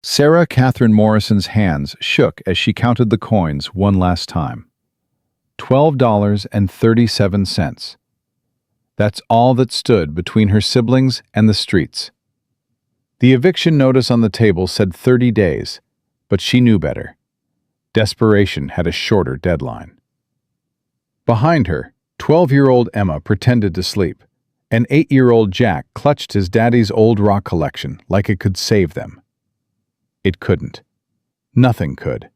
Sarah Catherine Morrison's hands shook as she counted the coins one last time. $12.37. That's all that stood between her siblings and the streets. The eviction notice on the table said 30 days, but she knew better. Desperation had a shorter deadline. Behind her, 12-year-old Emma pretended to sleep, and 8-year-old Jack clutched his daddy's old rock collection like it could save them. It couldn't. Nothing could.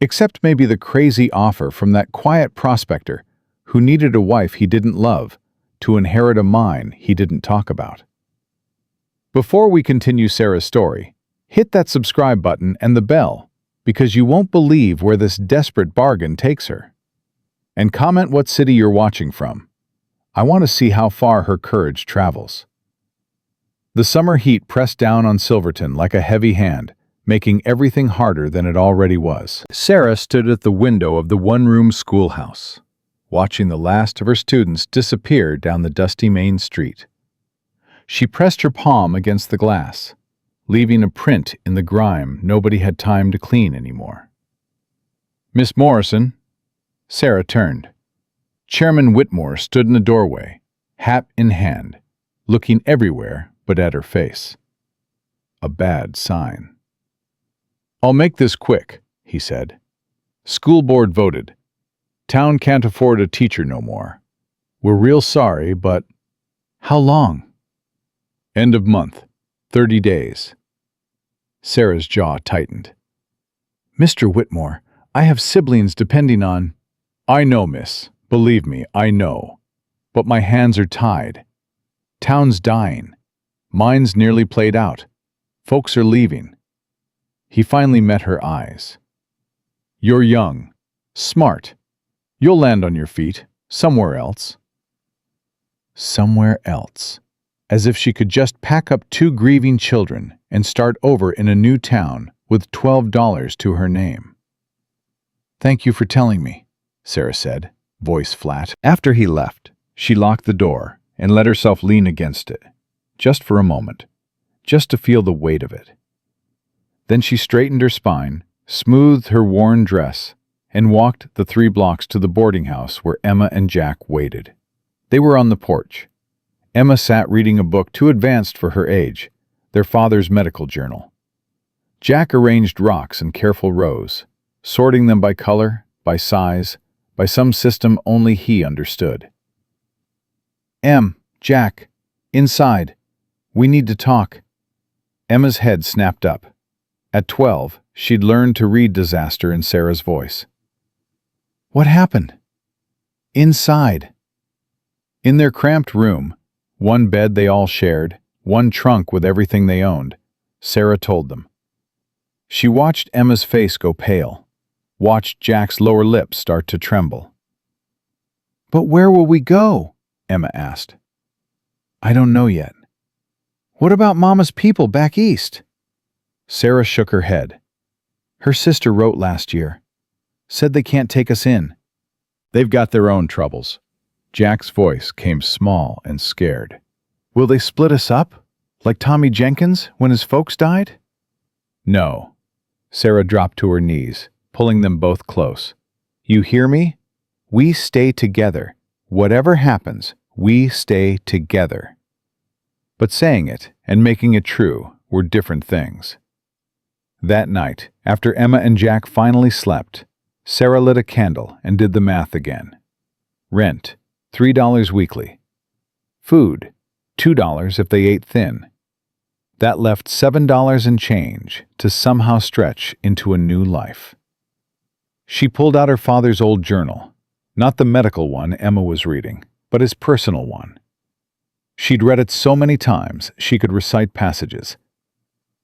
Except maybe the crazy offer from that quiet prospector who needed a wife he didn't love to inherit a mine he didn't talk about. Before we continue Sarah's story, hit that subscribe button and the bell, because you won't believe where this desperate bargain takes her. And comment what city you're watching from. I want to see how far her courage travels. The summer heat pressed down on Silverton like a heavy hand, making everything harder than it already was. Sarah stood at the window of the one-room schoolhouse, watching the last of her students disappear down the dusty main street. She pressed her palm against the glass, leaving a print in the grime nobody had time to clean anymore. "Miss Morrison." Sarah turned. Chairman Whitmore stood in the doorway, hat in hand, looking everywhere but at her face. A bad sign. "I'll make this quick," he said. "School board voted. Town can't afford a teacher no more. We're real sorry, but—" "How long?" "End of month. 30 days. Sarah's jaw tightened. "Mr. Whitmore, I have siblings depending on—" "I know, miss. Believe me, I know. But my hands are tied. Town's dying. Mine's nearly played out. Folks are leaving." He finally met her eyes. "You're young. Smart. You'll land on your feet. Somewhere else." Somewhere else. As if she could just pack up 2 grieving children and start over in a new town with $12 to her name. "Thank you for telling me," Sarah said, voice flat. After he left, she locked the door and let herself lean against it, just for a moment, just to feel the weight of it. Then she straightened her spine, smoothed her worn dress, and walked the 3 blocks to the boarding house where Emma and Jack waited. They were on the porch. Emma sat reading a book too advanced for her age, their father's medical journal. Jack arranged rocks in careful rows, sorting them by color, by size, by some system only he understood. Jack, inside. We need to talk." Emma's head snapped up. At 12, she'd learned to read disaster in Sarah's voice. "What happened?" "Inside." In their cramped room, one bed they all shared, one trunk with everything they owned, Sarah told them. She watched Emma's face go pale, watched Jack's lower lip start to tremble. "But where will we go?" Emma asked. "I don't know yet." "What about Mama's people back east?" Sarah shook her head. "Her sister wrote last year. Said they can't take us in. They've got their own troubles." Jack's voice came small and scared. "Will they split us up, like Tommy Jenkins when his folks died?" "No." Sarah dropped to her knees, pulling them both close. "You hear me? We stay together. Whatever happens, we stay together." But saying it and making it true were different things. That night, after Emma and Jack finally slept, Sarah lit a candle and did the math again. Rent, $3 weekly. Food, $2 if they ate thin. That left $7 and change to somehow stretch into a new life. She pulled out her father's old journal, not the medical one Emma was reading, but his personal one. She'd read it so many times she could recite passages.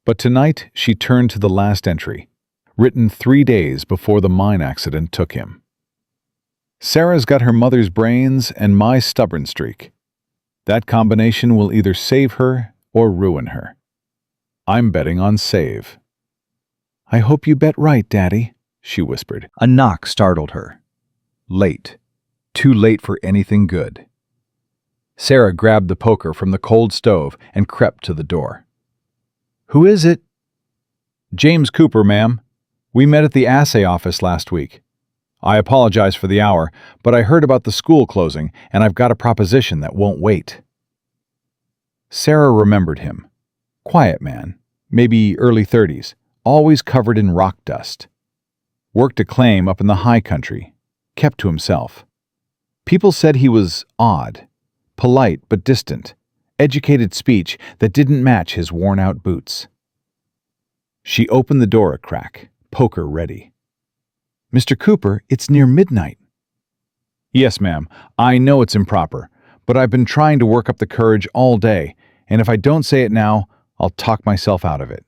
But tonight she turned to the last entry, written 3 days before the mine accident took him. "Sarah's got her mother's brains and my stubborn streak. That combination will either save her or ruin her. I'm betting on save." "I hope you bet right, Daddy," she whispered. A knock startled her. Late. Too late for anything good. Sarah grabbed the poker from the cold stove and crept to the door. "Who is it?" James Cooper, ma'am. We met at the assay office last week. I apologize for the hour, but I heard about the school closing, and I've got a proposition that won't wait. Sarah remembered him. Quiet man, maybe early 30s, always covered in rock dust. Worked a claim up in the high country, kept to himself. People said he was odd, polite but distant, educated speech that didn't match his worn-out boots. She opened the door a crack, poker ready. "Mr. Cooper, it's near midnight." "Yes, ma'am. I know it's improper, but I've been trying to work up the courage all day, and if I don't say it now, I'll talk myself out of it."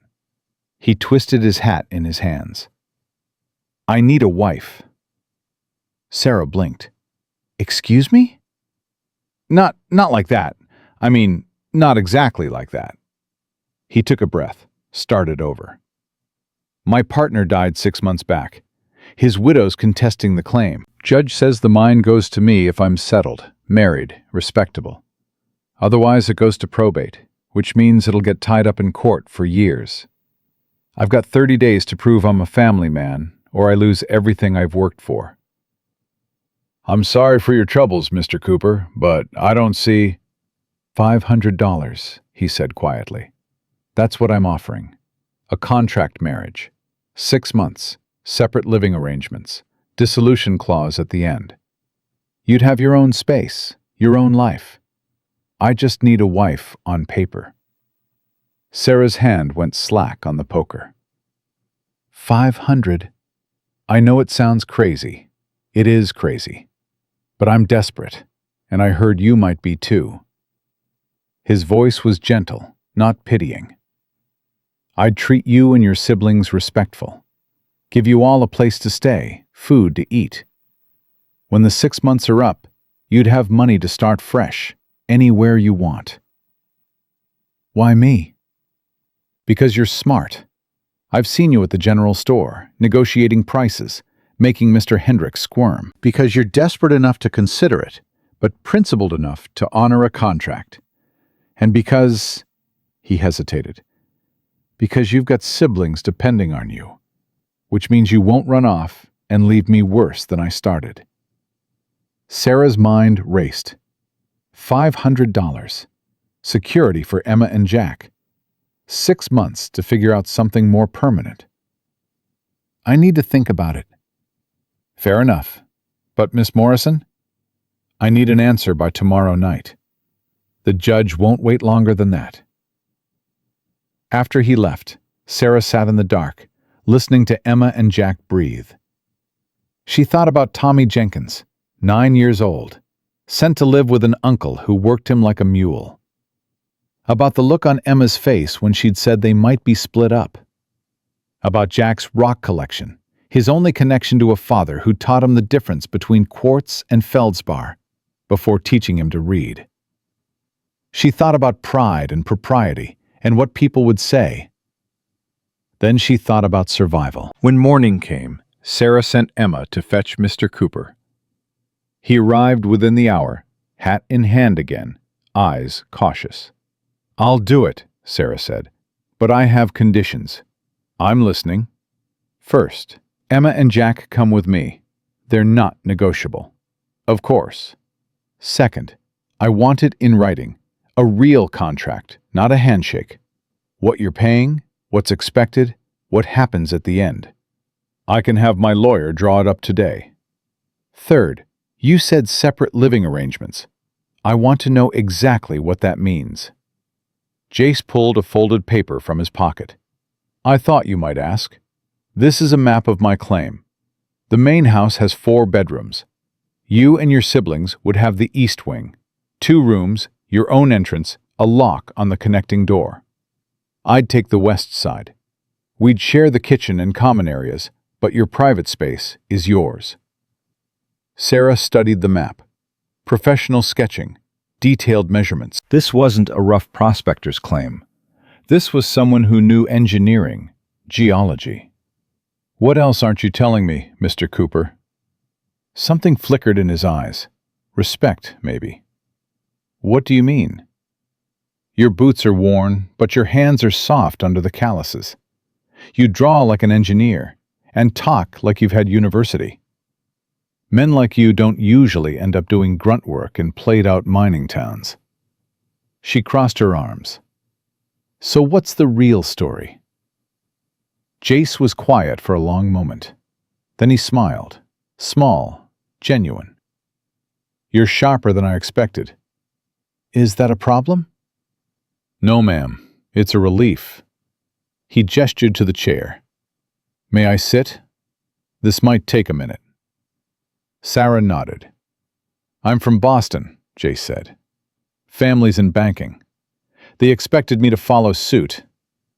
He twisted his hat in his hands. "I need a wife." Sarah blinked. "Excuse me?" Not like that. I mean, not exactly like that." He took a breath, started over. "My partner died 6 months back. His widow's contesting the claim. Judge says the mine goes to me if I'm settled, married, respectable. Otherwise it goes to probate, which means it'll get tied up in court for years. I've got 30 days to prove I'm a family man, or I lose everything I've worked for." "I'm sorry for your troubles, Mr. Cooper, but I don't see—" $500, he said quietly. "That's what I'm offering. A contract marriage. 6 months, separate living arrangements, dissolution clause at the end. You'd have your own space, your own life. I just need a wife on paper." Sarah's hand went slack on the poker. $500. I know it sounds crazy. It is crazy. But I'm desperate, and I heard you might be too. His voice was gentle, not pitying. "I'd treat you and your siblings respectful. Give you all a place to stay, food to eat. When the 6 months are up, you'd have money to start fresh, anywhere you want." "Why me?" "Because you're smart. I've seen you at the general store, negotiating prices, making Mr. Hendricks squirm. Because you're desperate enough to consider it, but principled enough to honor a contract. And because—" he hesitated, "because you've got siblings depending on you, which means you won't run off and leave me worse than I started." Sarah's mind raced. $500. Security for Emma and Jack. 6 months to figure out something more permanent. "I need to think about it." "Fair enough. But Miss Morrison?" "I need an answer by tomorrow night. The judge won't wait longer than that." After he left, Sarah sat in the dark, listening to Emma and Jack breathe. She thought about Tommy Jenkins, 9 years old, sent to live with an uncle who worked him like a mule. About the look on Emma's face when she'd said they might be split up. About Jack's rock collection, his only connection to a father who taught him the difference between quartz and feldspar before teaching him to read. She thought about pride and propriety and what people would say. Then she thought about survival. When morning came, Sarah sent Emma to fetch Mr. Cooper. He arrived within the hour, hat in hand again, eyes cautious. "I'll do it," Sarah said, "but I have conditions." "I'm listening." "First, Emma and Jack come with me. They're not negotiable." "Of course." "Second, I want it in writing. A real contract, not a handshake. What you're paying, what's expected, what happens at the end. I can have my lawyer draw it up today." "Third, you said separate living arrangements. I want to know exactly what that means." Jace pulled a folded paper from his pocket. "I thought you might ask. This is a map of my claim. The main house has 4 bedrooms. You and your siblings would have the east wing. 2 rooms, your own entrance, a lock on the connecting door. I'd take the west side. We'd share the kitchen and common areas, but your private space is yours." Sarah studied the map. Professional sketching, detailed measurements. This wasn't a rough prospector's claim. This was someone who knew engineering, geology. "What else aren't you telling me, Mr. Cooper?" Something flickered in his eyes. Respect, maybe. "What do you mean?" "Your boots are worn, but your hands are soft under the calluses. You draw like an engineer and talk like you've had university. Men like you don't usually end up doing grunt work in played-out mining towns." She crossed her arms. "So what's the real story?" Jace was quiet for a long moment. Then he smiled. Small, genuine. "You're sharper than I expected." "Is that a problem?" "No, ma'am. It's a relief." He gestured to the chair. "May I sit? This might take a minute." Sarah nodded. "I'm from Boston," Jace said. "Family's in banking. They expected me to follow suit.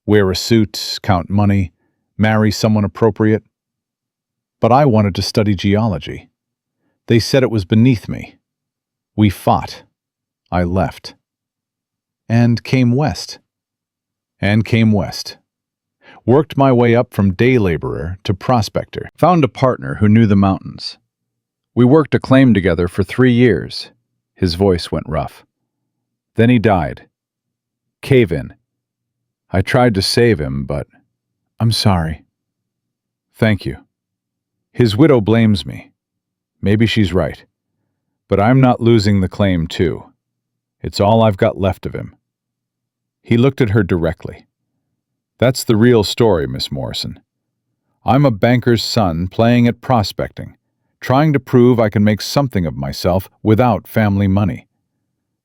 Wear a suit, count money, marry someone appropriate. But I wanted to study geology. They said it was beneath me. We fought. I left. And came west. Worked my way up from day laborer to prospector. Found a partner who knew the mountains. We worked a claim together for 3 years." His voice went rough. "Then he died. Cave-in. I tried to save him, but—" "I'm sorry." "Thank you. His widow blames me. Maybe she's right. But I'm not losing the claim, too. It's all I've got left of him." He looked at her directly. "That's the real story, Miss Morrison. I'm a banker's son playing at prospecting, trying to prove I can make something of myself without family money.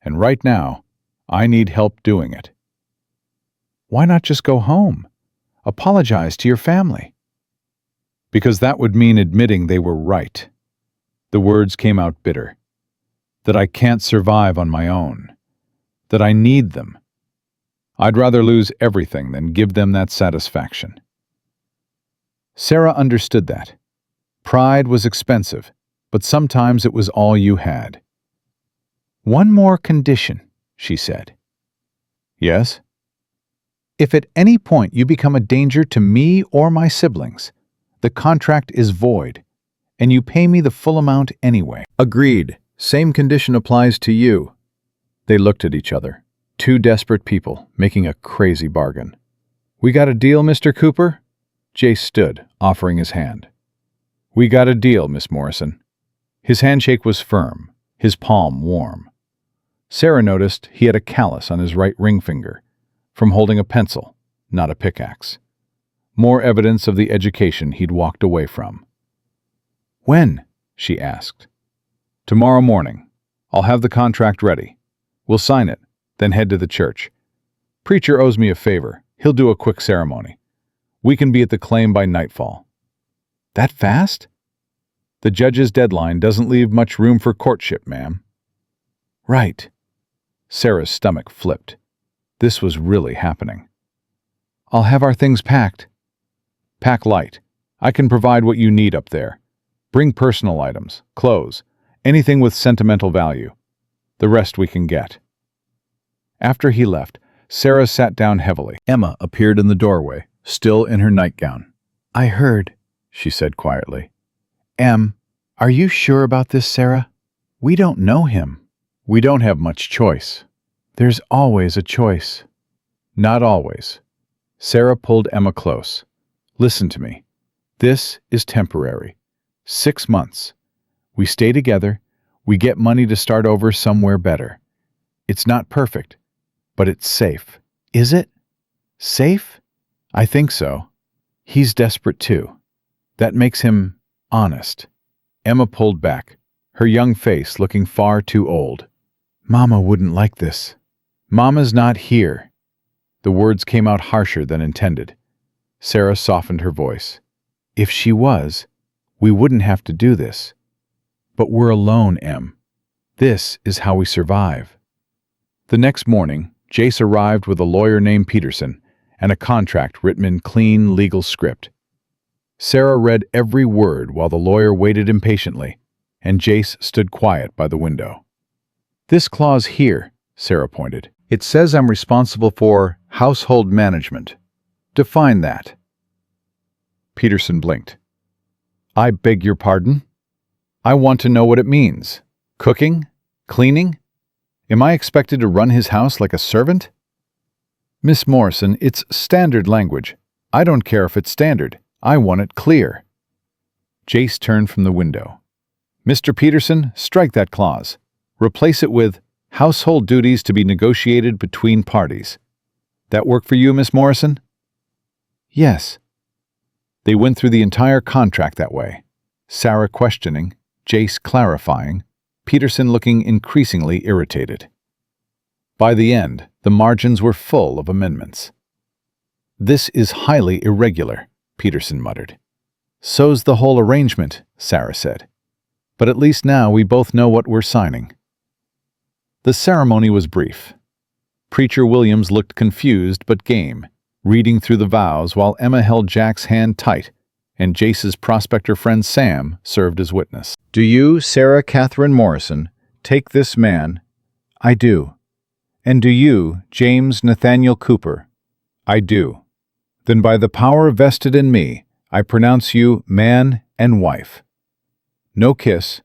And right now, I need help doing it." "Why not just go home? Apologize to your family." "Because that would mean admitting they were right." The words came out bitter. "That I can't survive on my own. That I need them. I'd rather lose everything than give them that satisfaction." Sarah understood that. Pride was expensive, but sometimes it was all you had. "One more condition," she said. "Yes?" "If at any point you become a danger to me or my siblings, the contract is void, and you pay me the full amount anyway." "Agreed. Same condition applies to you." They looked at each other. Two desperate people making a crazy bargain. "We got a deal, Mr. Cooper?" Jace stood, offering his hand. "We got a deal, Miss Morrison." His handshake was firm, his palm warm. Sarah noticed he had a callus on his right ring finger, from holding a pencil, not a pickaxe. More evidence of the education he'd walked away from. "When?" she asked. "Tomorrow morning. I'll have the contract ready. We'll sign it, then head to the church. Preacher owes me a favor. He'll do a quick ceremony. We can be at the claim by nightfall." "That fast?" "The judge's deadline doesn't leave much room for courtship, ma'am." "Right." Sarah's stomach flipped. This was really happening. "I'll have our things packed." "Pack light. I can provide what you need up there. Bring personal items, clothes, anything with sentimental value. The rest we can get." After he left, Sarah sat down heavily. Emma appeared in the doorway, still in her nightgown. "I heard," she said quietly. Are you sure about this, Sarah? We don't know him." "We don't have much choice." "There's always a choice." "Not always." Sarah pulled Emma close. "Listen to me. This is temporary. 6 months. We stay together. We get money to start over somewhere better. It's not perfect, but it's safe." "Is it? Safe?" "I think so. He's desperate too. That makes him honest." Emma pulled back, her young face looking far too old. "Mama wouldn't like this." "Mama's not here." The words came out harsher than intended. Sarah softened her voice. "If she was, we wouldn't have to do this. But we're alone, Em. This is how we survive." The next morning, Jace arrived with a lawyer named Peterson and a contract written in clean legal script. Sarah read every word while the lawyer waited impatiently, and Jace stood quiet by the window. "This clause here," Sarah pointed, "it says I'm responsible for household management. Define that." Peterson blinked. "I beg your pardon? I want to know what it means. Cooking? Cleaning? Am I expected to run his house like a servant?" "Miss Morrison, it's standard language. I don't care if it's standard. I want it clear. Jace turned from the window. Mr. Peterson, strike that clause. Replace it with household duties to be negotiated between parties. That work for you, Miss Morrison? Yes. They went through the entire contract that way. Sarah questioning, Jace clarifying, Peterson looking increasingly irritated. By the end, the margins were full of amendments. This is highly irregular, Peterson muttered. So's the whole arrangement, Sarah said. But at least now we both know what we're signing. The ceremony was brief. Preacher Williams looked confused but game, reading through the vows while Emma held Jack's hand tight, and Jace's prospector friend Sam served as witness. Do you, Sarah Catherine Morrison, take this man? I do. And do you, James Nathaniel Cooper? I do. Then by the power vested in me, I pronounce you man and wife. No kiss,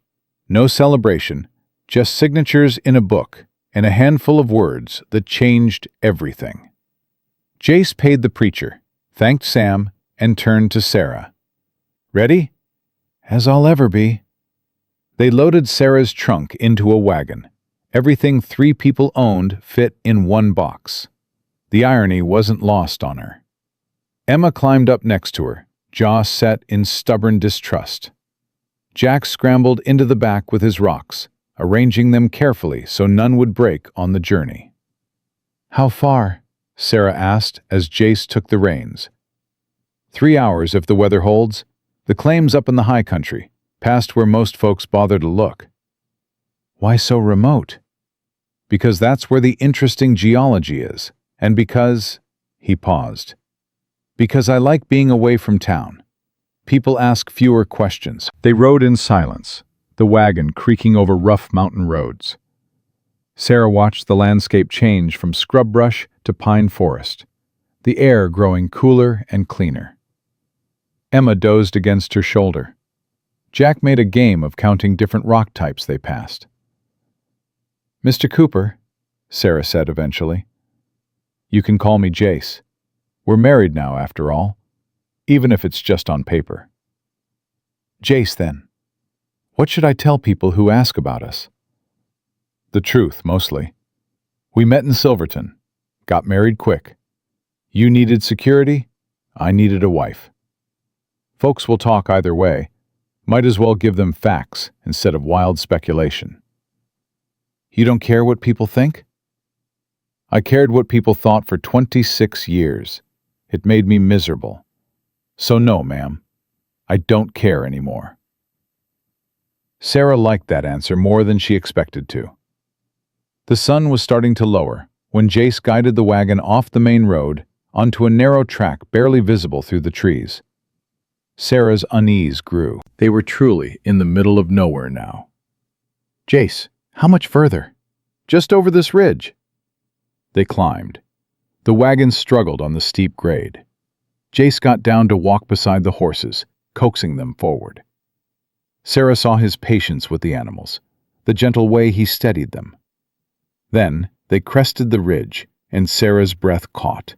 no celebration, just signatures in a book and a handful of words that changed everything. Jace paid the preacher, thanked Sam, and turned to Sarah. Ready? As I'll ever be. They loaded Sarah's trunk into a wagon. Everything 3 people owned fit in one box. The irony wasn't lost on her. Emma climbed up next to her, jaw set in stubborn distrust. Jack scrambled into the back with his rocks, arranging them carefully so none would break on the journey. How far? Sarah asked as Jace took the reins. 3 hours if the weather holds. The claim's up in the high country, past where most folks bother to look. Why so remote? Because that's where the interesting geology is, and because... He paused. Because I like being away from town. People ask fewer questions. They rode in silence, the wagon creaking over rough mountain roads. Sarah watched the landscape change from scrub brush to pine forest, the air growing cooler and cleaner. Emma dozed against her shoulder. Jack made a game of counting different rock types they passed. Mr. Cooper, Sarah said eventually. You can call me Jace. We're married now, after all, even if it's just on paper. Jace, then. What should I tell people who ask about us? The truth, mostly. We met in Silverton, got married quick. You needed security, I needed a wife. Folks will talk either way. Might as well give them facts instead of wild speculation. You don't care what people think? I cared what people thought for 26 years. It made me miserable. So no, ma'am. I don't care anymore. Sarah liked that answer more than she expected to. The sun was starting to lower when Jace guided the wagon off the main road onto a narrow track barely visible through the trees. Sarah's unease grew. They were truly in the middle of nowhere now. Jace, how much further? Just over this ridge. They climbed. The wagon struggled on the steep grade. Jace got down to walk beside the horses, coaxing them forward. Sarah saw his patience with the animals, the gentle way he steadied them. Then they crested the ridge, and Sarah's breath caught.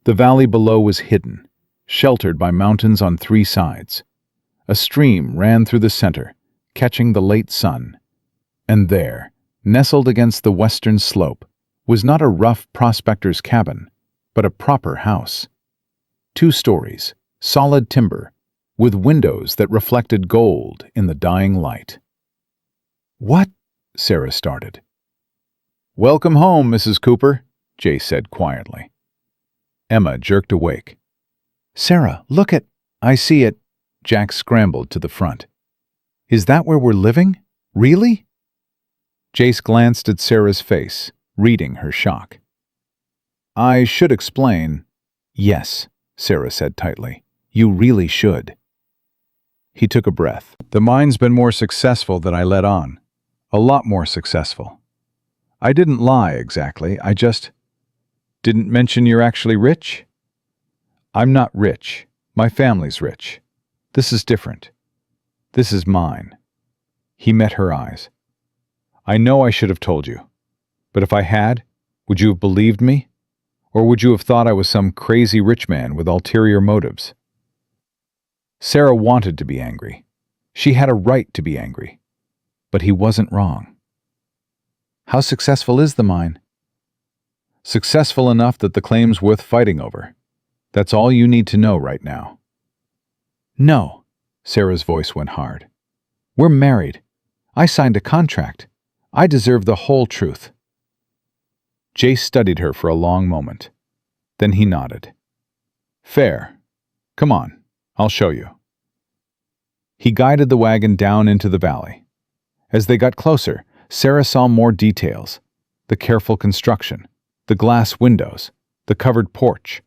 The valley below was hidden, sheltered by mountains on 3 sides. A stream ran through the center, catching the late sun. And there, nestled against the western slope, was not a rough prospector's cabin, but a proper house. 2 stories, solid timber, with windows that reflected gold in the dying light. What? Sarah started. Welcome home, Mrs. Cooper, Jace said quietly. Emma jerked awake. Sarah, look at... I see it. Jack scrambled to the front. Is that where we're living? Really? Jace glanced at Sarah's face, reading her shock. I should explain. Yes, Sarah said tightly. You really should. He took a breath. The mine's been more successful than I let on. A lot more successful. I didn't lie exactly, I just... Didn't mention you're actually rich? I'm not rich. My family's rich. This is different. This is mine. He met her eyes. I know I should have told you. But if I had, would you have believed me? Or would you have thought I was some crazy rich man with ulterior motives? Sarah wanted to be angry. She had a right to be angry. But he wasn't wrong. How successful is the mine? Successful enough that the claim's worth fighting over. That's all you need to know right now. No, Sarah's voice went hard. We're married. I signed a contract. I deserve the whole truth. Jace studied her for a long moment. Then he nodded. Fair. Come on, I'll show you. He guided the wagon down into the valley. As they got closer, Sarah saw more details. The careful construction, the glass windows, the covered porch.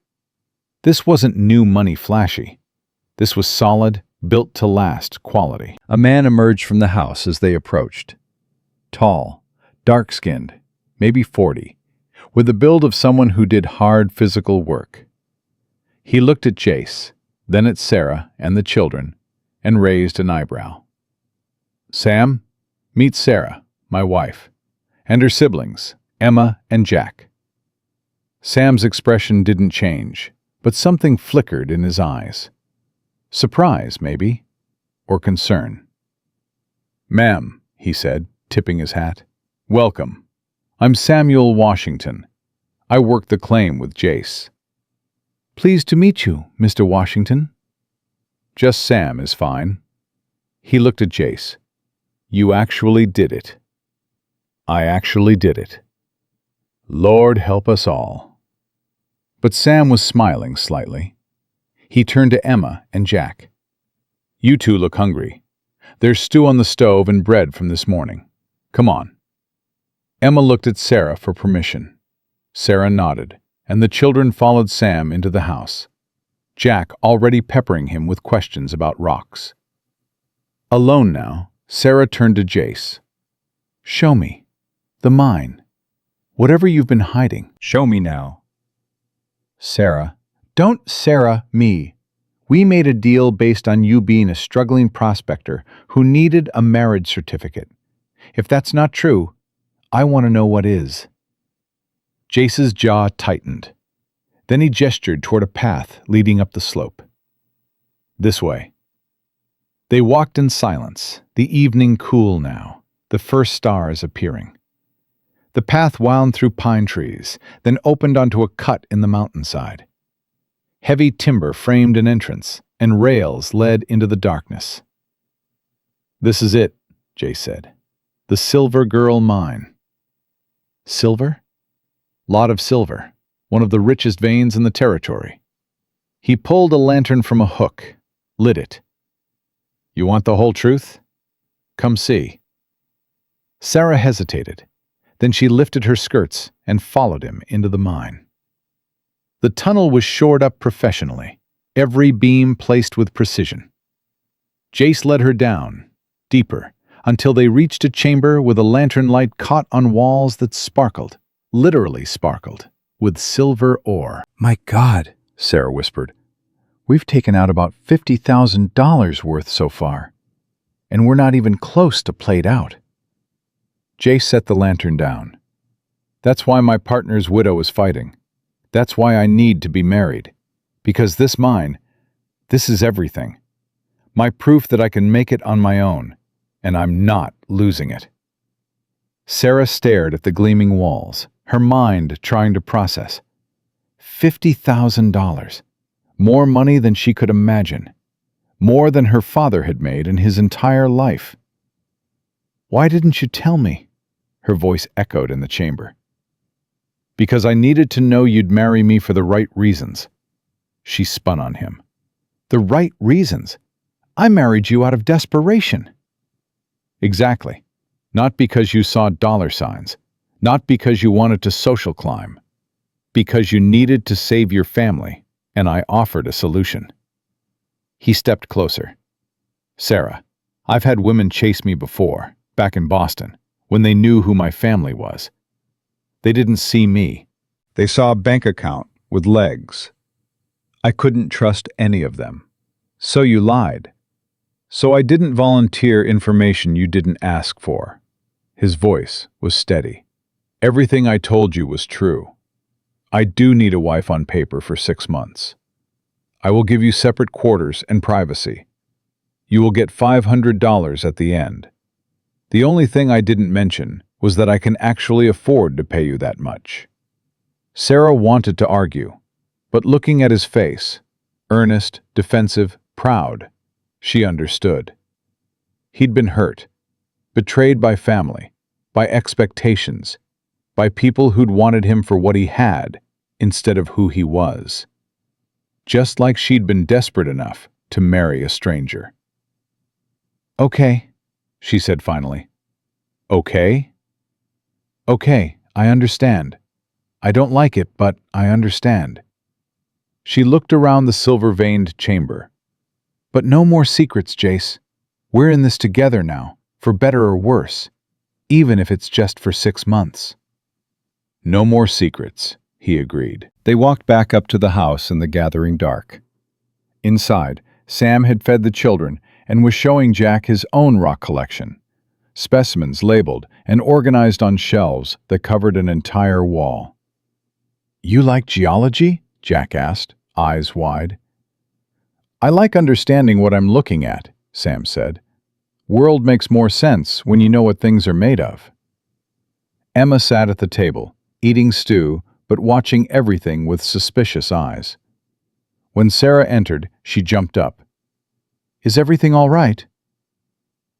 This wasn't new money flashy. This was solid, built-to-last quality. A man emerged from the house as they approached. Tall, dark-skinned, maybe 40, with the build of someone who did hard physical work. He looked at Jace, then at Sarah and the children, and raised an eyebrow. Sam, meet Sarah, my wife, and her siblings, Emma and Jack. Sam's expression didn't change, but something flickered in his eyes. Surprise, maybe, or concern. Ma'am, he said, tipping his hat. Welcome. I'm Samuel Washington. I work the claim with Jace. Pleased to meet you, Mr. Washington. Just Sam is fine. He looked at Jace. You actually did it. I actually did it. Lord help us all. But Sam was smiling slightly. He turned to Emma and Jack. You two look hungry. There's stew on the stove and bread from this morning. Come on. Emma looked at Sarah for permission. Sarah nodded, and the children followed Sam into the house, Jack already peppering him with questions about rocks. Alone now, Sarah turned to Jace. Show me. The mine. Whatever you've been hiding. Show me now. Sarah. Don't Sarah me. We made a deal based on you being a struggling prospector who needed a marriage certificate. If that's not true, I want to know what is. Jace's jaw tightened. Then he gestured toward a path leading up the slope. This way. They walked in silence, the evening cool now, the first stars appearing. The path wound through pine trees, then opened onto a cut in the mountainside. Heavy timber framed an entrance, and rails led into the darkness. This is it, Jace said. The Silver Girl Mine. Silver? Lot of silver, one of the richest veins in the territory. He pulled a lantern from a hook, lit it. You want the whole truth? Come see. Sarah hesitated. Then she lifted her skirts and followed him into the mine. The tunnel was shored up professionally, every beam placed with precision. Jace led her down, deeper, until they reached a chamber with a lantern light caught on walls that sparkled, literally sparkled, with silver ore. My God, Sarah whispered. We've taken out about $50,000 worth so far, and we're not even close to played out. Jace set the lantern down. That's why my partner's widow is fighting. That's why I need to be married. Because this mine, this is everything. My proof that I can make it on my own, and I'm not losing it. Sarah stared at the gleaming walls, her mind trying to process. $50,000. More money than she could imagine. More than her father had made in his entire life. Why didn't you tell me? Her voice echoed in the chamber. Because I needed to know you'd marry me for the right reasons. She spun on him. The right reasons? I married you out of desperation. Exactly. Not because you saw dollar signs. Not because you wanted to social climb. Because you needed to save your family, and I offered a solution. He stepped closer. Sarah, I've had women chase me before, back in Boston, when they knew who my family was. They didn't see me. They saw a bank account with legs. I couldn't trust any of them. So you lied. So I didn't volunteer information you didn't ask for. His voice was steady. Everything I told you was true. I do need a wife on paper for 6 months. I will give you separate quarters and privacy. You will get $500 at the end. The only thing I didn't mention was that I can actually afford to pay you that much." Sarah wanted to argue, but looking at his face, earnest, defensive, proud, she understood. He'd been hurt, betrayed by family, by expectations, by people who'd wanted him for what he had instead of who he was. Just like she'd been desperate enough to marry a stranger. "Okay," she said finally. "Okay?" "Okay, I understand. I don't like it, but I understand." She looked around the silver-veined chamber. "But no more secrets, Jace. We're in this together now, for better or worse, even if it's just for 6 months." "No more secrets," he agreed. They walked back up to the house in the gathering dark. Inside, Sam had fed the children and was showing Jack his own rock collection. Specimens labeled and organized on shelves that covered an entire wall. "You like geology?" Jack asked, eyes wide. "I like understanding what I'm looking at," Sam said. "World makes more sense when you know what things are made of." Emma sat at the table, eating stew, but watching everything with suspicious eyes. When Sarah entered, she jumped up. "Is everything all right?"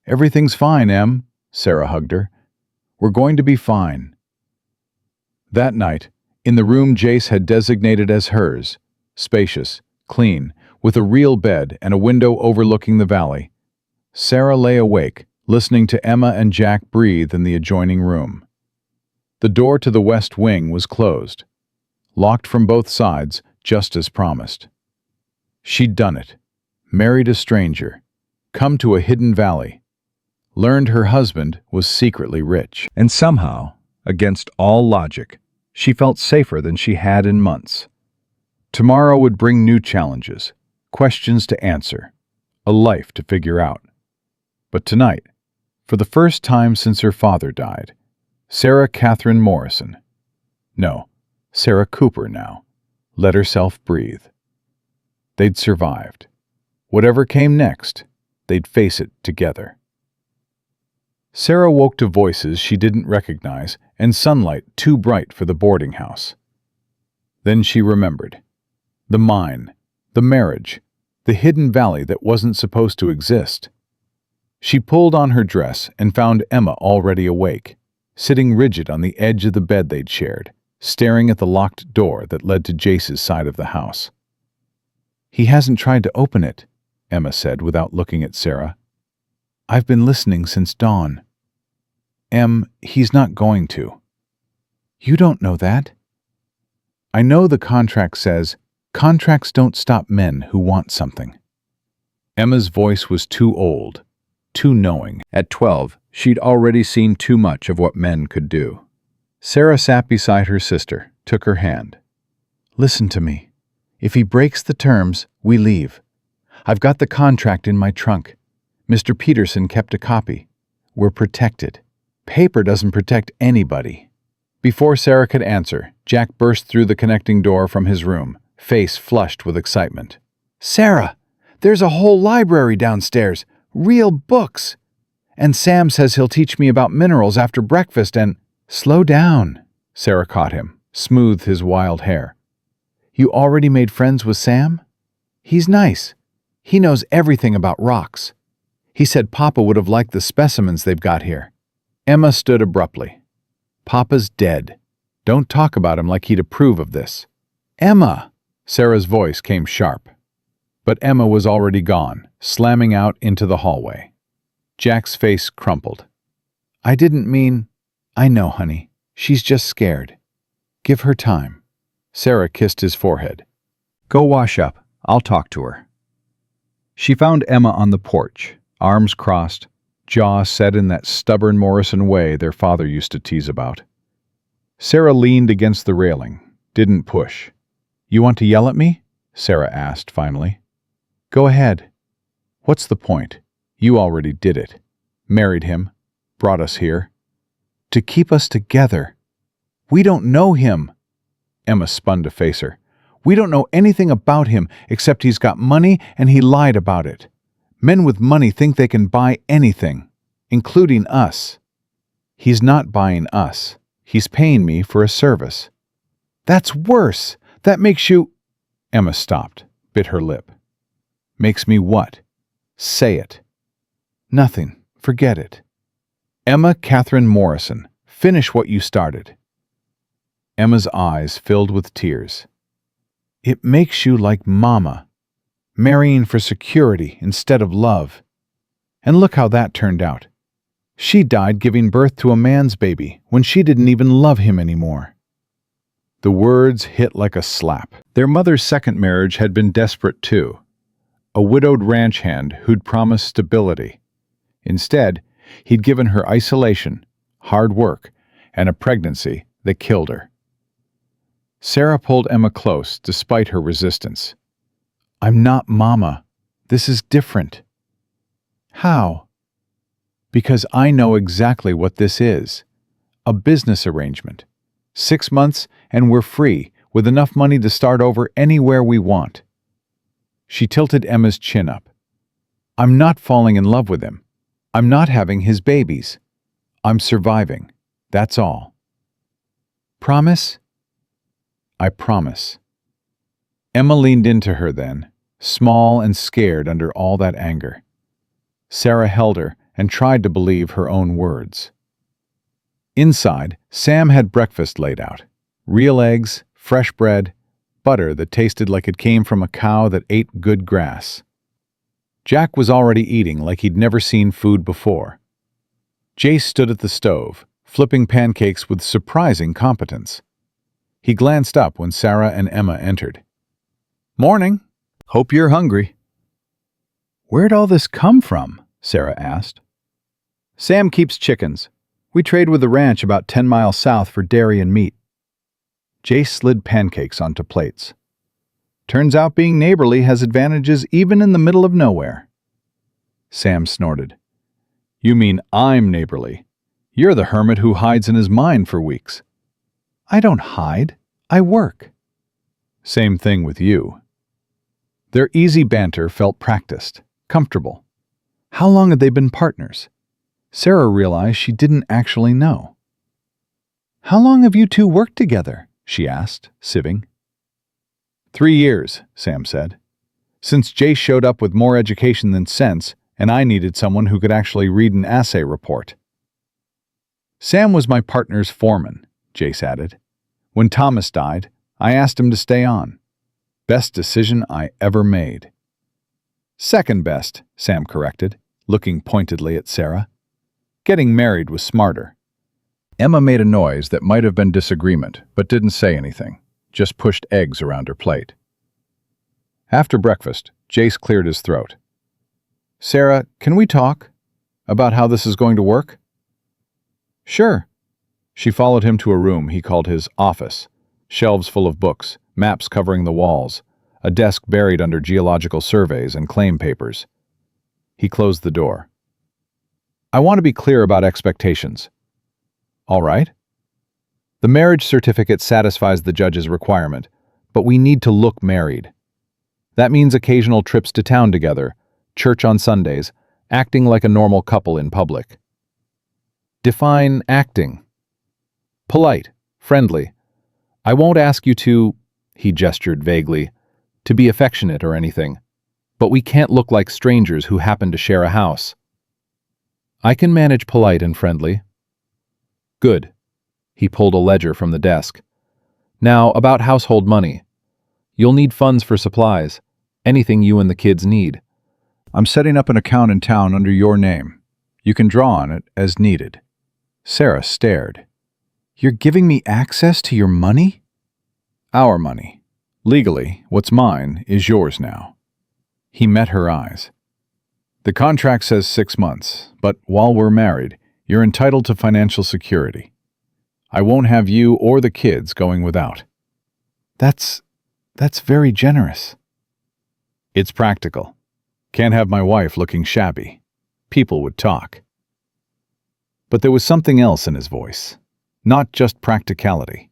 "Everything's fine, Em," Sarah hugged her. "We're going to be fine." That night, in the room Jace had designated as hers, spacious, clean, with a real bed and a window overlooking the valley, Sarah lay awake, listening to Emma and Jack breathe in the adjoining room. The door to the west wing was closed, locked from both sides, just as promised. She'd done it, married a stranger, come to a hidden valley, learned her husband was secretly rich. And somehow, against all logic, she felt safer than she had in months. Tomorrow would bring new challenges, questions to answer, a life to figure out. But tonight, for the first time since her father died, Sarah Catherine Morrison, no, Sarah Cooper now, let herself breathe. They'd survived. Whatever came next, they'd face it together. Sarah woke to voices she didn't recognize and sunlight too bright for the boarding house. Then she remembered. The mine, the marriage, the hidden valley that wasn't supposed to exist. She pulled on her dress and found Emma already awake, sitting rigid on the edge of the bed they'd shared, staring at the locked door that led to Jace's side of the house. "He hasn't tried to open it," Emma said without looking at Sarah. "I've been listening since dawn." He's not going to." "You don't know that." "I know the contract says, contracts don't stop men who want something." Emma's voice was too old, too knowing. At 12, she'd already seen too much of what men could do. Sarah sat beside her sister, took her hand. "Listen to me. If he breaks the terms, we leave. I've got the contract in my trunk. Mr. Peterson kept a copy. We're protected. Paper doesn't protect anybody." Before Sarah could answer, Jack burst through the connecting door from his room, face flushed with excitement. "Sarah, there's a whole library downstairs, real books. And Sam says he'll teach me about minerals after breakfast and—" "Slow down," Sarah caught him, smoothed his wild hair. "You already made friends with Sam? He's nice. He knows everything about rocks. He said Papa would have liked the specimens they've got here." Emma stood abruptly. "Papa's dead. Don't talk about him like he'd approve of this." "Emma!" Sarah's voice came sharp. But Emma was already gone, slamming out into the hallway. Jack's face crumpled. "I didn't mean—" "I know, honey. She's just scared. Give her time." Sarah kissed his forehead. "Go wash up. I'll talk to her." She found Emma on the porch, arms crossed, jaw set in that stubborn Morrison way their father used to tease about. Sarah leaned against the railing, didn't push. "You want to yell at me?" Sarah asked finally. "Go ahead. What's the point? You already did it. Married him. Brought us here. To keep us together. We don't know him. Emma spun to face her. "We don't know anything about him except he's got money and he lied about it. Men with money think they can buy anything, including us." "He's not buying us. He's paying me for a service." "That's worse. That makes you—" Emma stopped, bit her lip. "Makes me what? Say it." "Nothing. Forget it." "Emma Catherine Morrison, finish what you started." Emma's eyes filled with tears. "It makes you like Mama, marrying for security instead of love. And look how that turned out. She died giving birth to a man's baby when she didn't even love him anymore." The words hit like a slap. Their mother's second marriage had been desperate too. A widowed ranch hand who'd promised stability. Instead, he'd given her isolation, hard work, and a pregnancy that killed her. Sarah pulled Emma close despite her resistance. "I'm not Mama. This is different." "How?" "Because I know exactly what this is. A business arrangement. 6 months and we're free, with enough money to start over anywhere we want." She tilted Emma's chin up. "I'm not falling in love with him. I'm not having his babies. I'm surviving. That's all." "Promise?" "I promise." Emma leaned into her then, small and scared under all that anger. Sarah held her and tried to believe her own words. Inside, Sam had breakfast laid out. Real eggs, fresh bread, butter that tasted like it came from a cow that ate good grass. Jack was already eating like he'd never seen food before. Jace stood at the stove, flipping pancakes with surprising competence. He glanced up when Sarah and Emma entered. "Morning. Hope you're hungry." "Where'd all this come from?" Sarah asked. "Sam keeps chickens. We trade with the ranch about 10 miles south for dairy and meat." Jace slid pancakes onto plates. "Turns out being neighborly has advantages even in the middle of nowhere." Sam snorted. "You mean I'm neighborly. You're the hermit who hides in his mind for weeks." "I don't hide. I work." "Same thing with you." Their easy banter felt practiced, comfortable. How long had they been partners? Sarah realized she didn't actually know. "How long have you two worked together?" she asked, sieving. 3 years, Sam said. "Since Jace showed up with more education than sense, and I needed someone who could actually read an assay report." "Sam was my partner's foreman," Jace added. "When Thomas died, I asked him to stay on. Best decision I ever made." "Second best," Sam corrected, looking pointedly at Sarah. "Getting married was smarter." Emma made a noise that might have been disagreement, but didn't say anything, just pushed eggs around her plate. After breakfast, Jace cleared his throat. "Sarah, can we talk? About how this is going to work?" "Sure." She followed him to a room he called his office, shelves full of books, maps covering the walls, a desk buried under geological surveys and claim papers. He closed the door. "I want to be clear about expectations." "All right." "The marriage certificate satisfies the judge's requirement, but we need to look married. That means occasional trips to town together, church on Sundays, acting like a normal couple in public." "Define acting." "Polite, friendly. I won't ask you to," he gestured vaguely, "to be affectionate or anything, but we can't look like strangers who happen to share a house." "I can manage polite and friendly." "Good." He pulled a ledger from the desk. "Now, about household money. You'll need funds for supplies, anything you and the kids need. I'm setting up an account in town under your name. You can draw on it as needed." Sarah stared. "You're giving me access to your money?" "Our money. Legally, what's mine is yours now." He met her eyes. "The contract says 6 months, but while we're married, you're entitled to financial security. I won't have you or the kids going without." That's very generous." "It's practical. Can't have my wife looking shabby. People would talk." But there was something else in his voice. Not just practicality.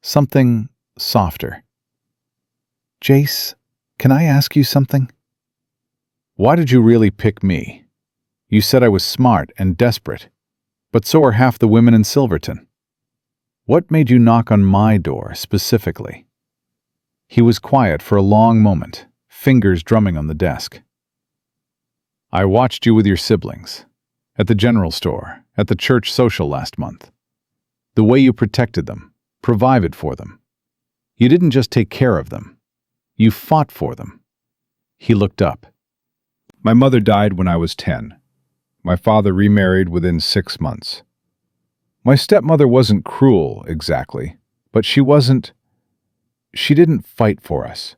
Something softer. "Jace, can I ask you something?" "Why did you really pick me? You said I was smart and desperate, but so are half the women in Silverton. What made you knock on my door specifically?" He was quiet for a long moment, fingers drumming on the desk. "I watched you with your siblings, at the general store, at the church social last month. The way you protected them, provided for them. You didn't just take care of them. You fought for them." He looked up. "My mother died when I was 10. My father remarried within 6 months. My stepmother wasn't cruel, exactly, but she didn't fight for us.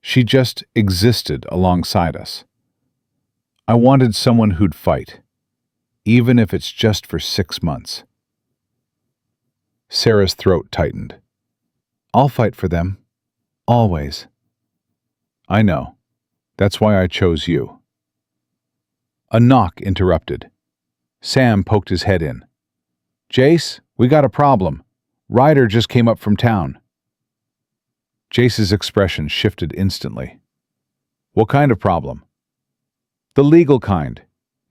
She just existed alongside us. I wanted someone who'd fight, even if it's just for 6 months." Sarah's throat tightened. "I'll fight for them. Always." "I know. That's why I chose you." A knock interrupted. Sam poked his head in. "Jace, we got a problem. Ryder just came up from town." Jace's expression shifted instantly. "What kind of problem?" "The legal kind.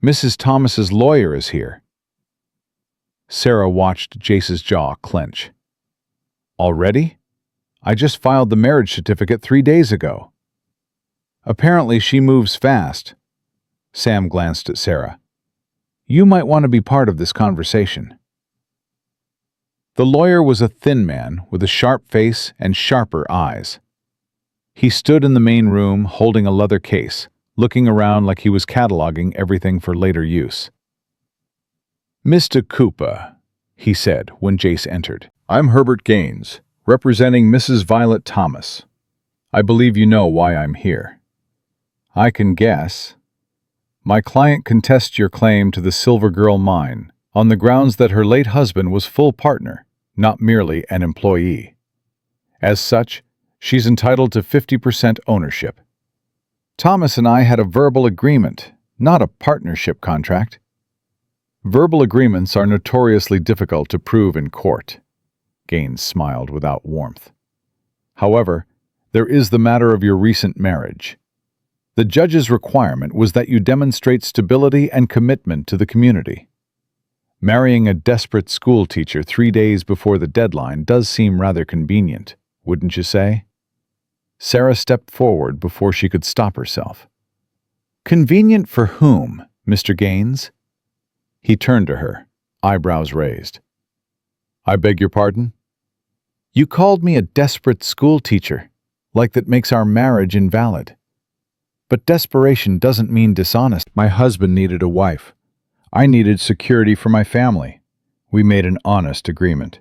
Mrs. Thomas's lawyer is here." Sarah watched Jace's jaw clench. "Already? I just filed the marriage certificate 3 days ago." "Apparently she moves fast." Sam glanced at Sarah. "You might want to be part of this conversation." The lawyer was a thin man with a sharp face and sharper eyes. He stood in the main room holding a leather case, looking around like he was cataloging everything for later use. "Mr. Cooper," he said when Jace entered, "I'm Herbert Gaines, representing Mrs. Violet Thomas. I believe you know why I'm here." "I can guess." "My client contests your claim to the Silver Girl mine on the grounds that her late husband was full partner, not merely an employee. As such, she's entitled to 50% ownership. Thomas and I had a verbal agreement, not a partnership contract." "Verbal agreements are notoriously difficult to prove in court." Gaines smiled without warmth. "However, there is the matter of your recent marriage. The judge's requirement was that you demonstrate stability and commitment to the community. Marrying a desperate school teacher 3 days before the deadline does seem rather convenient, wouldn't you say?" Sarah stepped forward before she could stop herself. "Convenient for whom, Mr. Gaines?" He turned to her, eyebrows raised. "I beg your pardon?" "You called me a desperate school teacher, like that makes our marriage invalid. But desperation doesn't mean dishonest. My husband needed a wife. I needed security for my family. We made an honest agreement.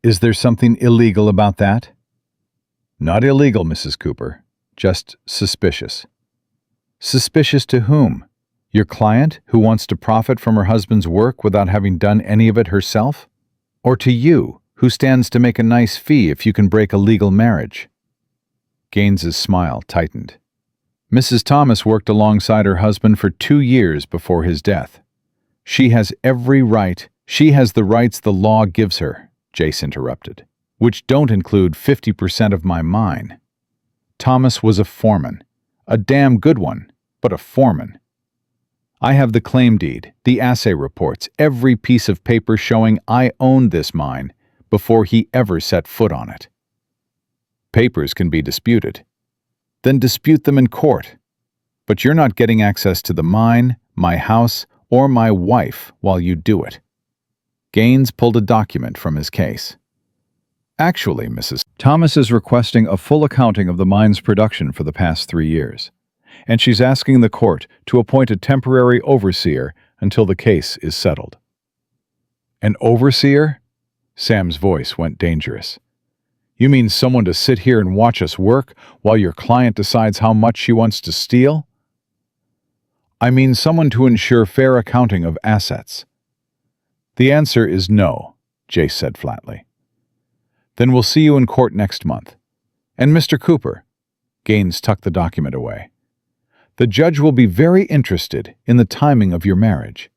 Is there something illegal about that?" "Not illegal, Mrs. Cooper. Just suspicious." "Suspicious to whom? Your client, who wants to profit from her husband's work without having done any of it herself? Or to you, who stands to make a nice fee if you can break a legal marriage?" Gaines's smile tightened. "Mrs. Thomas worked alongside her husband for 2 years before his death. She has every right. She has the rights the law gives her," Jace interrupted, "which don't include 50% of my mine. Thomas was a foreman. A damn good one, but a foreman. I have the claim deed, the assay reports, every piece of paper showing I owned this mine before he ever set foot on it." "Papers can be disputed." "Then dispute them in court. But you're not getting access to the mine, my house, or my wife while you do it." Gaines pulled a document from his case. "Actually, Mrs. Thomas is requesting a full accounting of the mine's production for the past 3 years, and she's asking the court to appoint a temporary overseer until the case is settled." "An overseer?" Sam's voice went dangerous. "You mean someone to sit here and watch us work while your client decides how much she wants to steal?" "I mean someone to ensure fair accounting of assets." "The answer is no," Jace said flatly. "Then we'll see you in court next month. And Mr. Cooper," Gaines tucked the document away, "the judge will be very interested in the timing of your marriage.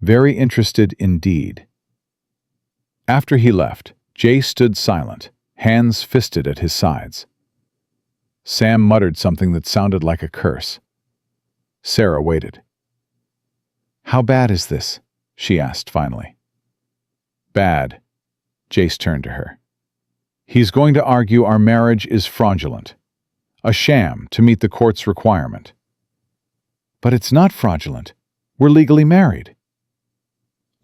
Very interested indeed." After he left, Jace stood silent, hands fisted at his sides. Sam muttered something that sounded like a curse. Sarah waited. "How bad is this?" she asked finally. "Bad." Jace turned to her. "He's going to argue our marriage is fraudulent. A sham to meet the court's requirement." "But it's not fraudulent. We're legally married."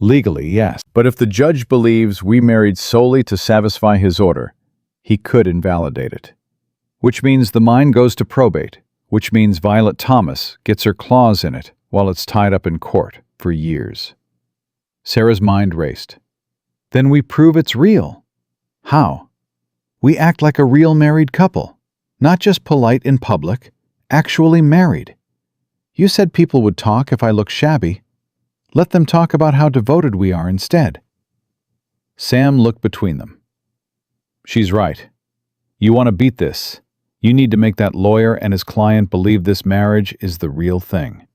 "Legally, yes. But if the judge believes we married solely to satisfy his order, he could invalidate it. Which means the mine goes to probate, which means Violet Thomas gets her claws in it while it's tied up in court for years." Sarah's mind raced. "Then we prove it's real." "How?" "We act like a real married couple. Not just polite in public, actually married. You said people would talk if I look shabby. Let them talk about how devoted we are instead." Sam looked between them. "She's right. You want to beat this. You need to make that lawyer and his client believe this marriage is the real thing."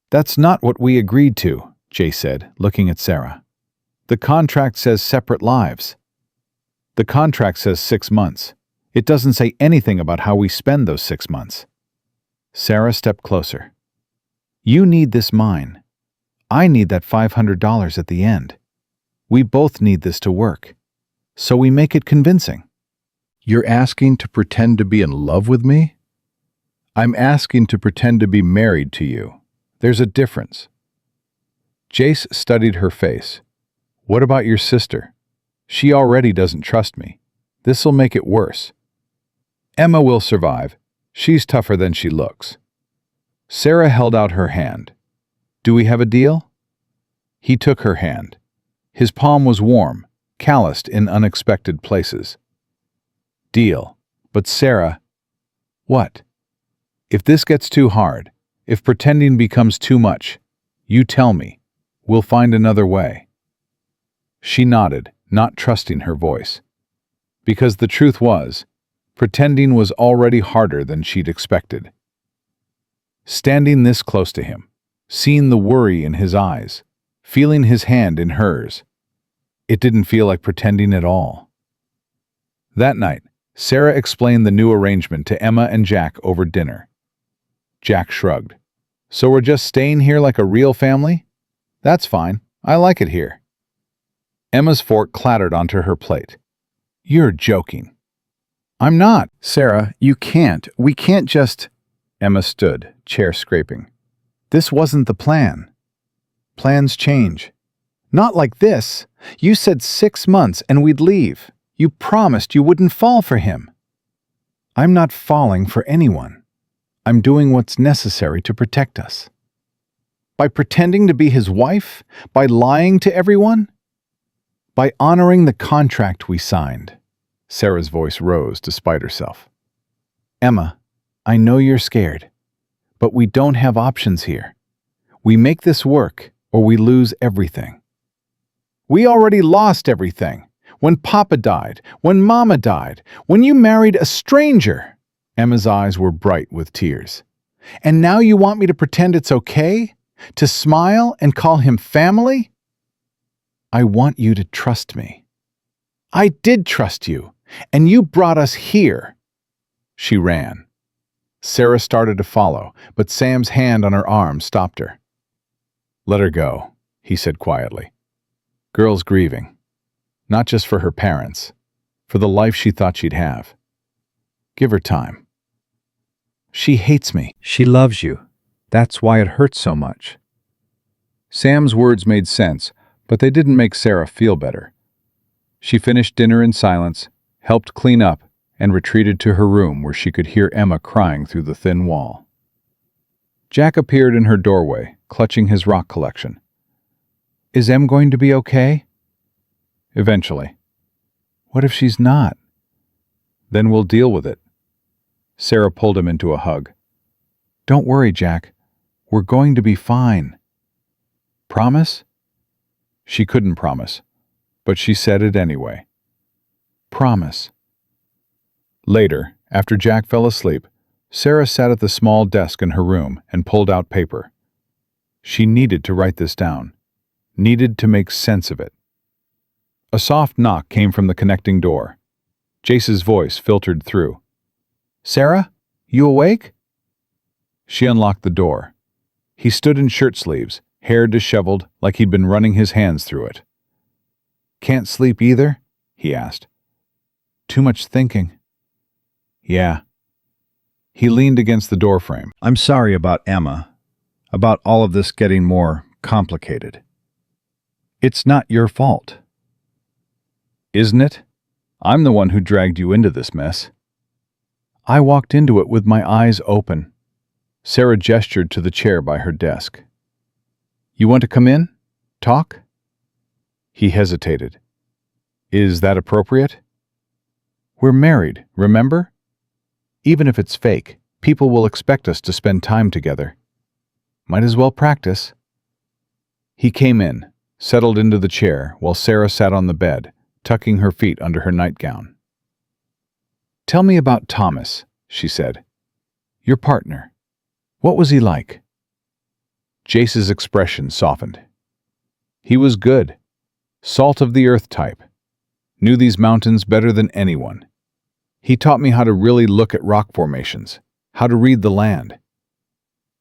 "That's not what we agreed to," Jay said, looking at Sarah. "The contract says separate lives." "The contract says 6 months. It doesn't say anything about how we spend those 6 months." Sarah stepped closer. "You need this mine. I need that $500 at the end. We both need this to work. So we make it convincing." "You're asking to pretend to be in love with me?" "I'm asking to pretend to be married to you. There's a difference." Jace studied her face. "What about your sister? She already doesn't trust me. This'll make it worse." "Emma will survive. She's tougher than she looks." Sarah held out her hand. "Do we have a deal?" He took her hand. His palm was warm, calloused in unexpected places. "Deal. But Sarah..." "What?" "If this gets too hard, if pretending becomes too much, you tell me. We'll find another way." She nodded, not trusting her voice. Because the truth was, pretending was already harder than she'd expected. Standing this close to him, seeing the worry in his eyes, feeling his hand in hers, it didn't feel like pretending at all. That night, Sarah explained the new arrangement to Emma and Jack over dinner. Jack shrugged. "So we're just staying here like a real family? That's fine. I like it here." Emma's fork clattered onto her plate. "You're joking." "I'm not." "Sarah, you can't. We can't just..." Emma stood, chair scraping. "This wasn't the plan. Plans change. Not like this. You said 6 months and we'd leave. You promised you wouldn't fall for him." "I'm not falling for anyone. I'm doing what's necessary to protect us." "By pretending to be his wife? By lying to everyone?" "By honoring the contract we signed." Sarah's voice rose despite herself. "Emma, I know you're scared, but we don't have options here. We make this work or we lose everything." "We already lost everything. When Papa died, when Mama died, when you married a stranger." Emma's eyes were bright with tears. "And now you want me to pretend it's okay? To smile and call him family?" "I want you to trust me." "I did trust you, and you brought us here." She ran. Sarah started to follow, but Sam's hand on her arm stopped her. "Let her go," he said quietly. "Girl's grieving. Not just for her parents, for the life she thought she'd have. Give her time." "She hates me." "She loves you. That's why it hurts so much." Sam's words made sense, but they didn't make Sarah feel better. She finished dinner in silence, helped clean up, and retreated to her room where she could hear Emma crying through the thin wall. Jack appeared in her doorway, clutching his rock collection. "Is Em going to be okay?" "Eventually." "What if she's not?" "Then we'll deal with it." Sarah pulled him into a hug. "Don't worry, Jack. We're going to be fine." "Promise?" She couldn't promise, but she said it anyway. "Promise." Later, after Jack fell asleep, Sarah sat at the small desk in her room and pulled out paper. She needed to write this down, needed to make sense of it. A soft knock came from the connecting door. Jace's voice filtered through. "Sarah, you awake?" She unlocked the door. He stood in shirt sleeves, hair disheveled like he'd been running his hands through it. "Can't sleep either?" he asked. "Too much thinking." "Yeah." He leaned against the doorframe. "I'm sorry about Emma, about all of this getting more complicated. It's not your fault." "Isn't it? I'm the one who dragged you into this mess." I walked into it with my eyes open. Sarah gestured to the chair by her desk. "You want to come in? Talk?" He hesitated. "Is that appropriate?" "We're married, remember? Even if it's fake, people will expect us to spend time together. Might as well practice." He came in, settled into the chair while Sarah sat on the bed, tucking her feet under her nightgown. "Tell me about Thomas," she said. "Your partner. What was he like?" Jace's expression softened. "He was good. Salt of the earth type. Knew these mountains better than anyone. He taught me how to really look at rock formations, how to read the land.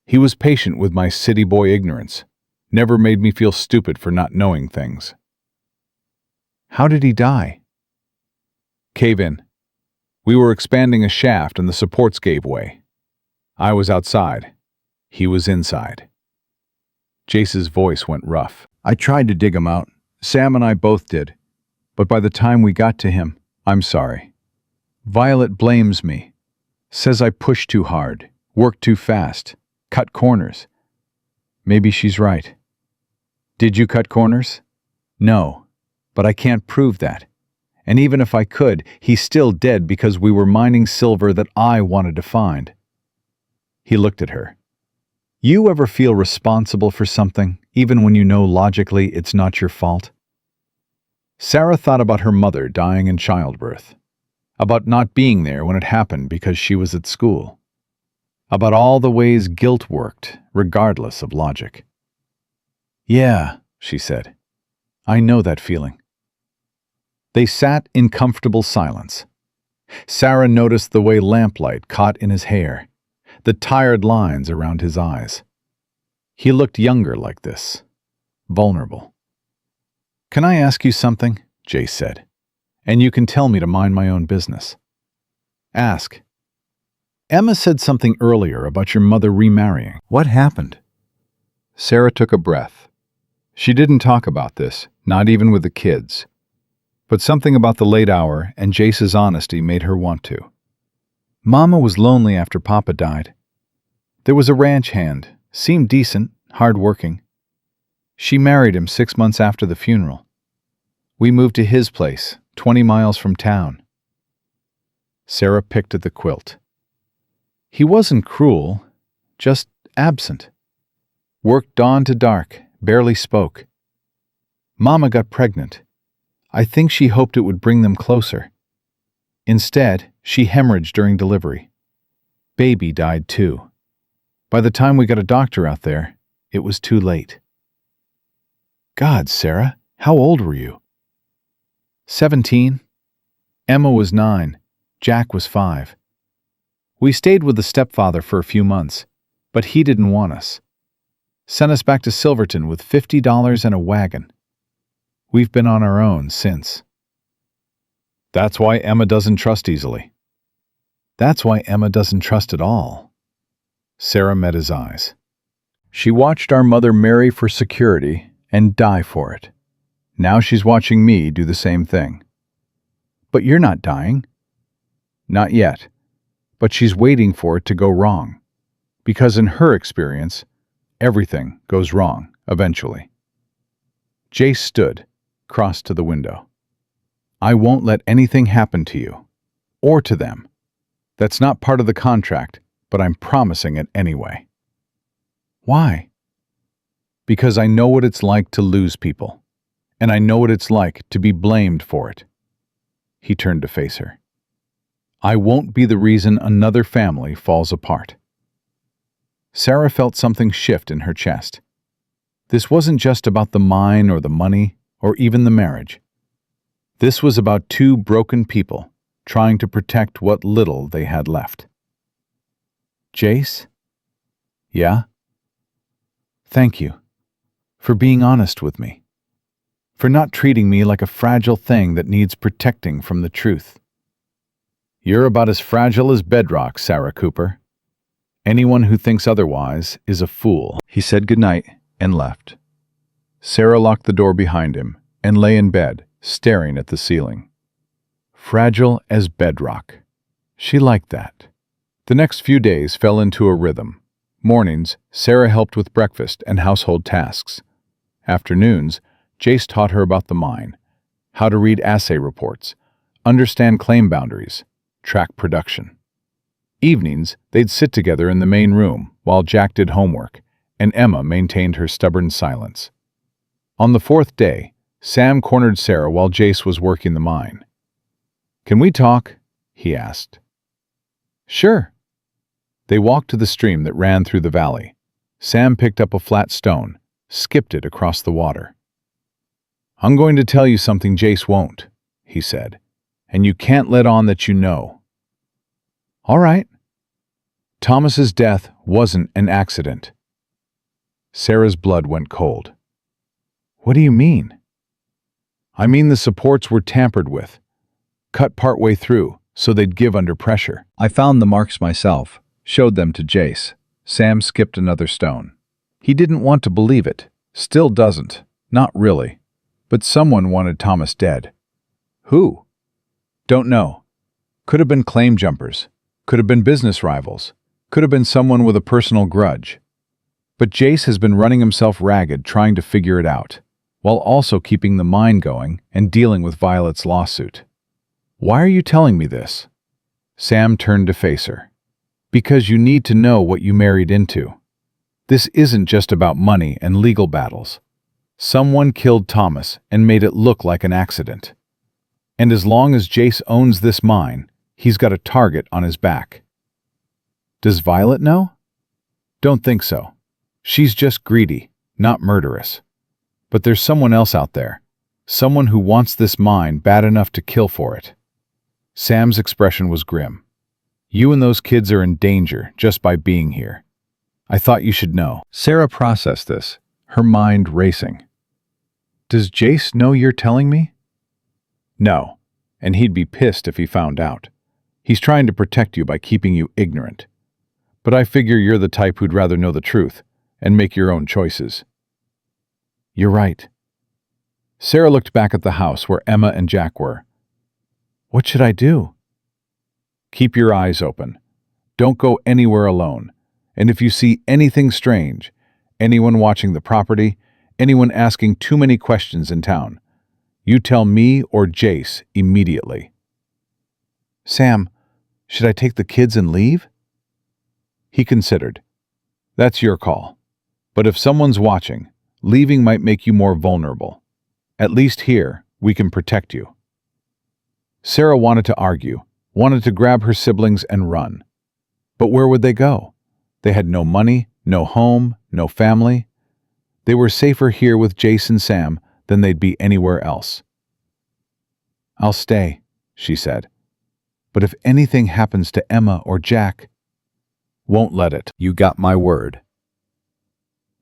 He was patient with my city boy ignorance, never made me feel stupid for not knowing things." "How did he die?" "Cave-in. We were expanding a shaft and the supports gave way. I was outside. He was inside." Jace's voice went rough. "I tried to dig him out. Sam and I both did. But by the time we got to him, I'm sorry. Violet blames me. Says I pushed too hard, worked too fast, cut corners. Maybe she's right." "Did you cut corners?" "No, but I can't prove that. And even if I could, he's still dead because we were mining silver that I wanted to find." He looked at her. "You ever feel responsible for something, even when you know logically it's not your fault?" Sarah thought about her mother dying in childbirth, about not being there when it happened because she was at school, about all the ways guilt worked, regardless of logic. "Yeah," she said. "I know that feeling." They sat in comfortable silence. Sarah noticed the way lamplight caught in his hair, the tired lines around his eyes. He looked younger like this, vulnerable. "Can I ask you something?" Jace said. "And you can tell me to mind my own business." "Ask." "Emma said something earlier about your mother remarrying. What happened?" Sarah took a breath. She didn't talk about this, not even with the kids. But something about the late hour and Jace's honesty made her want to. "Mama was lonely after Papa died. There was a ranch hand, seemed decent, hard-working. She married him 6 months after the funeral. We moved to his place, 20 miles from town." Sarah picked at the quilt. "He wasn't cruel, just absent. Worked dawn to dark, barely spoke. Mama got pregnant. I think she hoped it would bring them closer. Instead, she hemorrhaged during delivery. Baby died too. By the time we got a doctor out there, it was too late." "God, Sarah, how old were you?" 17. Emma was 9. Jack was 5. We stayed with the stepfather for a few months, but he didn't want us. Sent us back to Silverton with $50 and a wagon. We've been on our own since." "That's why Emma doesn't trust easily." "That's why Emma doesn't trust at all." Sarah met his eyes. "She watched our mother marry for security and die for it. Now she's watching me do the same thing." "But you're not dying." "Not yet, but she's waiting for it to go wrong. Because in her experience, everything goes wrong eventually." Jace stood, crossed to the window. "I won't let anything happen to you, or to them. That's not part of the contract, but I'm promising it anyway." "Why?" "Because I know what it's like to lose people, and I know what it's like to be blamed for it." He turned to face her. "I won't be the reason another family falls apart." Sarah felt something shift in her chest. This wasn't just about the mine or the money or even the marriage. This was about two broken people trying to protect what little they had left. "Jace?" "Yeah?" "Thank you for being honest with me, for not treating me like a fragile thing that needs protecting from the truth." "You're about as fragile as bedrock, Sarah Cooper. Anyone who thinks otherwise is a fool." He said goodnight and left. Sarah locked the door behind him and lay in bed, staring at the ceiling. Fragile as bedrock. She liked that. The next few days fell into a rhythm. Mornings, Sarah helped with breakfast and household tasks. Afternoons, Jace taught her about the mine, how to read assay reports, understand claim boundaries, track production. Evenings, they'd sit together in the main room while Jack did homework, and Emma maintained her stubborn silence. On the fourth day, Sam cornered Sarah while Jace was working the mine. "Can we talk?" he asked. "Sure." They walked to the stream that ran through the valley. Sam picked up a flat stone, skipped it across the water. "I'm going to tell you something Jace won't," he said, "and you can't let on that you know." "All right." Thomas's death wasn't an accident. Sarah's blood went cold. "What do you mean?" "I mean the supports were tampered with, cut partway through so they'd give under pressure." "I found the marks myself, showed them to Jace." Sam skipped another stone. He didn't want to believe it, still doesn't, not really. But someone wanted Thomas dead. Who? Don't know. Could have been claim jumpers, could have been business rivals, could have been someone with a personal grudge. But Jace has been running himself ragged trying to figure it out, while also keeping the mine going and dealing with Violet's lawsuit. "Why are you telling me this?" Sam turned to face her. "Because you need to know what you married into. This isn't just about money and legal battles. Someone killed Thomas and made it look like an accident. And as long as Jace owns this mine, he's got a target on his back." "Does Violet know?" "Don't think so. She's just greedy, not murderous. But there's someone else out there, someone who wants this mine bad enough to kill for it." Sam's expression was grim. "You and those kids are in danger just by being here. I thought you should know." Sarah processed this, her mind racing. "Does Jace know you're telling me?" "No, and he'd be pissed if he found out. He's trying to protect you by keeping you ignorant. But I figure you're the type who'd rather know the truth and make your own choices." "You're right." Sarah looked back at the house where Emma and Jack were. "What should I do?" "Keep your eyes open. Don't go anywhere alone. And if you see anything strange, anyone watching the property, anyone asking too many questions in town, you tell me or Jace immediately." "Sam, should I take the kids and leave?" He considered. "That's your call. But if someone's watching, leaving might make you more vulnerable. At least here, we can protect you." Sarah wanted to argue, wanted to grab her siblings and run. But where would they go? They had no money, no home, no family. They were safer here with Jace and Sam than they'd be anywhere else. "I'll stay," she said. "But if anything happens to Emma or Jack..." "Won't let it. You got my word."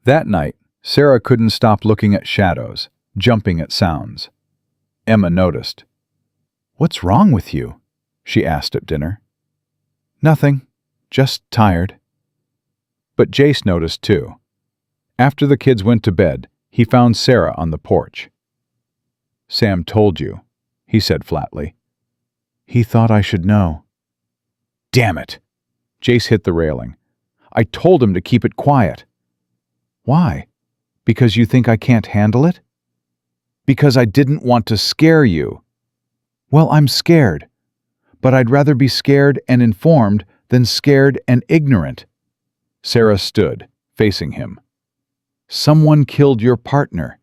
That night, Sarah couldn't stop looking at shadows, jumping at sounds. Emma noticed. "What's wrong with you?" she asked at dinner. "Nothing, just tired." But Jace noticed too. After the kids went to bed, he found Sarah on the porch. "Sam told you," he said flatly. "He thought I should know." "Damn it!" Jace hit the railing. "I told him to keep it quiet." "Why? Because you think I can't handle it?" "Because I didn't want to scare you." "Well, I'm scared. But I'd rather be scared and informed than scared and ignorant." Sarah stood, facing him. "Someone killed your partner.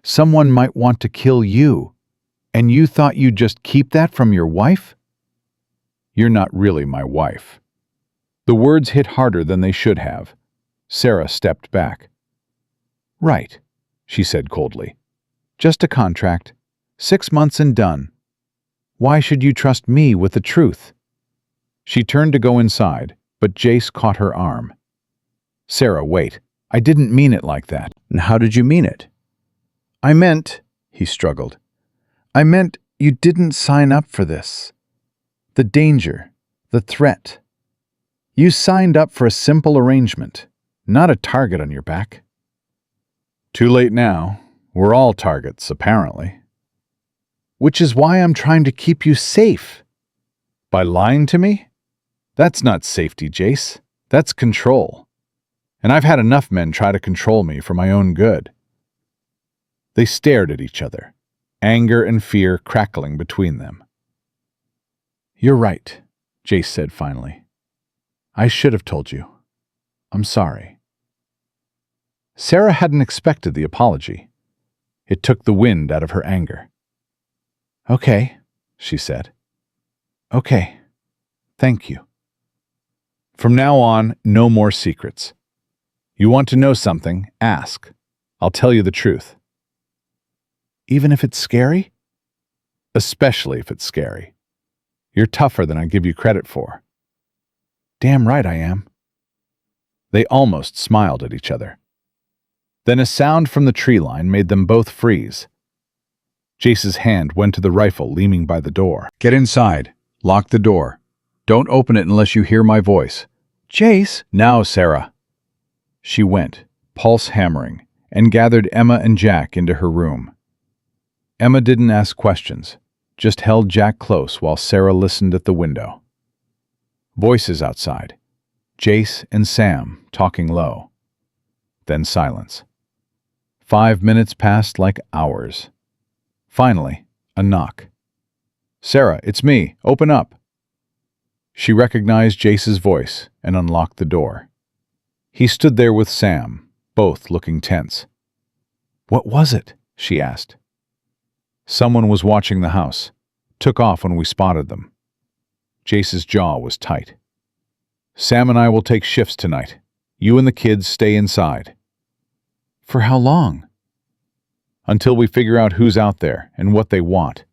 Someone might want to kill you. And you thought you'd just keep that from your wife?" "You're not really my wife." The words hit harder than they should have. Sarah stepped back. "Right," she said coldly. "Just a contract. 6 months and done." Why should you trust me with the truth?" She turned to go inside, but Jace caught her arm. "Sarah, wait. I didn't mean it like that." "And how did you mean it?" "I meant," he struggled, "I meant you didn't sign up for this. The danger, the threat. You signed up for a simple arrangement, not a target on your back." "Too late now. We're all targets, apparently." "Which is why I'm trying to keep you safe." "By lying to me? That's not safety, Jace. That's control. And I've had enough men try to control me for my own good." They stared at each other, anger and fear crackling between them. "You're right," Jace said finally. "I should have told you. I'm sorry." Sarah hadn't expected the apology. It took the wind out of her anger. "Okay," she said. "Okay. Thank you. From now on, no more secrets. You want to know something, ask. I'll tell you the truth." "Even if it's scary?" "Especially if it's scary. You're tougher than I give you credit for." "Damn right I am." They almost smiled at each other. Then a sound from the tree line made them both freeze. Jace's hand went to the rifle leaning by the door. "Get inside. Lock the door. Don't open it unless you hear my voice." "Jace!" "Now, Sarah." She went, pulse hammering, and gathered Emma and Jack into her room. Emma didn't ask questions, just held Jack close while Sarah listened at the window. Voices outside. Jace and Sam talking low. Then silence. 5 minutes passed like hours. Finally, a knock. "Sarah, it's me. Open up." She recognized Jace's voice and unlocked the door. He stood there with Sam, both looking tense. "What was it?" she asked. "Someone was watching the house. Took off when we spotted them." Jace's jaw was tight. "Sam and I will take shifts tonight. You and the kids stay inside." "For how long?" "Until we figure out who's out there and what they want."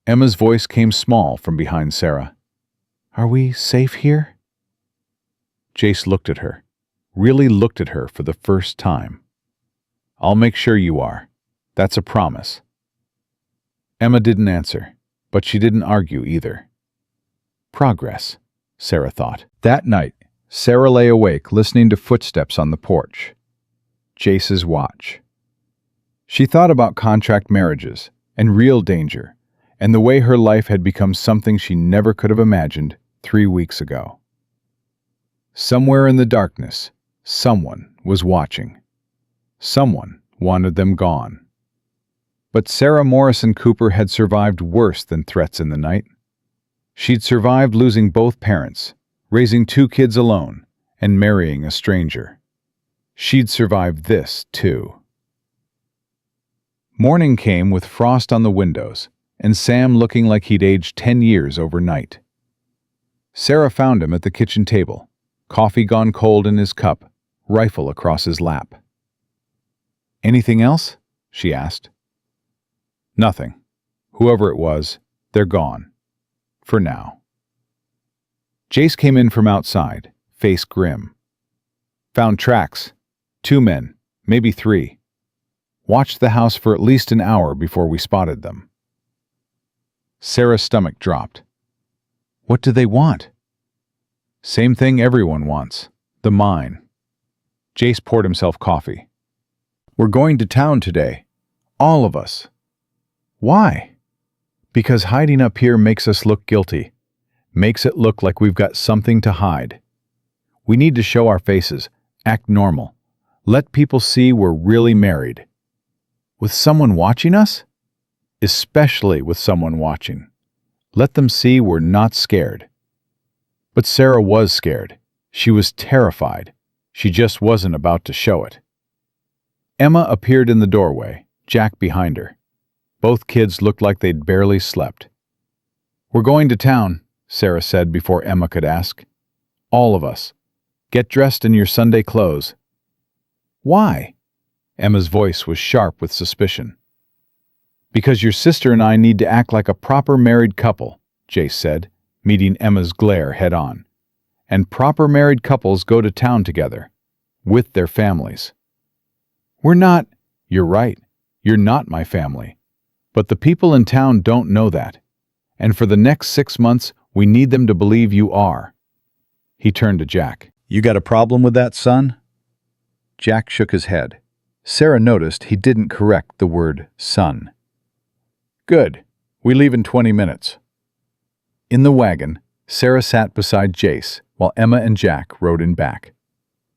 Emma's voice came small from behind Sarah. "Are we safe here?" Jace looked at her, really looked at her for the first time. "I'll make sure you are. That's a promise." Emma didn't answer, but she didn't argue either. Progress, Sarah thought. That night, Sarah lay awake listening to footsteps on the porch. Jace's watch. She thought about contract marriages and real danger, and the way her life had become something she never could have imagined 3 weeks ago. Somewhere in the darkness, someone was watching. Someone wanted them gone. But Sarah Morrison Cooper had survived worse than threats in the night. She'd survived losing both parents, raising 2 kids alone, and marrying a stranger. She'd survived this, too. Morning came with frost on the windows, and Sam looking like he'd aged 10 years overnight. Sarah found him at the kitchen table, coffee gone cold in his cup, rifle across his lap. "Anything else?" she asked. "Nothing. Whoever it was, they're gone. For now." Jace came in from outside, face grim. "Found tracks. 2 men, maybe 3. Watched the house for at least an hour before we spotted them." Sarah's stomach dropped. "What do they want?" "Same thing everyone wants. The mine." Jace poured himself coffee. "We're going to town today. All of us." "Why?" "Because hiding up here makes us look guilty. Makes it look like we've got something to hide. We need to show our faces, act normal. Let people see we're really married." "With someone watching us?" "Especially with someone watching. Let them see we're not scared." But Sarah was scared. She was terrified. She just wasn't about to show it. Emma appeared in the doorway, Jack behind her. Both kids looked like they'd barely slept. "We're going to town," Sarah said before Emma could ask. "All of us. Get dressed in your Sunday clothes." "Why?" Emma's voice was sharp with suspicion. Because your sister and I need to act like a proper married couple, Jace said, meeting Emma's glare head-on. And proper married couples go to town together, with their families. We're not. You're right. You're not my family. But the people in town don't know that. And for the next 6 months, we need them to believe you are. He turned to Jack. You got a problem with that, son? Jack shook his head. Sarah noticed he didn't correct the word son. Good. We leave in 20 minutes. In the wagon, Sarah sat beside Jace while Emma and Jack rode in back.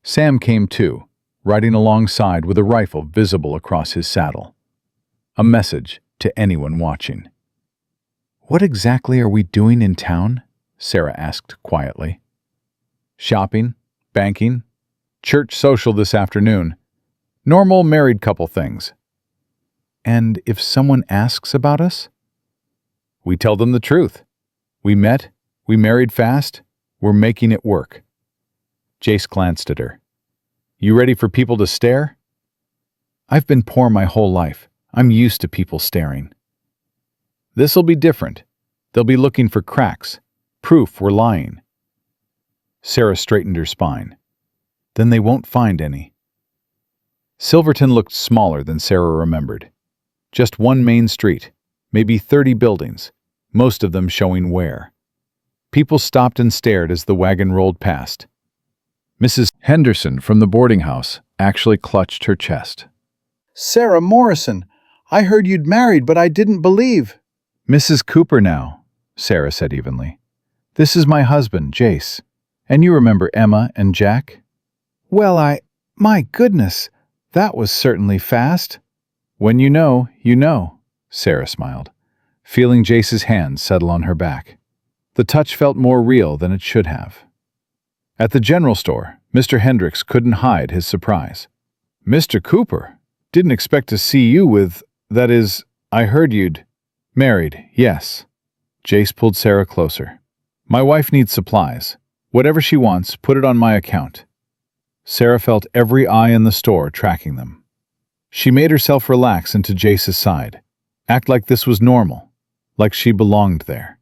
Sam came too, riding alongside with a rifle visible across his saddle. A message to anyone watching. "What exactly are we doing in town?" Sarah asked quietly. Shopping, banking, church social this afternoon. Normal married couple things. And if someone asks about us? We tell them the truth. We met, we married fast, we're making it work. Jace glanced at her. You ready for people to stare? I've been poor my whole life. I'm used to people staring. This'll be different. They'll be looking for cracks, proof we're lying. Sarah straightened her spine. Then they won't find any. Silverton looked smaller than Sarah remembered. Just one main street, maybe 30 buildings, most of them showing wear. People stopped and stared as the wagon rolled past. Mrs. Henderson from the boarding house actually clutched her chest. Sarah Morrison, I heard you'd married, but I didn't believe. Mrs. Cooper now, Sarah said evenly. This is my husband, Jace. And you remember Emma and Jack? Well, my goodness, that was certainly fast. When you know, Sarah smiled, feeling Jace's hand settle on her back. The touch felt more real than it should have. At the general store, Mr. Hendricks couldn't hide his surprise. Mr. Cooper, didn't expect to see you with, that is, I heard you'd married, yes. Jace pulled Sarah closer. My wife needs supplies. Whatever she wants, put it on my account. Sarah felt every eye in the store tracking them. She made herself relax into Jace's side, act like this was normal, like she belonged there.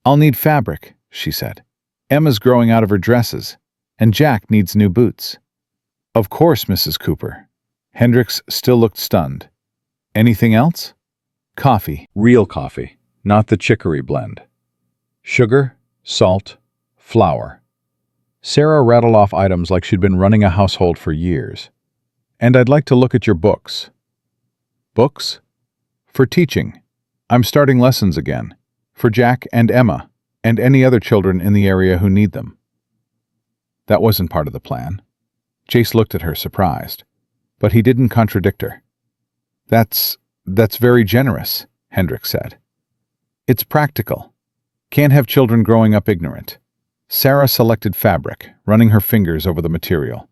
I'll need fabric, she said. Emma's growing out of her dresses, and Jack needs new boots. Of course, Mrs. Cooper. Hendricks still looked stunned. Anything else? Coffee. Real coffee, not the chicory blend. Sugar, salt, flour. Sarah rattled off items like she'd been running a household for years. And I'd like to look at your books. Books? For teaching. I'm starting lessons again. For Jack and Emma, and any other children in the area who need them. That wasn't part of the plan. Jace looked at her, surprised. But he didn't contradict her. That's very generous, Hendricks said. It's practical. Can't have children growing up ignorant. Sarah selected fabric, running her fingers over the material.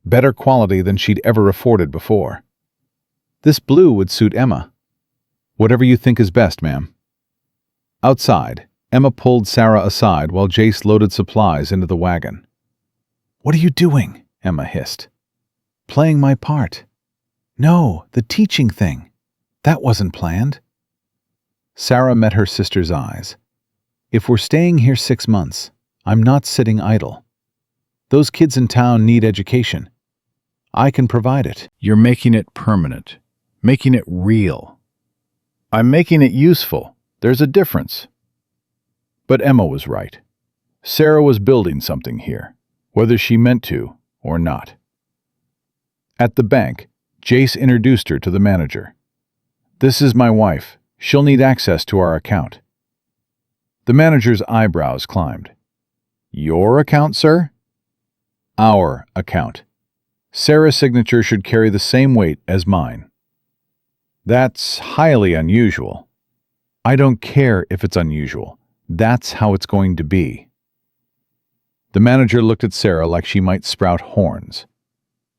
Better quality than she'd ever afforded before. This blue would suit Emma. Whatever you think is best, ma'am. Outside, Emma pulled Sarah aside while Jace loaded supplies into the wagon. What are you doing? Emma hissed. Playing my part. No, the teaching thing. That wasn't planned. Sarah met her sister's eyes. If we're staying here 6 months, I'm not sitting idle. Those kids in town need education. I can provide it. You're making it permanent, making it real. I'm making it useful. There's a difference. But Emma was right. Sarah was building something here, whether she meant to or not. At the bank, Jace introduced her to the manager. This is my wife. She'll need access to our account. The manager's eyebrows climbed. Your account, sir? Our account. Sarah's signature should carry the same weight as mine. That's highly unusual. I don't care if it's unusual. That's how it's going to be. The manager looked at Sarah like she might sprout horns.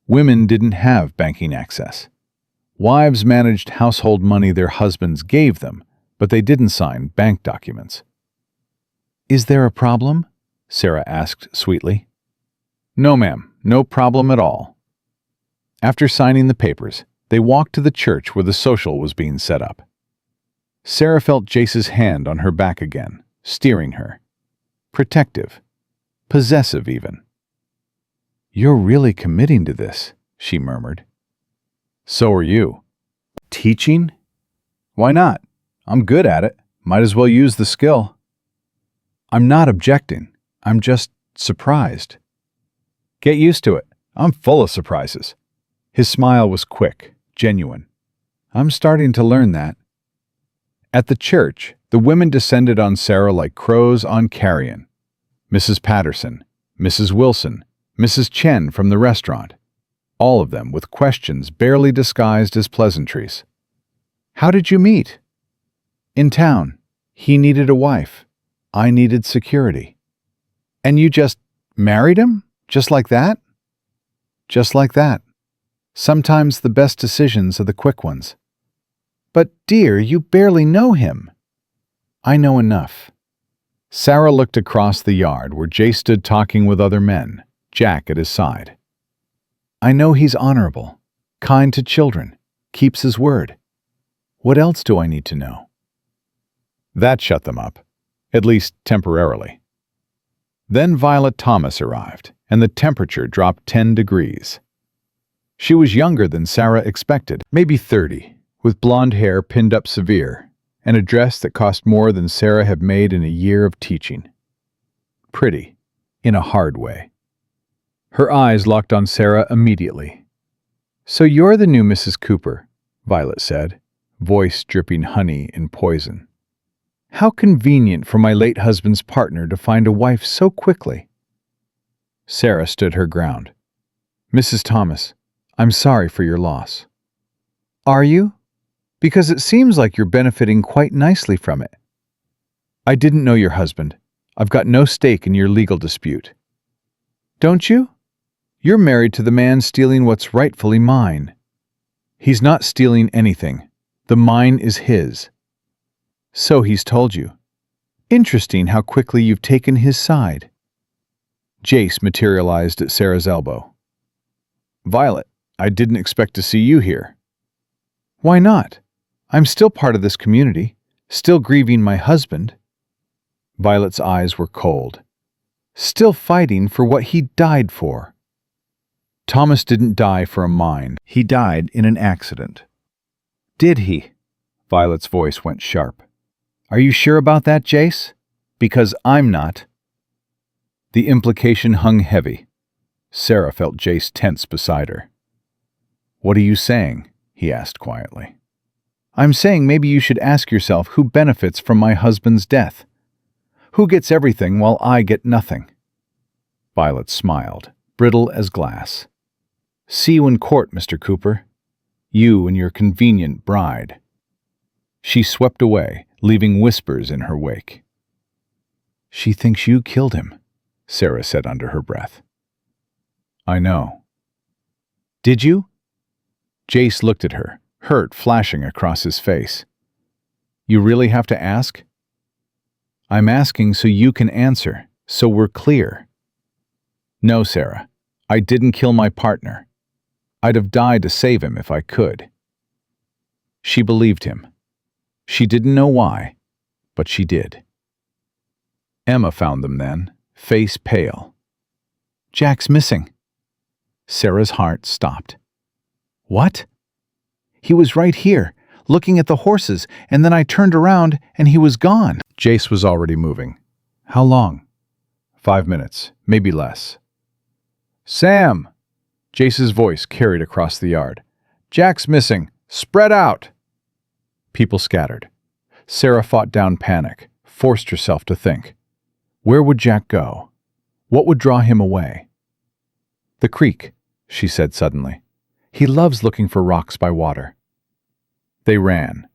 Women didn't have banking access. Wives managed household money their husbands gave them, but they didn't sign bank documents. Is there a problem? Sarah asked sweetly. No, ma'am, no problem at all. After signing the papers, they walked to the church where the social was being set up. Sarah felt Jace's hand on her back again, steering her. Protective. Possessive, even. "You're really committing to this," she murmured. So are you. "Teaching? Why not? I'm good at it. Might as well use the skill." "I'm not objecting. I'm just surprised." Get used to it. I'm full of surprises. His smile was quick, genuine. "I'm starting to learn that." At the church, the women descended on Sarah like crows on carrion. Mrs. Patterson, Mrs. Wilson, Mrs. Chen from the restaurant, all of them with questions barely disguised as pleasantries. "How did you meet?" "In town. He needed a wife. I needed security." "And you just married him? Just like that?" "Just like that. Sometimes the best decisions are the quick ones." "But dear, you barely know him." "I know enough." Sarah looked across the yard where Jace stood talking with other men, Jack at his side. "I know he's honorable, kind to children, keeps his word. What else do I need to know?" That shut them up, at least temporarily. Then Violet Thomas arrived, and the temperature dropped 10 degrees. She was younger than Sarah expected, maybe 30, with blonde hair pinned up severe, and a dress that cost more than Sarah had made in a year of teaching. Pretty, in a hard way. Her eyes locked on Sarah immediately. "So you're the new Mrs. Cooper," Violet said, voice dripping honey and poison. "How convenient for my late husband's partner to find a wife so quickly." Sarah stood her ground. "Mrs. Thomas, I'm sorry for your loss." "Are you? Because it seems like you're benefiting quite nicely from it." "I didn't know your husband. I've got no stake in your legal dispute." "Don't you? You're married to the man stealing what's rightfully mine." "He's not stealing anything. The mine is his." "So he's told you. Interesting how quickly you've taken his side." Jace materialized at Sarah's elbow. "Violet, I didn't expect to see you here." "Why not? I'm still part of this community, still grieving my husband." Violet's eyes were cold. "Still fighting for what he died for." "Thomas didn't die for a mine. He died in an accident." "Did he?" Violet's voice went sharp. "Are you sure about that, Jace? Because I'm not." The implication hung heavy. Sarah felt Jace tense beside her. "What are you saying?" he asked quietly. "I'm saying maybe you should ask yourself who benefits from my husband's death. Who gets everything while I get nothing?" Violet smiled, brittle as glass. "See you in court, Mr. Cooper. You and your convenient bride." She swept away, leaving whispers in her wake. "She thinks you killed him," Sarah said under her breath. "I know." "Did you?" Jace looked at her, hurt flashing across his face. "You really have to ask?" "I'm asking so you can answer, so we're clear." "No, Sarah, I didn't kill my partner. I'd have died to save him if I could." She believed him. She didn't know why, but she did. Emma found them then, face pale. "Jack's missing." Sarah's heart stopped. "What?" "He was right here, looking at the horses, and then I turned around and he was gone." Jace was already moving. "How long?" 5 minutes, maybe less. "Sam!" Jace's voice carried across the yard. "Jack's missing. Spread out!" People scattered. Sarah fought down panic, forced herself to think. Where would Jack go? What would draw him away? "The creek," she said suddenly. "He loves looking for rocks by water." They ran.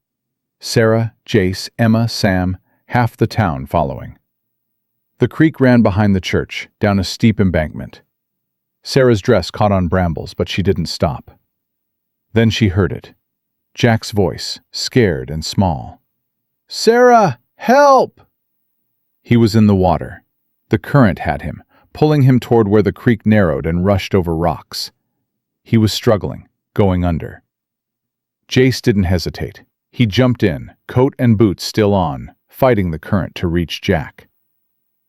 Sarah, Jace, Emma, Sam, half the town following. The creek ran behind the church, down a steep embankment. Sarah's dress caught on brambles, but she didn't stop. Then she heard it. Jack's voice, scared and small. "Sarah, help!" He was in the water. The current had him, pulling him toward where the creek narrowed and rushed over rocks. He was struggling, going under. Jace didn't hesitate. He jumped in, coat and boots still on, fighting the current to reach Jack.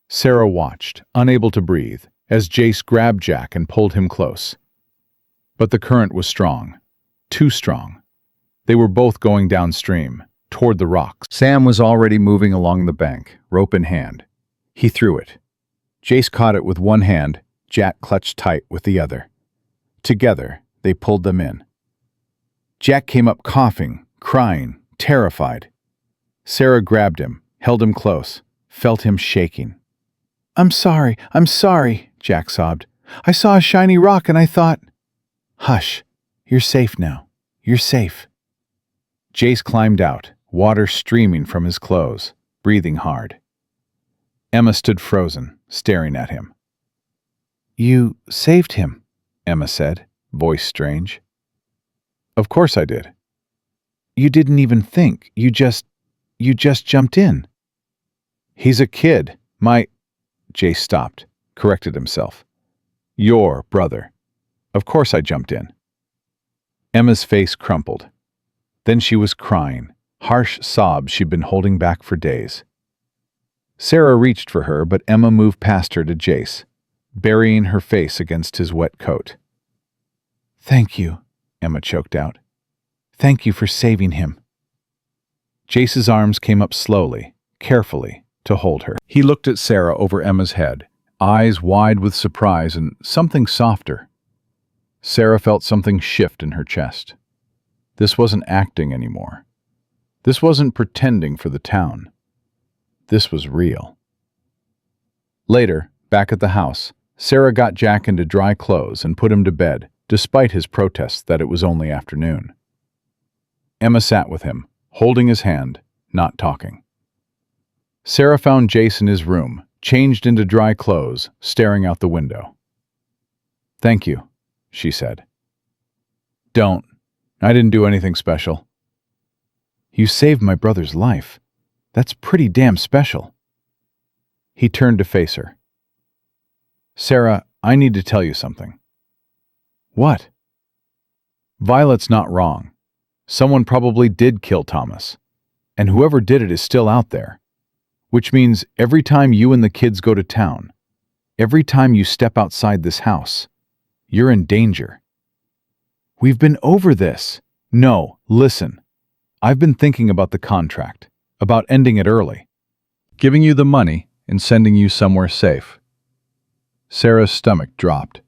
Sarah watched, unable to breathe, as Jace grabbed Jack and pulled him close. But the current was strong. Too strong. They were both going downstream, toward the rocks. Sam was already moving along the bank, rope in hand. He threw it. Jace caught it with one hand, Jack clutched tight with the other. Together, they pulled them in. Jack came up coughing, crying, terrified. Sarah grabbed him, held him close, felt him shaking. I'm sorry, Jack sobbed. I saw a shiny rock and I thought... Hush, you're safe now. You're safe. Jace climbed out, water streaming from his clothes, breathing hard. Emma stood frozen, staring at him. You saved him, Emma said, voice strange. Of course I did. You didn't even think. You just jumped in. He's a kid. Jace stopped, corrected himself. Your brother. Of course I jumped in. Emma's face crumpled. Then she was crying, harsh sobs she'd been holding back for days. Sarah reached for her, but Emma moved past her to Jace, burying her face against his wet coat. Thank you, Emma choked out. Thank you for saving him. Jace's arms came up slowly, carefully, to hold her. He looked at Sarah over Emma's head, eyes wide with surprise and something softer. Sarah felt something shift in her chest. This wasn't acting anymore. This wasn't pretending for the town. This was real. Later, back at the house, Sarah got Jack into dry clothes and put him to bed, despite his protests that it was only afternoon. Emma sat with him, holding his hand, not talking. Sarah found Jace in his room, changed into dry clothes, staring out the window. "Thank you," she said. "Don't. I didn't do anything special." You saved my brother's life. That's pretty damn special. He turned to face her. "Sarah, I need to tell you something." What? Violet's not wrong. Someone probably did kill Thomas. And whoever did it is still out there. Which means every time you and the kids go to town, every time you step outside this house, you're in danger. We've been over this. No, listen. I've been thinking about the contract, about ending it early, giving you the money and sending you somewhere safe. Sarah's stomach dropped.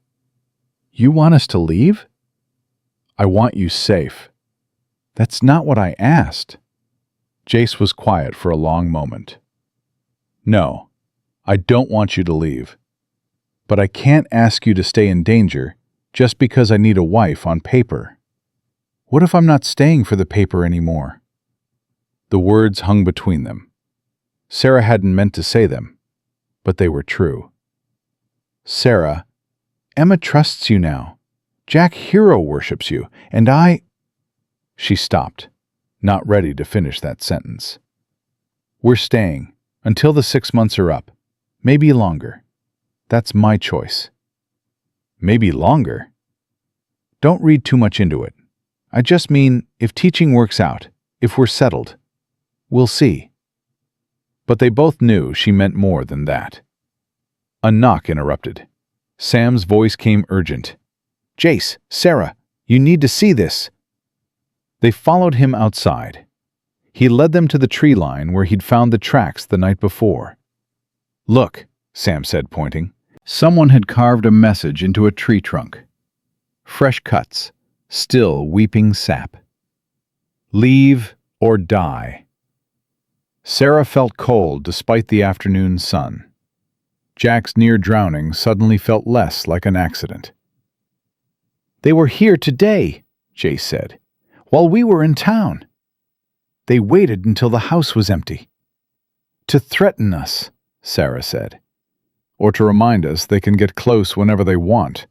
You want us to leave? I want you safe. That's not what I asked. Jace was quiet for a long moment. No, I don't want you to leave. But I can't ask you to stay in danger just because I need a wife on paper. What if I'm not staying for the paper anymore? The words hung between them. Sarah hadn't meant to say them, but they were true. Sarah, Emma trusts you now. Jack hero worships you, and I... She stopped, not ready to finish that sentence. We're staying until the 6 months are up, maybe longer. That's my choice. Maybe longer? Don't read too much into it. I just mean, if teaching works out, if we're settled, we'll see. But they both knew she meant more than that. A knock interrupted. Sam's voice came urgent. "Jace, Sarah, you need to see this." They followed him outside. He led them to the tree line where he'd found the tracks the night before. "Look," Sam said, pointing. Someone had carved a message into a tree trunk. Fresh cuts, still weeping sap. "Leave or die." Sarah felt cold despite the afternoon sun. Jack's near drowning suddenly felt less like an accident. "They were here today," Jace said, "while we were in town. They waited until the house was empty." "To threaten us," Sarah said. "Or to remind us they can get close whenever they want."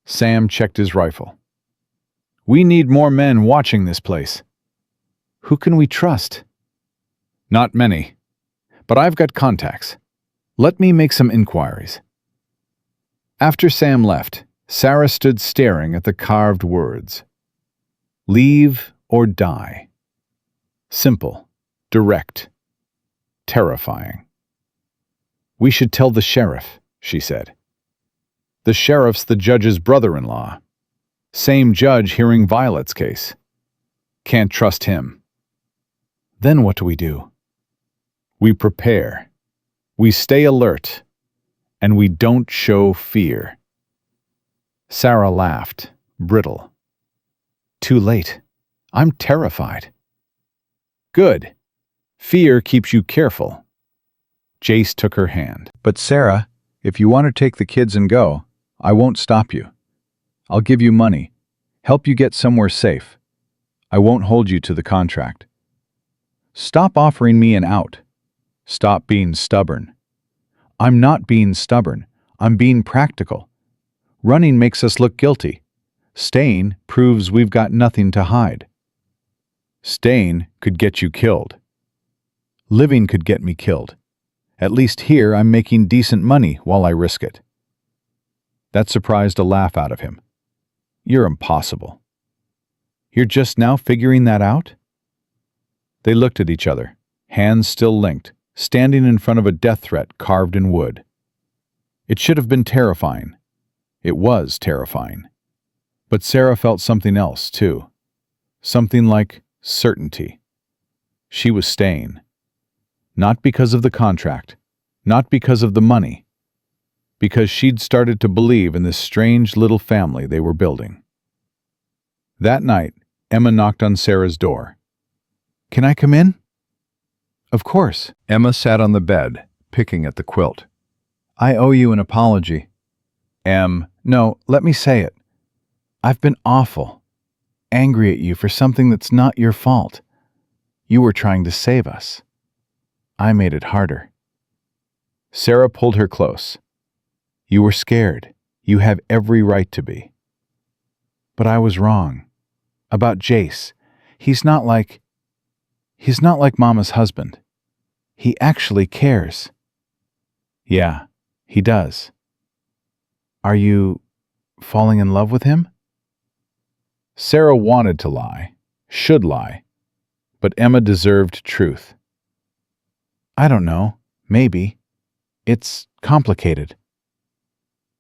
Sam checked his rifle. "We need more men watching this place." "Who can we trust?" "Not many. But I've got contacts. Let me make some inquiries." After Sam left, Sarah stood staring at the carved words. "Leave or die." Simple, direct, terrifying. "We should tell the sheriff," she said. "The sheriff's the judge's brother-in-law. Same judge hearing Violet's case. Can't trust him." Then what do we do? "We prepare. We stay alert. And we don't show fear." Sarah laughed, brittle. Too late. I'm terrified. "Good. Fear keeps you careful." Jace took her hand. But Sarah, if you want to take the kids and go, I won't stop you. I'll give you money, help you get somewhere safe. I won't hold you to the contract. Stop offering me an out. Stop being stubborn. I'm not being stubborn. I'm being practical. Running makes us look guilty. Staying proves we've got nothing to hide. Staying could get you killed. Living could get me killed. At least here I'm making decent money while I risk it. That surprised a laugh out of him. You're impossible. You're just now figuring that out? They looked at each other, hands still linked, standing in front of a death threat carved in wood. It should have been terrifying. It was terrifying. But Sarah felt something else, too. Something like certainty. She was staying. Not because of the contract, not because of the money, because she'd started to believe in this strange little family they were building. That night, Emma knocked on Sarah's door. Can I come in? Of course. Emma sat on the bed, picking at the quilt. I owe you an apology. No, let me say it. I've been awful. Angry at you for something that's not your fault. You were trying to save us. I made it harder. Sarah pulled her close. You were scared. You have every right to be. But I was wrong. About Jace. He's not like Mama's husband. He actually cares. Yeah, he does. Are you falling in love with him? Sarah wanted to lie, should lie, but Emma deserved truth. I don't know. Maybe. It's complicated.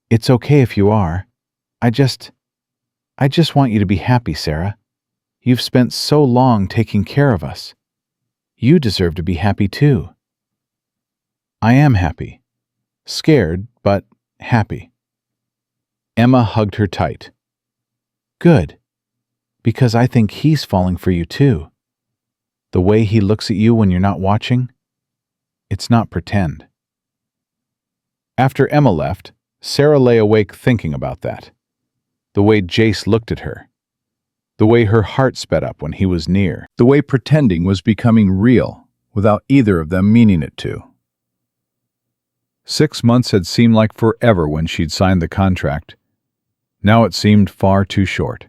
It's okay if you are. I just want you to be happy, Sarah. You've spent so long taking care of us. You deserve to be happy too. I am happy. Scared, but happy. Emma hugged her tight. Good. Because I think he's falling for you too. The way he looks at you when you're not watching, it's not pretend. After Emma left, Sarah lay awake thinking about that. The way Jace looked at her. The way her heart sped up when he was near. The way pretending was becoming real without either of them meaning it to. 6 months had seemed like forever when she'd signed the contract. Now it seemed far too short.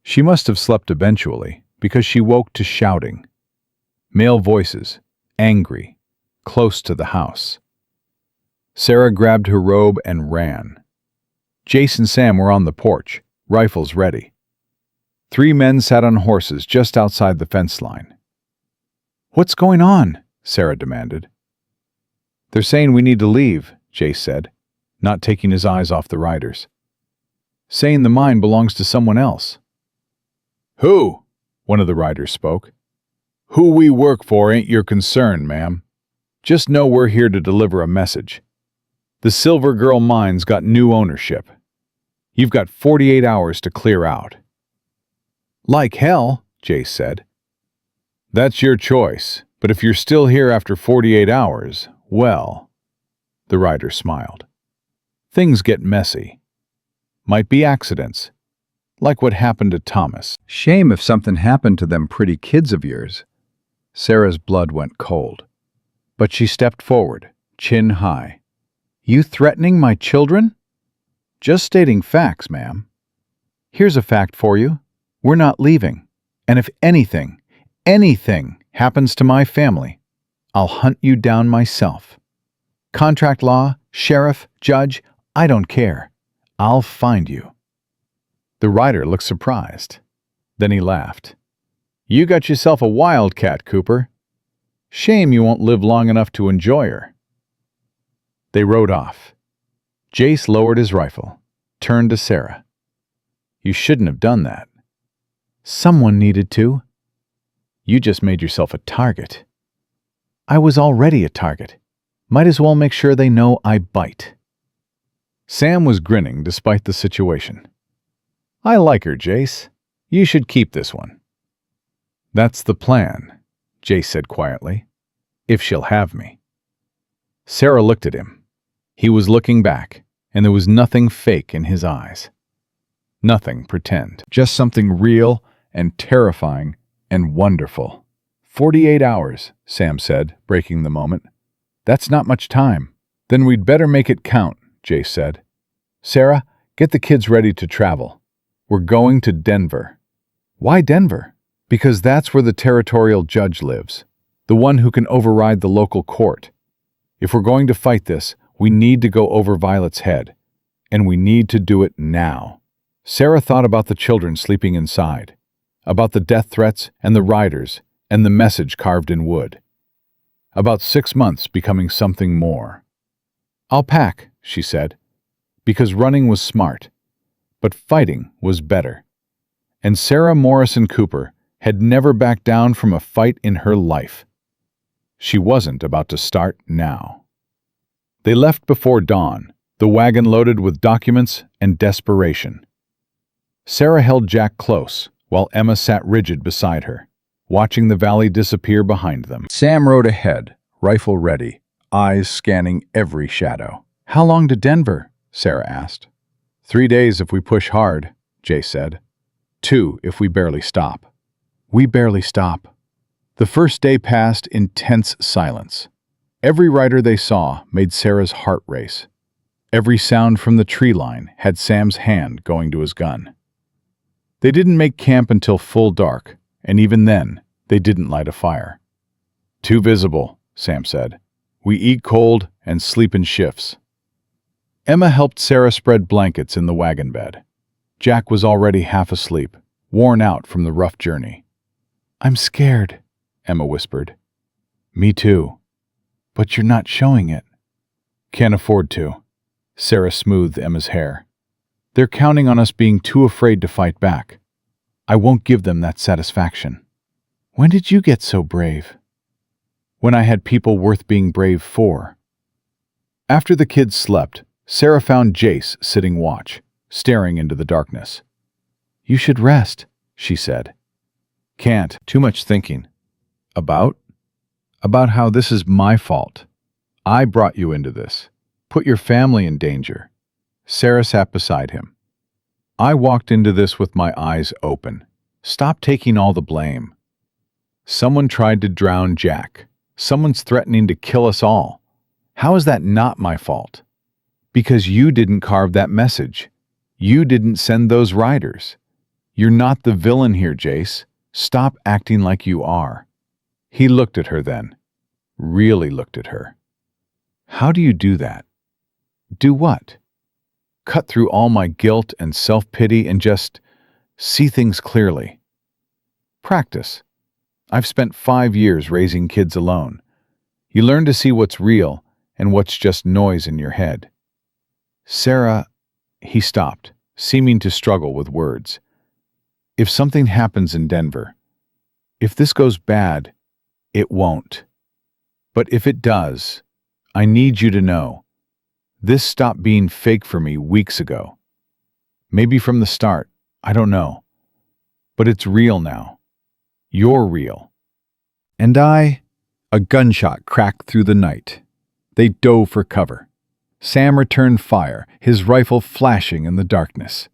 She must have slept eventually because she woke to shouting. Male voices, angry, close to the house. Sarah grabbed her robe and ran. Jace and Sam were on the porch, rifles ready. 3 men sat on horses just outside the fence line. What's going on? Sarah demanded. They're saying we need to leave, Jace said, not taking his eyes off the riders. Saying the mine belongs to someone else. Who? One of the riders spoke. Who we work for ain't your concern, ma'am. Just know we're here to deliver a message. The Silver Girl mine's got new ownership. You've got 48 hours to clear out. Like hell, Jace said. That's your choice, but if you're still here after 48 hours, well, the rider smiled. Things get messy. Might be accidents, like what happened to Thomas. Shame if something happened to them pretty kids of yours. Sarah's blood went cold. But she stepped forward, chin high. You threatening my children? Just stating facts, ma'am. Here's a fact for you. We're not leaving. And if anything happens to my family, I'll hunt you down myself. Contract law, sheriff, judge, I don't care. I'll find you. The rider looked surprised. Then he laughed. You got yourself a wildcat, Cooper. Shame you won't live long enough to enjoy her." They rode off. Jace lowered his rifle, turned to Sarah. "You shouldn't have done that." Someone needed to. "You just made yourself a target." I was already a target. Might as well make sure they know I bite. Sam was grinning despite the situation. "I like her, Jace. You should keep this one." "That's the plan," Jace said quietly. "If she'll have me." Sarah looked at him. He was looking back, and there was nothing fake in his eyes. Nothing pretend. Just something real and terrifying and wonderful. 48 hours, Sam said, breaking the moment. "That's not much time." "Then we'd better make it count," Jace said. "Sarah, get the kids ready to travel. We're going to Denver." "Why Denver?" "Because that's where the territorial judge lives, the one who can override the local court. If we're going to fight this, we need to go over Violet's head, and we need to do it now." Sarah thought about the children sleeping inside, about the death threats and the riders and the message carved in wood, about 6 months becoming something more. "I'll pack," she said, because running was smart, but fighting was better. And Sarah Morrison Cooper had never backed down from a fight in her life. She wasn't about to start now. They left before dawn, the wagon loaded with documents and desperation. Sarah held Jack close, while Emma sat rigid beside her, watching the valley disappear behind them. Sam rode ahead, rifle ready, eyes scanning every shadow. "How long to Denver?" Sarah asked. 3 days if we push hard, Jay said. 2 if we barely stop. We barely stop. The first day passed in tense silence. Every rider they saw made Sarah's heart race. Every sound from the tree line had Sam's hand going to his gun. They didn't make camp until full dark, and even then, they didn't light a fire. "Too visible," Sam said. "We eat cold and sleep in shifts." Emma helped Sarah spread blankets in the wagon bed. Jack was already half asleep, worn out from the rough journey. "I'm scared," Emma whispered. "Me too. But you're not showing it." "Can't afford to." Sarah smoothed Emma's hair. "They're counting on us being too afraid to fight back. I won't give them that satisfaction." "When did you get so brave?" "When I had people worth being brave for." After the kids slept, Sarah found Jace sitting watch, staring into the darkness. "You should rest," she said. "Can't. Too much thinking." "About?" "About how this is my fault. I brought you into this. Put your family in danger." Sarah sat beside him. "I walked into this with my eyes open. Stop taking all the blame. Someone tried to drown Jack. Someone's threatening to kill us all. How is that not my fault? Because you didn't carve that message. You didn't send those riders. You're not the villain here, Jace. Stop acting like you are." He looked at her then. Really looked at her. "How do you do that?" "Do what?" "Cut through all my guilt and self-pity and just see things clearly." "Practice. I've spent 5 years raising kids alone. You learn to see what's real and what's just noise in your head." "Sarah," he stopped, seeming to struggle with words. "If something happens in Denver, if this goes bad, it won't. But if it does, I need you to know, this stopped being fake for me weeks ago. Maybe from the start, I don't know. But it's real now. You're real." "And I—" A gunshot cracked through the night. They dove for cover. Sam returned fire, his rifle flashing in the darkness.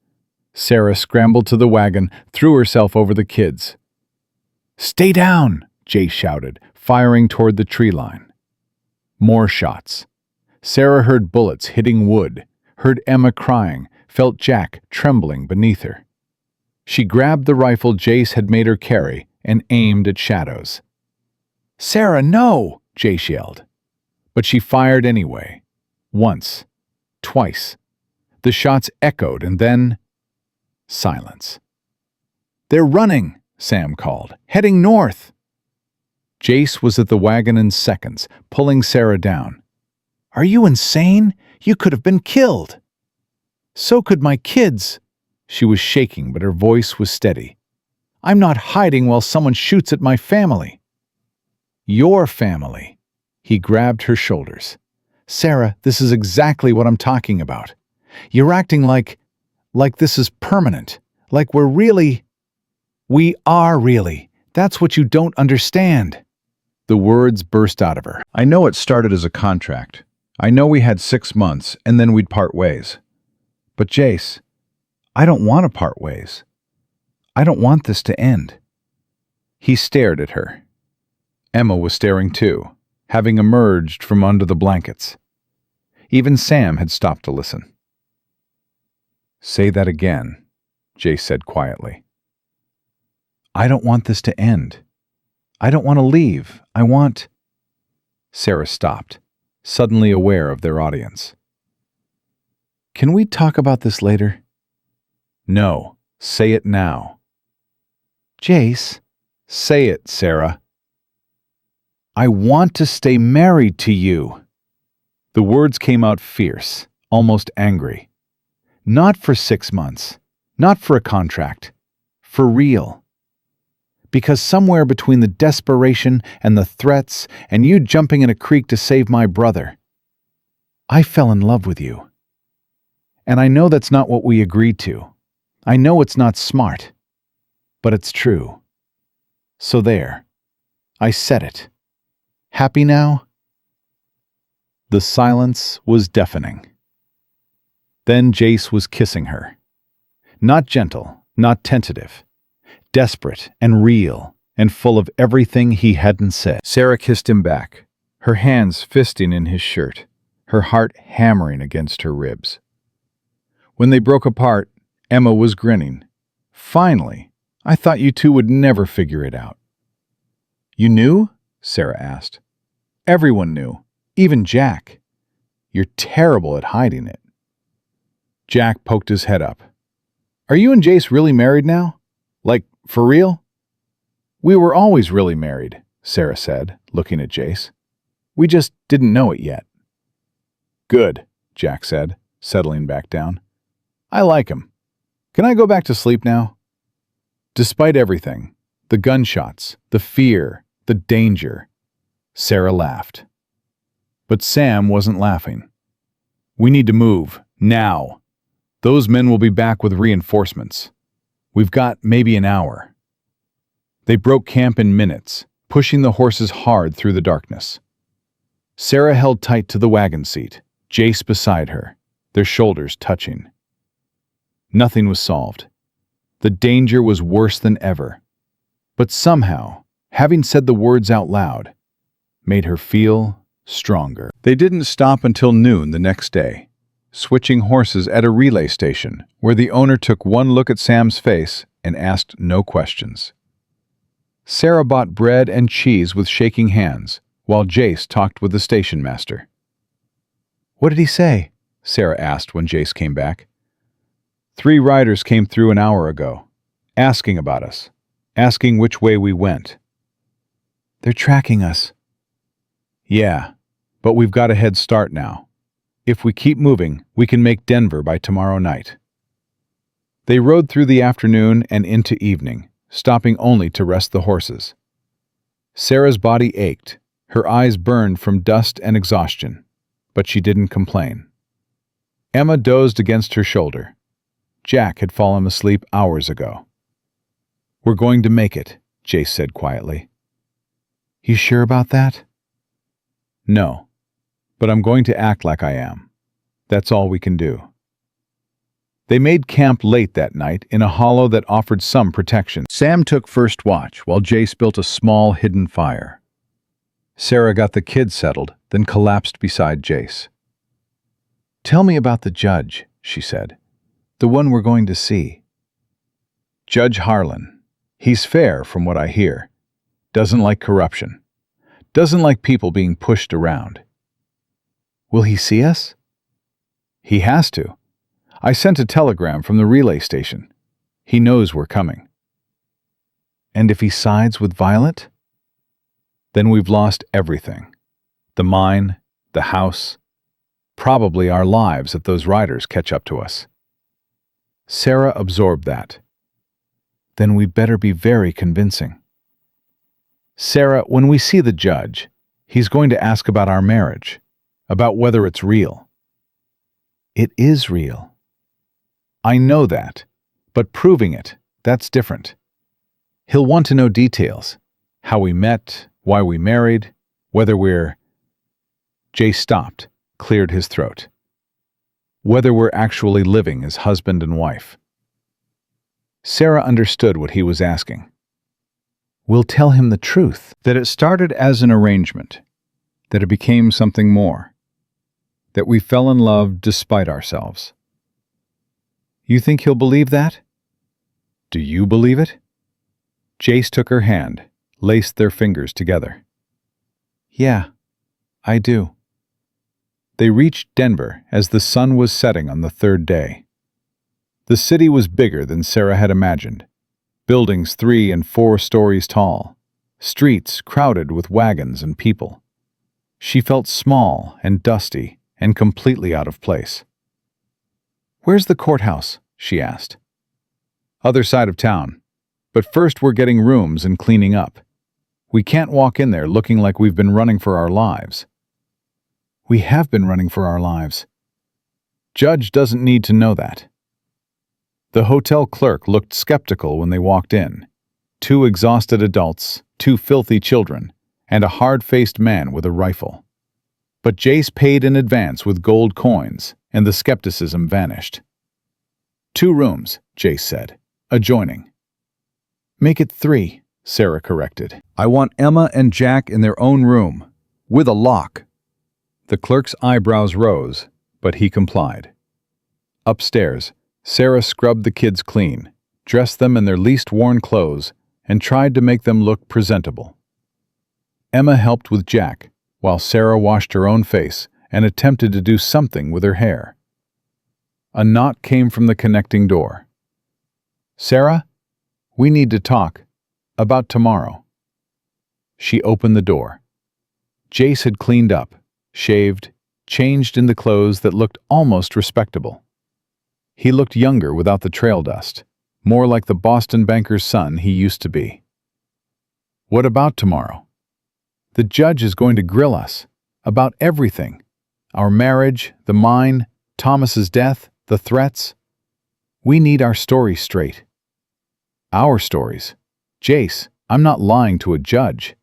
Sarah scrambled to the wagon, threw herself over the kids. "Stay down!" Jay shouted, firing toward the tree line. More shots. Sarah heard bullets hitting wood, heard Emma crying, felt Jack trembling beneath her. She grabbed the rifle Jace had made her carry and aimed at shadows. "Sarah, no!" Jace yelled. But she fired anyway. Once. Twice. The shots echoed and then— silence. "They're running!" Sam called. "Heading north." Jace was at the wagon in seconds, pulling Sarah down. Are you insane? You could have been killed. So could my kids. She was shaking, but her voice was steady. I'm not hiding while someone shoots at my family. Your family. He grabbed her shoulders. Sarah, this is exactly what I'm talking about. You're acting like this is permanent. Like we're really... We are really. That's what you don't understand. The words burst out of her. I know it started as a contract. I know we had 6 months, and then we'd part ways. But Jace, I don't want to part ways. I don't want this to end. He stared at her. Emma was staring too, having emerged from under the blankets. Even Sam had stopped to listen. Say that again, Jace said quietly. I don't want this to end. I don't want to leave. I want... Sarah stopped, suddenly aware of their audience. Can we talk about this later? No, say it now. Jace. Say it, Sarah. I want to stay married to you. The words came out fierce, almost angry. Not for 6 months. Not for a contract. For real. Because somewhere between the desperation and the threats and you jumping in a creek to save my brother, I fell in love with you. And I know that's not what we agreed to. I know it's not smart. But it's true. So there. I said it. Happy now? The silence was deafening. Then Jace was kissing her. Not gentle, not tentative. Desperate and real and full of everything he hadn't said. Sarah kissed him back, her hands fisting in his shirt, her heart hammering against her ribs. When they broke apart, Emma was grinning. Finally, I thought you two would never figure it out. You knew? Sarah asked. Everyone knew, even Jack. You're terrible at hiding it. Jack poked his head up. Are you and Jace really married now? Like, for real? We were always really married, Sarah said, looking at Jace. We just didn't know it yet. Good, Jack said, settling back down. I like him. Can I go back to sleep now? Despite everything, the gunshots, the fear, the danger, Sarah laughed. But Sam wasn't laughing. We need to move, now. Those men will be back with reinforcements. We've got maybe an hour. They broke camp in minutes, pushing the horses hard through the darkness. Sarah held tight to the wagon seat, Jace beside her, their shoulders touching. Nothing was solved. The danger was worse than ever. But somehow, having said the words out loud, made her feel stronger. They didn't stop until noon the next day, switching horses at a relay station where the owner took one look at Sam's face and asked no questions. Sarah bought bread and cheese with shaking hands, while Jace talked with the station master. What did he say? Sarah asked when Jace came back. 3 riders came through an hour ago, asking about us, asking which way we went. They're tracking us. Yeah, but we've got a head start now. If we keep moving, we can make Denver by tomorrow night. They rode through the afternoon and into evening, stopping only to rest the horses. Sarah's body ached, her eyes burned from dust and exhaustion, but she didn't complain. Emma dozed against her shoulder. Jack had fallen asleep hours ago. We're going to make it, Jace said quietly. You sure about that? No, but I'm going to act like I am. That's all we can do. They made camp late that night in a hollow that offered some protection. Sam took first watch while Jace built a small hidden fire. Sarah got the kids settled, then collapsed beside Jace. Tell me about the judge, she said. The one we're going to see. Judge Harlan. He's fair from what I hear. Doesn't like corruption. Doesn't like people being pushed around. Will he see us? He has to. I sent a telegram from the relay station. He knows we're coming. And if he sides with Violet? Then we've lost everything. The mine, the house, probably our lives if those riders catch up to us. Sarah absorbed that. Then we better be very convincing. Sarah, when we see the judge, he's going to ask about our marriage, about whether it's real. It is real. I know that, but proving it, that's different. He'll want to know details, how we met, why we married, whether we're... Jay stopped, cleared his throat. Whether we're actually living as husband and wife. Sarah understood what he was asking. We'll tell him the truth, that it started as an arrangement, that it became something more, that we fell in love despite ourselves. You think he'll believe that? Do you believe it? Jace took her hand, laced their fingers together. Yeah, I do. They reached Denver as the sun was setting on the third day. The city was bigger than Sarah had imagined. Buildings 3 and 4 stories tall. Streets crowded with wagons and people. She felt small and dusty and completely out of place. Where's the courthouse? She asked. Other side of town. But first we're getting rooms and cleaning up. We can't walk in there looking like we've been running for our lives. We have been running for our lives. Judge doesn't need to know that. The hotel clerk looked skeptical when they walked in. 2 exhausted adults, 2 filthy children, and a hard-faced man with a rifle. But Jace paid in advance with gold coins, and the skepticism vanished. 2 rooms, Jace said, adjoining. Make it 3, Sarah corrected. I want Emma and Jack in their own room, with a lock. The clerk's eyebrows rose, but he complied. Upstairs, Sarah scrubbed the kids clean, dressed them in their least worn clothes, and tried to make them look presentable. Emma helped with Jack, while Sarah washed her own face and attempted to do something with her hair. A knock came from the connecting door. Sarah, we need to talk about tomorrow. She opened the door. Jace had cleaned up, shaved, changed into clothes that looked almost respectable. He looked younger without the trail dust, more like the Boston banker's son he used to be. What about tomorrow? The judge is going to grill us about everything. Our marriage, the mine, Thomas's death, the threats. We need our stories straight. Our stories. Jace, I'm not lying to a judge.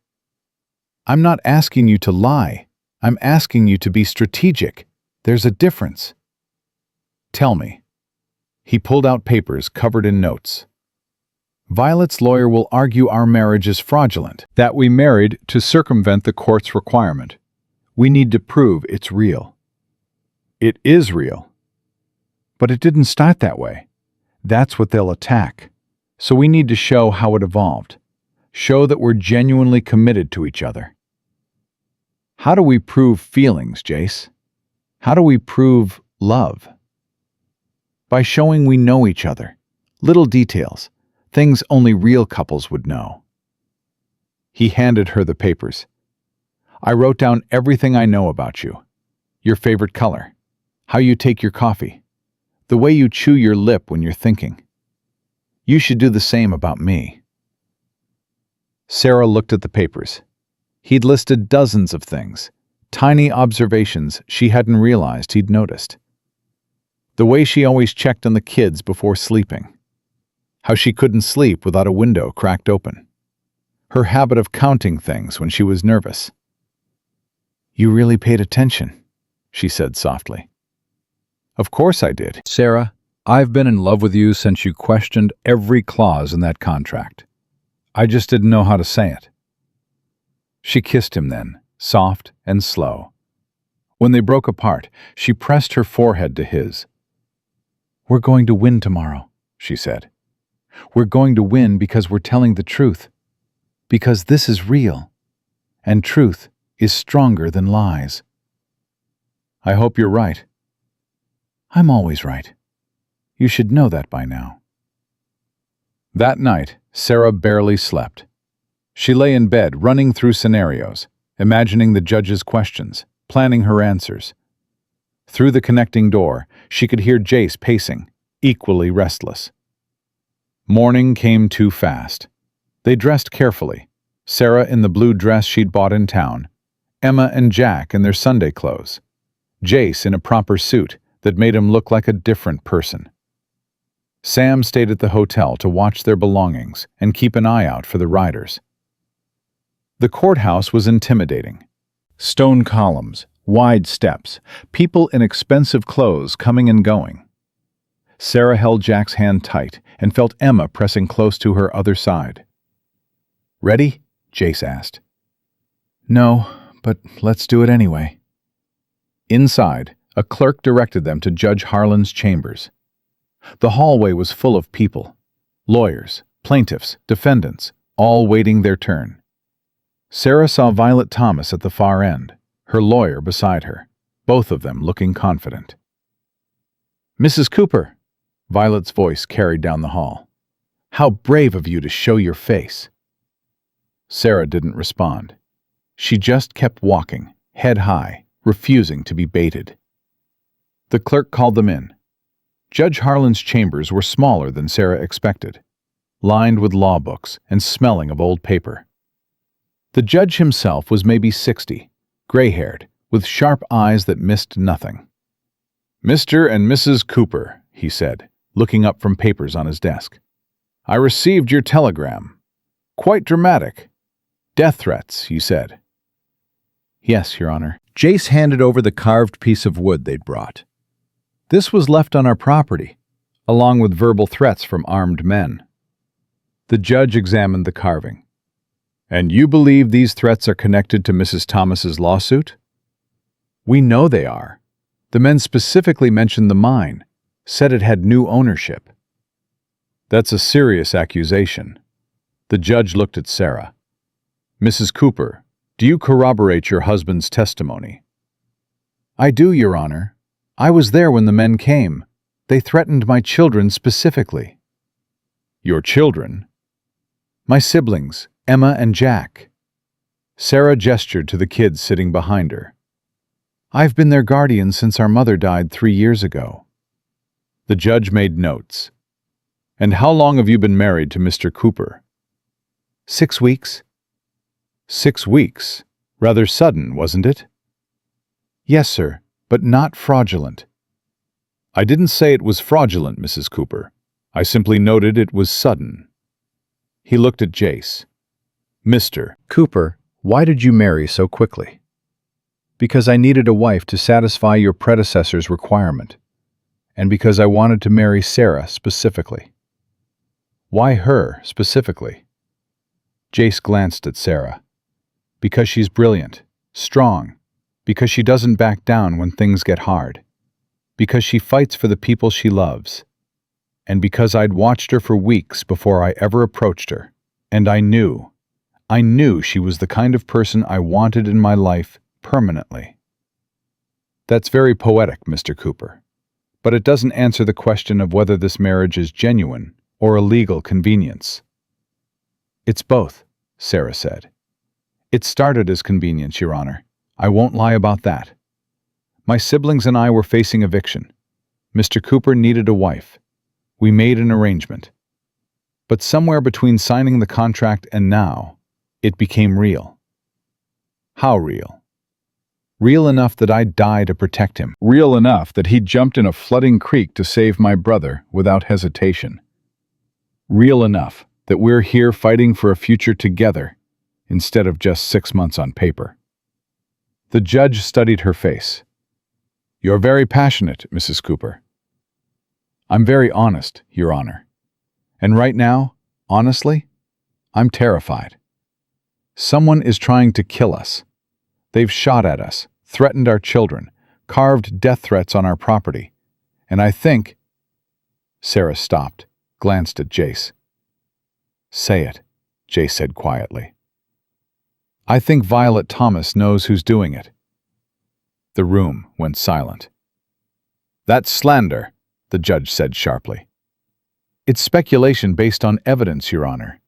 I'm not asking you to lie. I'm asking you to be strategic. There's a difference. Tell me. He pulled out papers covered in notes. Violet's lawyer will argue our marriage is fraudulent, that we married to circumvent the court's requirement. We need to prove it's real. It is real. But it didn't start that way. That's what they'll attack. So we need to show how it evolved. Show that we're genuinely committed to each other. How do we prove feelings, Jace? How do we prove love? By showing we know each other. Little details. Things only real couples would know. He handed her the papers. I wrote down everything I know about you. Your favorite color. How you take your coffee. The way you chew your lip when you're thinking. You should do the same about me. Sarah looked at the papers. He'd listed dozens of things, tiny observations she hadn't realized he'd noticed. The way she always checked on the kids before sleeping. How she couldn't sleep without a window cracked open. Her habit of counting things when she was nervous. You really paid attention, she said softly. Of course I did. Sarah, I've been in love with you since you questioned every clause in that contract. I just didn't know how to say it. She kissed him then, soft and slow. When they broke apart, she pressed her forehead to his. We're going to win tomorrow, she said. We're going to win because we're telling the truth. Because this is real. And truth is stronger than lies. I hope you're right. I'm always right. You should know that by now. That night, Sarah barely slept. She lay in bed, running through scenarios, imagining the judge's questions, planning her answers. Through the connecting door, she could hear Jace pacing, equally restless. Morning came too fast. They dressed carefully, Sarah in the blue dress she'd bought in town, Emma and Jack in their Sunday clothes, Jace in a proper suit that made him look like a different person. Sam stayed at the hotel to watch their belongings and keep an eye out for the riders. The courthouse was intimidating. Stone columns, wide steps, people in expensive clothes coming and going. Sarah held Jack's hand tight and felt Emma pressing close to her other side. "Ready?" Jace asked. No, but let's do it anyway. Inside, a clerk directed them to Judge Harlan's chambers. The hallway was full of people, lawyers, plaintiffs, defendants, all waiting their turn. Sarah saw Violet Thomas at the far end, her lawyer beside her, both of them looking confident. "Mrs. Cooper," Violet's voice carried down the hall. "How brave of you to show your face." Sarah didn't respond. She just kept walking, head high, refusing to be baited. The clerk called them in. Judge Harlan's chambers were smaller than Sarah expected, lined with law books and smelling of old paper. The judge himself was maybe 60, gray-haired, with sharp eyes that missed nothing. "Mr. and Mrs. Cooper," he said, looking up from papers on his desk. "I received your telegram. Quite dramatic. Death threats, you said." Yes, Your Honor. Jace handed over the carved piece of wood they'd brought. "This was left on our property, along with verbal threats from armed men." The judge examined the carving. "And you believe these threats are connected to Mrs. Thomas's lawsuit?" "We know they are. The men specifically mentioned the mine, said it had new ownership." "That's a serious accusation." The judge looked at Sarah. "Mrs. Cooper, do you corroborate your husband's testimony?" I do, Your Honor. I was there when the men came. They threatened my children specifically. "Your children?" My siblings, Emma and Jack. Sarah gestured to the kids sitting behind her. I've been their guardian since our mother died 3 years ago. The judge made notes. "And how long have you been married to Mr. Cooper?" 6 weeks. 6 weeks. Rather sudden, wasn't it? Yes, sir, but not fraudulent. I didn't say it was fraudulent, Mrs. Cooper. I simply noted it was sudden. He looked at Jace. "Mr. Cooper, why did you marry so quickly?" Because I needed a wife to satisfy your predecessor's requirement, and because I wanted to marry Sarah specifically. Why her specifically? Jace glanced at Sarah. Because she's brilliant, strong, because she doesn't back down when things get hard, because she fights for the people she loves, and because I'd watched her for weeks before I ever approached her, and I knew she was the kind of person I wanted in my life permanently. That's very poetic, Mr. Cooper, but it doesn't answer the question of whether this marriage is genuine or a legal convenience. It's both, Sarah said. It started as convenience, Your Honor. I won't lie about that. My siblings and I were facing eviction. Mr. Cooper needed a wife. We made an arrangement. But somewhere between signing the contract and now, it became real. How real? Real enough that I'd die to protect him. Real enough that he jumped in a flooding creek to save my brother without hesitation. Real enough that we're here fighting for a future together instead of just 6 months on paper. The judge studied her face. "You're very passionate, Mrs. Cooper." "I'm very honest, Your Honor. And right now, honestly, I'm terrified. Someone is trying to kill us. They've shot at us, threatened our children, carved death threats on our property. And I think—" Sarah stopped, glanced at Jace. "Say it," Jace said quietly. "I think Violet Thomas knows who's doing it." The room went silent. "That's slander," the judge said sharply. It's speculation based on evidence, Your Honor.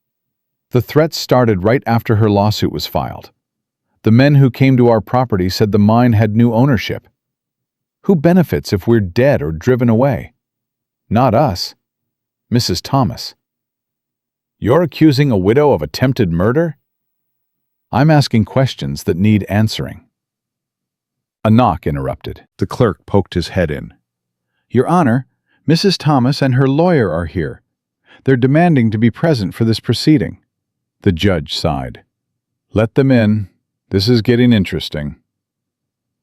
The threats started right after her lawsuit was filed. The men who came to our property said the mine had new ownership. Who benefits if we're dead or driven away? Not us. Mrs. Thomas. You're accusing a widow of attempted murder? I'm asking questions that need answering. A knock interrupted. The clerk poked his head in. Your Honor, Mrs. Thomas and her lawyer are here. They're demanding to be present for this proceeding. The judge sighed. Let them in. This is getting interesting.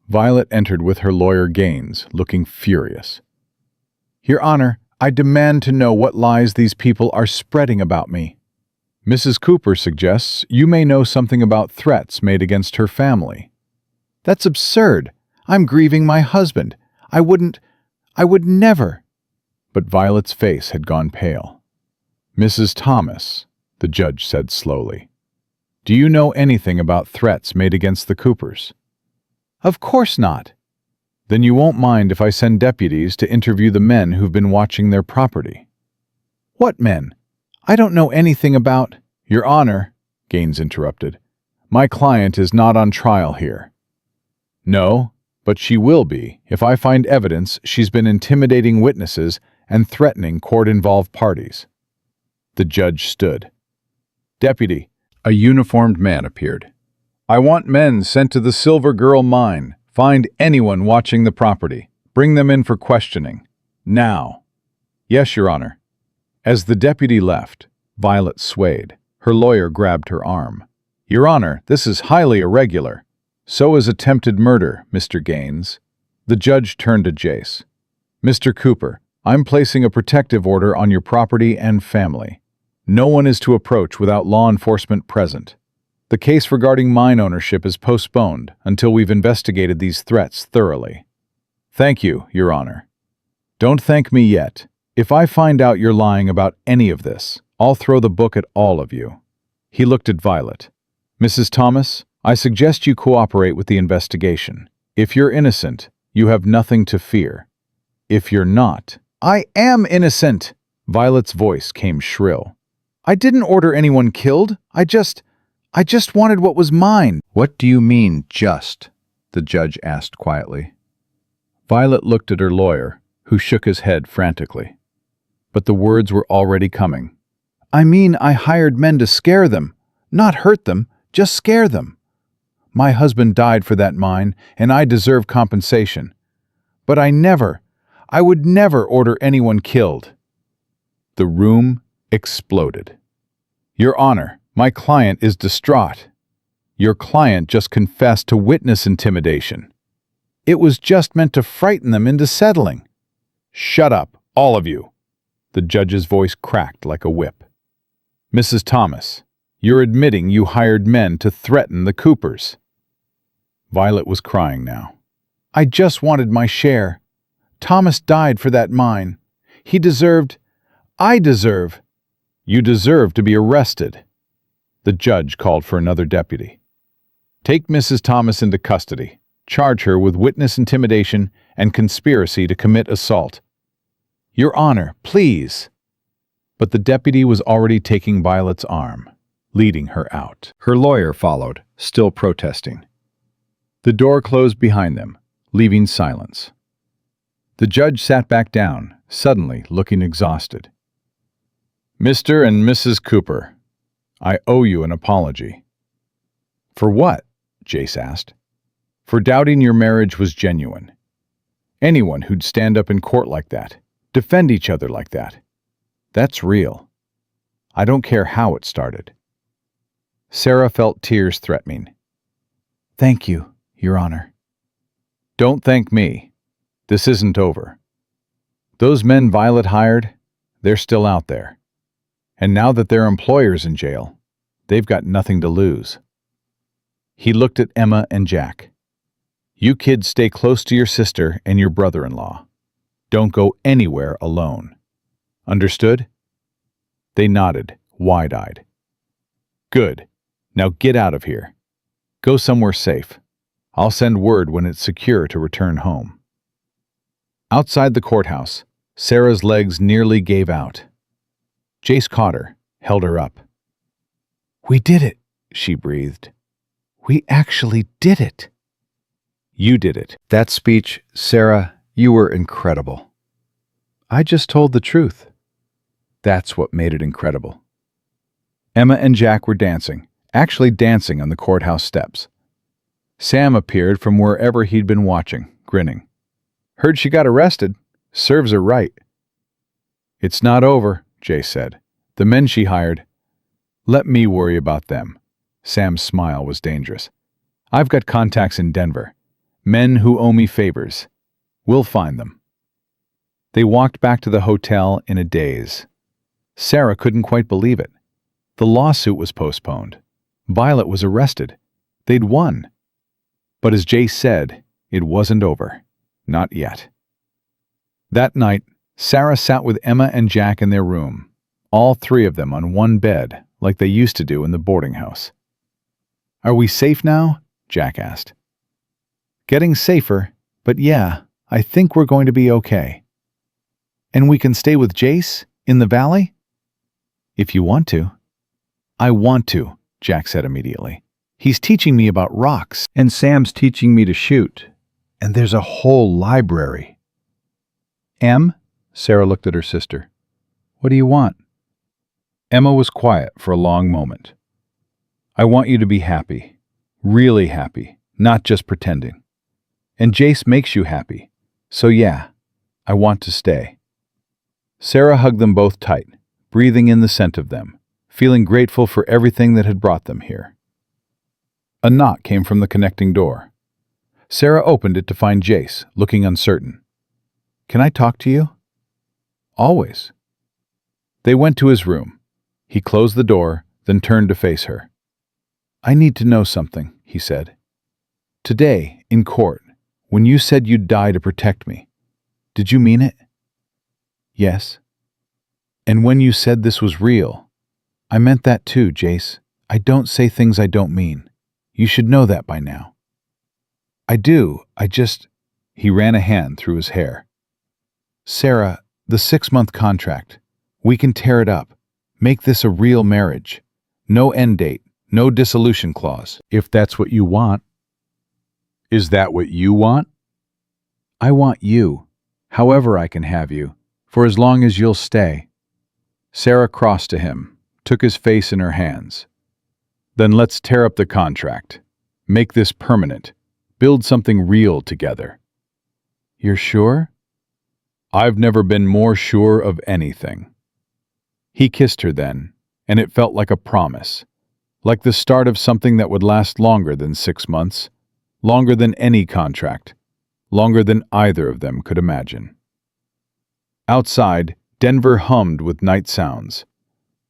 Violet entered with her lawyer Gaines, looking furious. Your Honor, I demand to know what lies these people are spreading about me. Mrs. Cooper suggests you may know something about threats made against her family. That's absurd. I'm grieving my husband. I would never. But Violet's face had gone pale. Mrs. Thomas, the judge said slowly, do you know anything about threats made against the Coopers? Of course not. Then you won't mind if I send deputies to interview the men who've been watching their property. What men? I don't know anything about— Your Honor, Gaines interrupted, my client is not on trial here. No, but she will be if I find evidence she's been intimidating witnesses and threatening court-involved parties. The judge stood. Deputy, a uniformed man appeared. I want men sent to the Silver Girl mine. Find anyone watching the property. Bring them in for questioning. Now. Yes, Your Honor. As the deputy left, Violet swayed. Her lawyer grabbed her arm. Your Honor, this is highly irregular. So is attempted murder, Mr. Gaines. The judge turned to Jace. Mr. Cooper, I'm placing a protective order on your property and family. No one is to approach without law enforcement present. The case regarding mine ownership is postponed until we've investigated these threats thoroughly. Thank you, Your Honor. Don't thank me yet. If I find out you're lying about any of this, I'll throw the book at all of you. He looked at Violet. Mrs. Thomas, I suggest you cooperate with the investigation. If you're innocent, you have nothing to fear. If you're not— I am innocent! Violet's voice came shrill. I didn't order anyone killed. I just wanted what was mine. What do you mean, just? The judge asked quietly. Violet looked at her lawyer, who shook his head frantically. But the words were already coming. I mean, I hired men to scare them, not hurt them, just scare them. My husband died for that mine, and I deserve compensation. But I would never order anyone killed. The room exploded. Your Honor, my client is distraught. Your client just confessed to witness intimidation. It was just meant to frighten them into settling. Shut up, all of you. The judge's voice cracked like a whip. Mrs. Thomas, you're admitting you hired men to threaten the Coopers. Violet was crying now. I just wanted my share. Thomas died for that mine. He deserved— I deserve— You deserve to be arrested. The judge called for another deputy. Take Mrs. Thomas into custody. Charge her with witness intimidation and conspiracy to commit assault. Your Honor, please. But the deputy was already taking Violet's arm, leading her out. Her lawyer followed, still protesting. The door closed behind them, leaving silence. The judge sat back down, suddenly looking exhausted. Mr. and Mrs. Cooper, I owe you an apology. For what? Jace asked. For doubting your marriage was genuine. Anyone who'd stand up in court like that, defend each other like that, that's real. I don't care how it started. Sarah felt tears threatening. Thank you, Your Honor. Don't thank me. This isn't over. Those men Violet hired, they're still out there. And now that their employer's in jail, they've got nothing to lose. He looked at Emma and Jack. You kids stay close to your sister and your brother-in-law. Don't go anywhere alone. Understood? They nodded, wide-eyed. Good. Now get out of here. Go somewhere safe. I'll send word when it's secure to return home. Outside the courthouse, Sarah's legs nearly gave out. Jace caught her, held her up. We did it, she breathed. We actually did it. You did it. That speech, Sarah, you were incredible. I just told the truth. That's what made it incredible. Emma and Jack were dancing, actually dancing on the courthouse steps. Sam appeared from wherever he'd been watching, grinning. Heard she got arrested. Serves her right. It's not over, Jay said. The men she hired. Let me worry about them. Sam's smile was dangerous. I've got contacts in Denver. Men who owe me favors. We'll find them. They walked back to the hotel in a daze. Sarah couldn't quite believe it. The lawsuit was postponed. Violet was arrested. They'd won. But as Jay said, it wasn't over. Not yet. That night, Sarah sat with Emma and Jack in their room, all three of them on one bed, like they used to do in the boarding house. Are we safe now? Jack asked. Getting safer, but yeah, I think we're going to be okay. And we can stay with Jace in the valley? If you want to. I want to, Jack said immediately. He's teaching me about rocks, And Sam's teaching me to shoot. and there's a whole library. Em? Sarah looked at her sister. What do you want? Emma was quiet for a long moment. I want you to be happy. Really happy, not just pretending. And Jace makes you happy. So yeah, I want to stay. Sarah hugged them both tight, breathing in the scent of them, feeling grateful for everything that had brought them here. A knock came from the connecting door. Sarah opened it to find Jace, looking uncertain. Can I talk to you? Always. They went to his room. He closed the door, then turned to face her. I need to know something, he said. Today, in court, when you said you'd die to protect me, did you mean it? Yes. And when you said this was real, I meant that too, Jace. I don't say things I don't mean. You should know that by now. I do, He ran a hand through his hair. Sarah, the 6-month contract. We can tear it up. Make this a real marriage. No end date, no dissolution clause, if that's what you want. Is that what you want? I want you, however I can have you, for as long as you'll stay. Sarah crossed to him, took his face in her hands. Then let's tear up the contract. Make this permanent. Build something real together. You're sure? I've never been more sure of anything. He kissed her then, and it felt like a promise, like the start of something that would last longer than 6 months, longer than any contract, longer than either of them could imagine. Outside, Denver hummed with night sounds.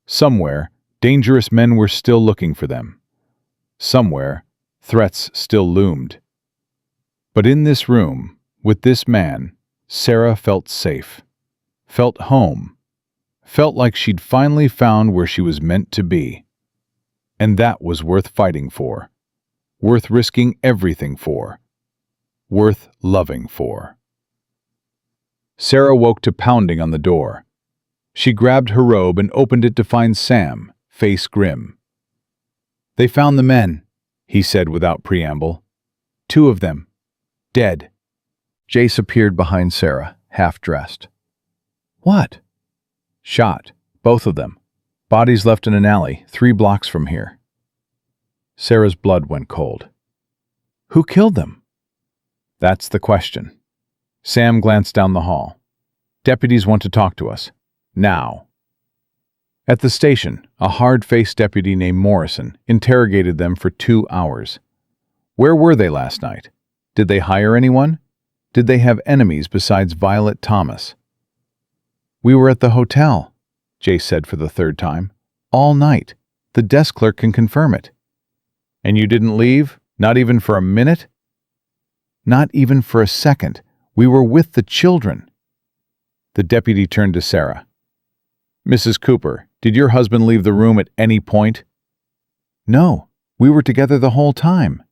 Somewhere, dangerous men were still looking for them. Somewhere, threats still loomed. But in this room, with this man, Sarah felt safe, felt home, felt like she'd finally found where she was meant to be. And that was worth fighting for, worth risking everything for, worth loving for. Sarah woke to pounding on the door. She grabbed her robe and opened it to find Sam, face grim. They found the men, he said without preamble. 2 of them. Dead. Jace appeared behind Sarah, half-dressed. What? Shot. Both of them. Bodies left in an alley, 3 blocks from here. Sarah's blood went cold. Who killed them? That's the question. Sam glanced down the hall. Deputies want to talk to us. Now. At the station, a hard-faced deputy named Morrison interrogated them for 2 hours. Where were they last night? Did they hire anyone? Did they have enemies besides Violet Thomas? We were at the hotel, Jace said for the 3rd time. All night. The desk clerk can confirm it. And you didn't leave? Not even for a minute? Not even for a second. We were with the children. The deputy turned to Sarah. Mrs. Cooper, did your husband leave the room at any point? No, we were together the whole time.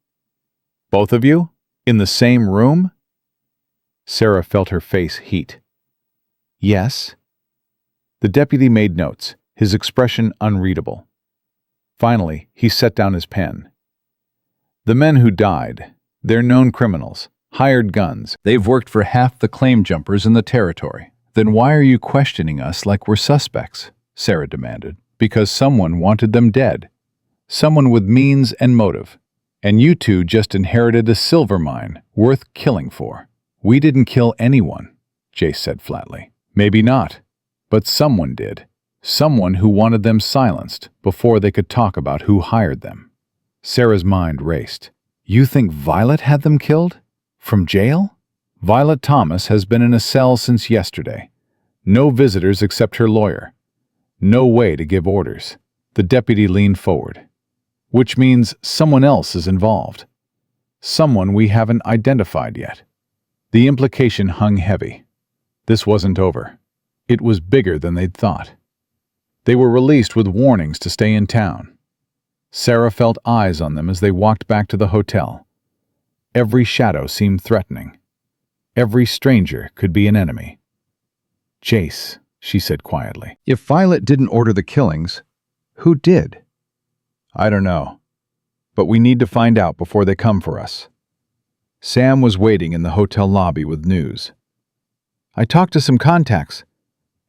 Both of you? In the same room? Sarah felt her face heat. Yes. The deputy made notes, his expression unreadable. Finally, he set down his pen. The men who died, they're known criminals, hired guns. They've worked for half the claim jumpers in the territory. Then why are you questioning us like we're suspects? Sarah demanded. Because someone wanted them dead. Someone with means and motive. And you two just inherited a silver mine worth killing for. We didn't kill anyone, Jace said flatly. Maybe not, but someone did. Someone who wanted them silenced before they could talk about who hired them. Sarah's mind raced. You think Violet had them killed? From jail? Violet Thomas has been in a cell since yesterday. No visitors except her lawyer. No way to give orders. The deputy leaned forward. Which means someone else is involved. Someone we haven't identified yet. The implication hung heavy. This wasn't over. It was bigger than they'd thought. They were released with warnings to stay in town. Sarah felt eyes on them as they walked back to the hotel. Every shadow seemed threatening. Every stranger could be an enemy. Jace, she said quietly. If Violet didn't order the killings, who did? I don't know. But we need to find out before they come for us. Sam was waiting in the hotel lobby with news. I talked to some contacts.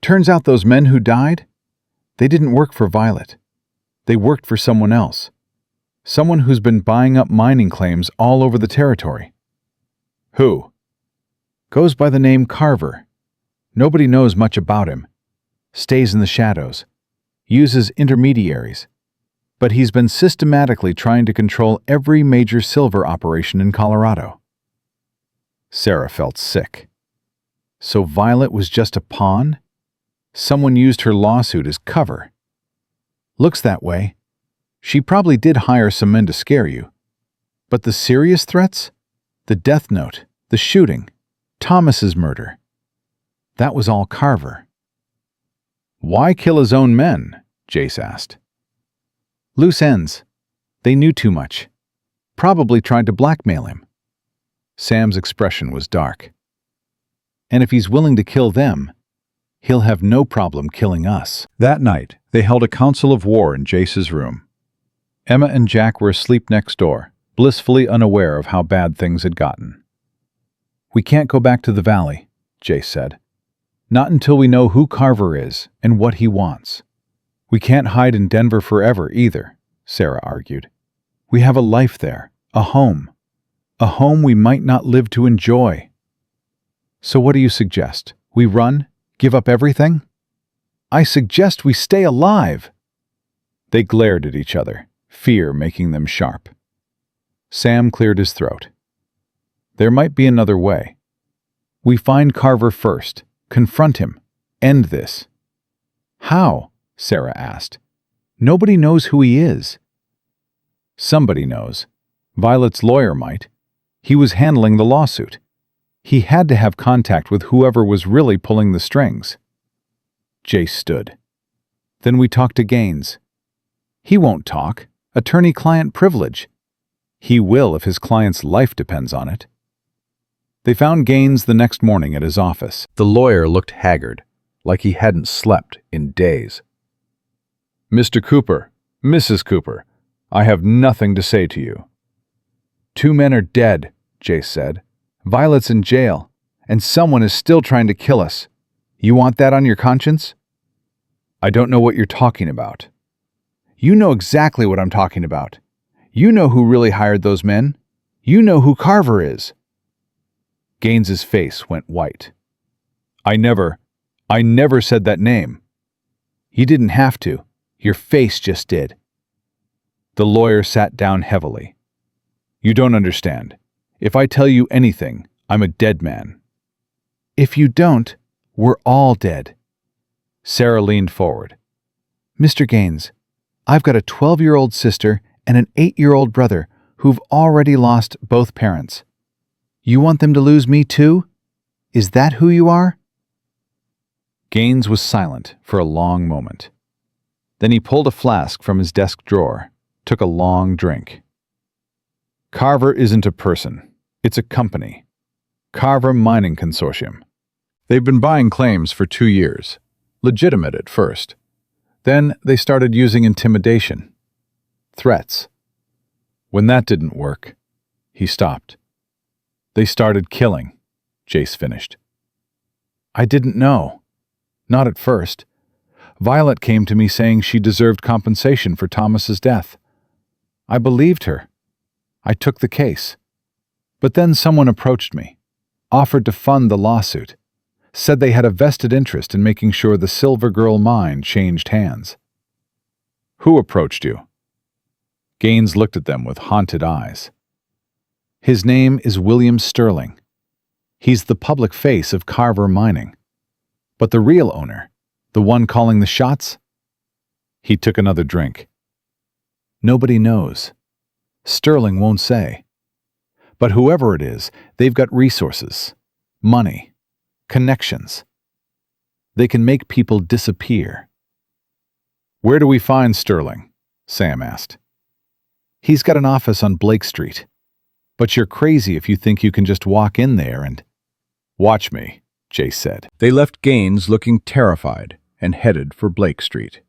Turns out those men who died, they didn't work for Violet. They worked for someone else. Someone who's been buying up mining claims all over the territory. Who? Goes by the name Carver. Nobody knows much about him. Stays in the shadows. Uses intermediaries. But he's been systematically trying to control every major silver operation in Colorado. Sarah felt sick. So Violet was just a pawn? Someone used her lawsuit as cover. Looks that way. She probably did hire some men to scare you. But the serious threats? The death note, the shooting, Thomas's murder. That was all Carver. Why kill his own men? Jace asked. Loose ends. They knew too much. Probably tried to blackmail him. Sam's expression was dark. And if he's willing to kill them, he'll have no problem killing us. That night, they held a council of war in Jace's room. Emma and Jack were asleep next door, blissfully unaware of how bad things had gotten. We can't go back to the valley, Jace said. Not until we know who Carver is and what he wants. We can't hide in Denver forever either, Sarah argued. We have a life there, a home we might not live to enjoy. So what do you suggest? We run? Give up everything? I suggest we stay alive. They glared at each other, fear making them sharp. Sam cleared his throat. There might be another way. We find Carver first, confront him, end this. How? Sarah asked. Nobody knows who he is. Somebody knows. Violet's lawyer might. He was handling the lawsuit. He had to have contact with whoever was really pulling the strings. Jace stood. Then we talk to Gaines. He won't talk. Attorney-client privilege. He will if his client's life depends on it. They found Gaines the next morning at his office. The lawyer looked haggard, like he hadn't slept in days. Mr. Cooper, Mrs. Cooper, I have nothing to say to you. 2 men are dead, Jace said. Violet's in jail, and someone is still trying to kill us. You want that on your conscience? I don't know what you're talking about. You know exactly what I'm talking about. You know who really hired those men. You know who Carver is. Gaines's face went white. I never said that name. You didn't have to. Your face just did. The lawyer sat down heavily. You don't understand. If I tell you anything, I'm a dead man. If you don't, we're all dead. Sarah leaned forward. Mr. Gaines, I've got a 12-year-old sister and an 8-year-old brother who've already lost both parents. You want them to lose me too? Is that who you are? Gaines was silent for a long moment. Then he pulled a flask from his desk drawer, took a long drink. Carver isn't a person. It's a company. Carver Mining Consortium. They've been buying claims for 2 years. Legitimate at first. Then they started using intimidation, threats. When that didn't work, he stopped. They started killing, Jace finished. I didn't know. Not at first. Violet came to me saying she deserved compensation for Thomas's death. I believed her. I took the case. But then someone approached me, offered to fund the lawsuit, said they had a vested interest in making sure the Silver Girl mine changed hands. Who approached you? Gaines looked at them with haunted eyes. His name is William Sterling. He's the public face of Carver Mining. But the real owner, the one calling the shots? He took another drink. Nobody knows. Sterling won't say. But whoever it is, they've got resources, money, connections. They can make people disappear. Where do we find Sterling? Sam asked. He's got an office on Blake Street. But you're crazy if you think you can just walk in there and... Watch me, Jace said. They left Gaines looking terrified and headed for Blake Street.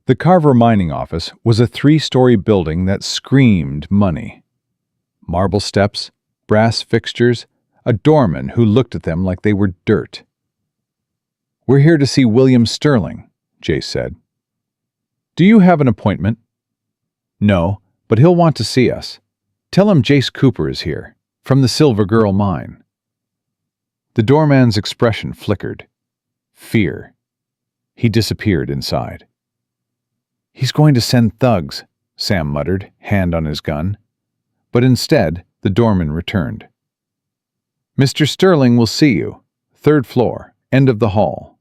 The Carver mining office was a 3-story building that screamed money. Marble steps, brass fixtures, a doorman who looked at them like they were dirt. We're here to see William Sterling, Jace said. Do you have an appointment? No, but he'll want to see us. Tell him Jace Cooper is here, from the Silver Girl mine. The doorman's expression flickered. Fear. He disappeared inside. He's going to send thugs, Sam muttered, hand on his gun. But instead, the doorman returned. Mr. Sterling will see you. 3rd floor, end of the hall.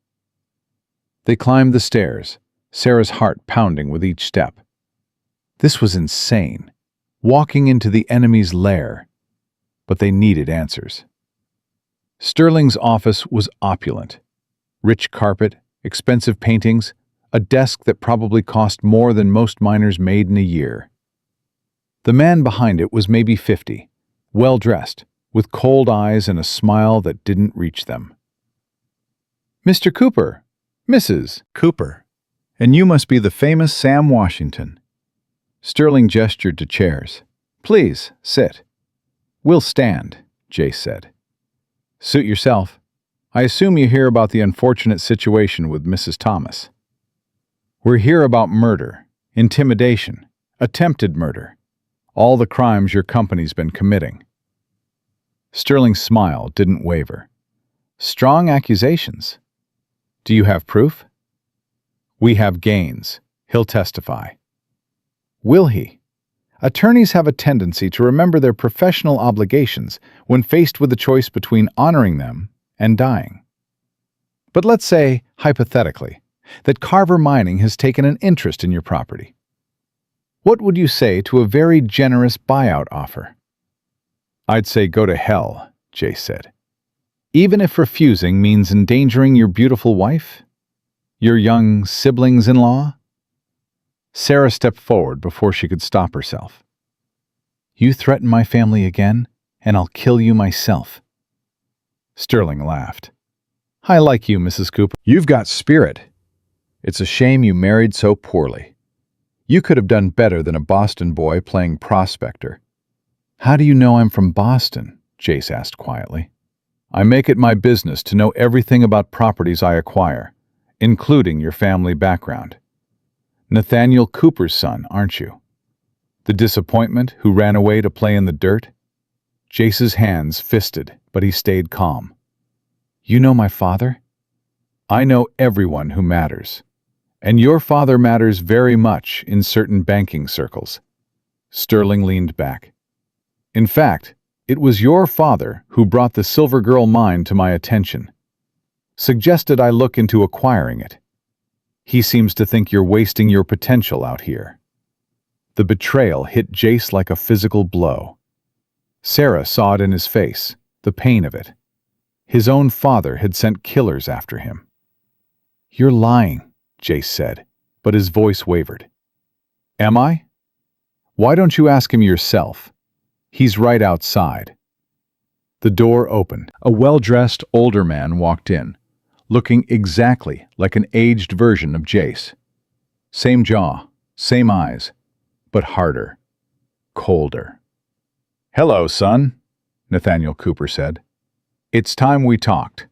They climbed the stairs, Sarah's heart pounding with each step. This was insane. Walking into the enemy's lair. But they needed answers. Sterling's office was opulent. Rich carpet, expensive paintings, a desk that probably cost more than most miners made in a year. The man behind it was maybe 50, well-dressed, with cold eyes and a smile that didn't reach them. Mr. Cooper, Mrs. Cooper, and you must be the famous Sam Washington. Sterling gestured to chairs. Please, sit. We'll stand, Jace said. Suit yourself. I assume you hear about the unfortunate situation with Mrs. Thomas. We're here about murder, intimidation, attempted murder, all the crimes your company's been committing. Sterling's smile didn't waver. Strong accusations. Do you have proof? We have Gaines. He'll testify. Will he? Attorneys have a tendency to remember their professional obligations when faced with the choice between honoring them and dying. But let's say, hypothetically, that Carver Mining has taken an interest in your property. What would you say to a very generous buyout offer? I'd say go to hell, Jace said. Even if refusing means endangering your beautiful wife? Your young siblings-in-law? Sarah stepped forward before she could stop herself. You threaten my family again, and I'll kill you myself. Sterling laughed. I like you, Mrs. Cooper. You've got spirit. It's a shame you married so poorly. You could have done better than a Boston boy playing prospector. How do you know I'm from Boston? Jace asked quietly. I make it my business to know everything about properties I acquire, including your family background. Nathaniel Cooper's son, aren't you? The disappointment who ran away to play in the dirt? Jace's hands fisted, but he stayed calm. You know my father? I know everyone who matters. And your father matters very much in certain banking circles. Sterling leaned back. In fact, it was your father who brought the Silver Girl mine to my attention. Suggested I look into acquiring it. He seems to think you're wasting your potential out here. The betrayal hit Jace like a physical blow. Sarah saw it in his face, the pain of it. His own father had sent killers after him. You're lying, Jace said, but his voice wavered. Am I? Why don't you ask him yourself? He's right outside. The door opened. A well-dressed older man walked in, looking exactly like an aged version of Jace. Same jaw, same eyes, but harder, colder. "Hello, son," Nathaniel Cooper said. "It's time we talked."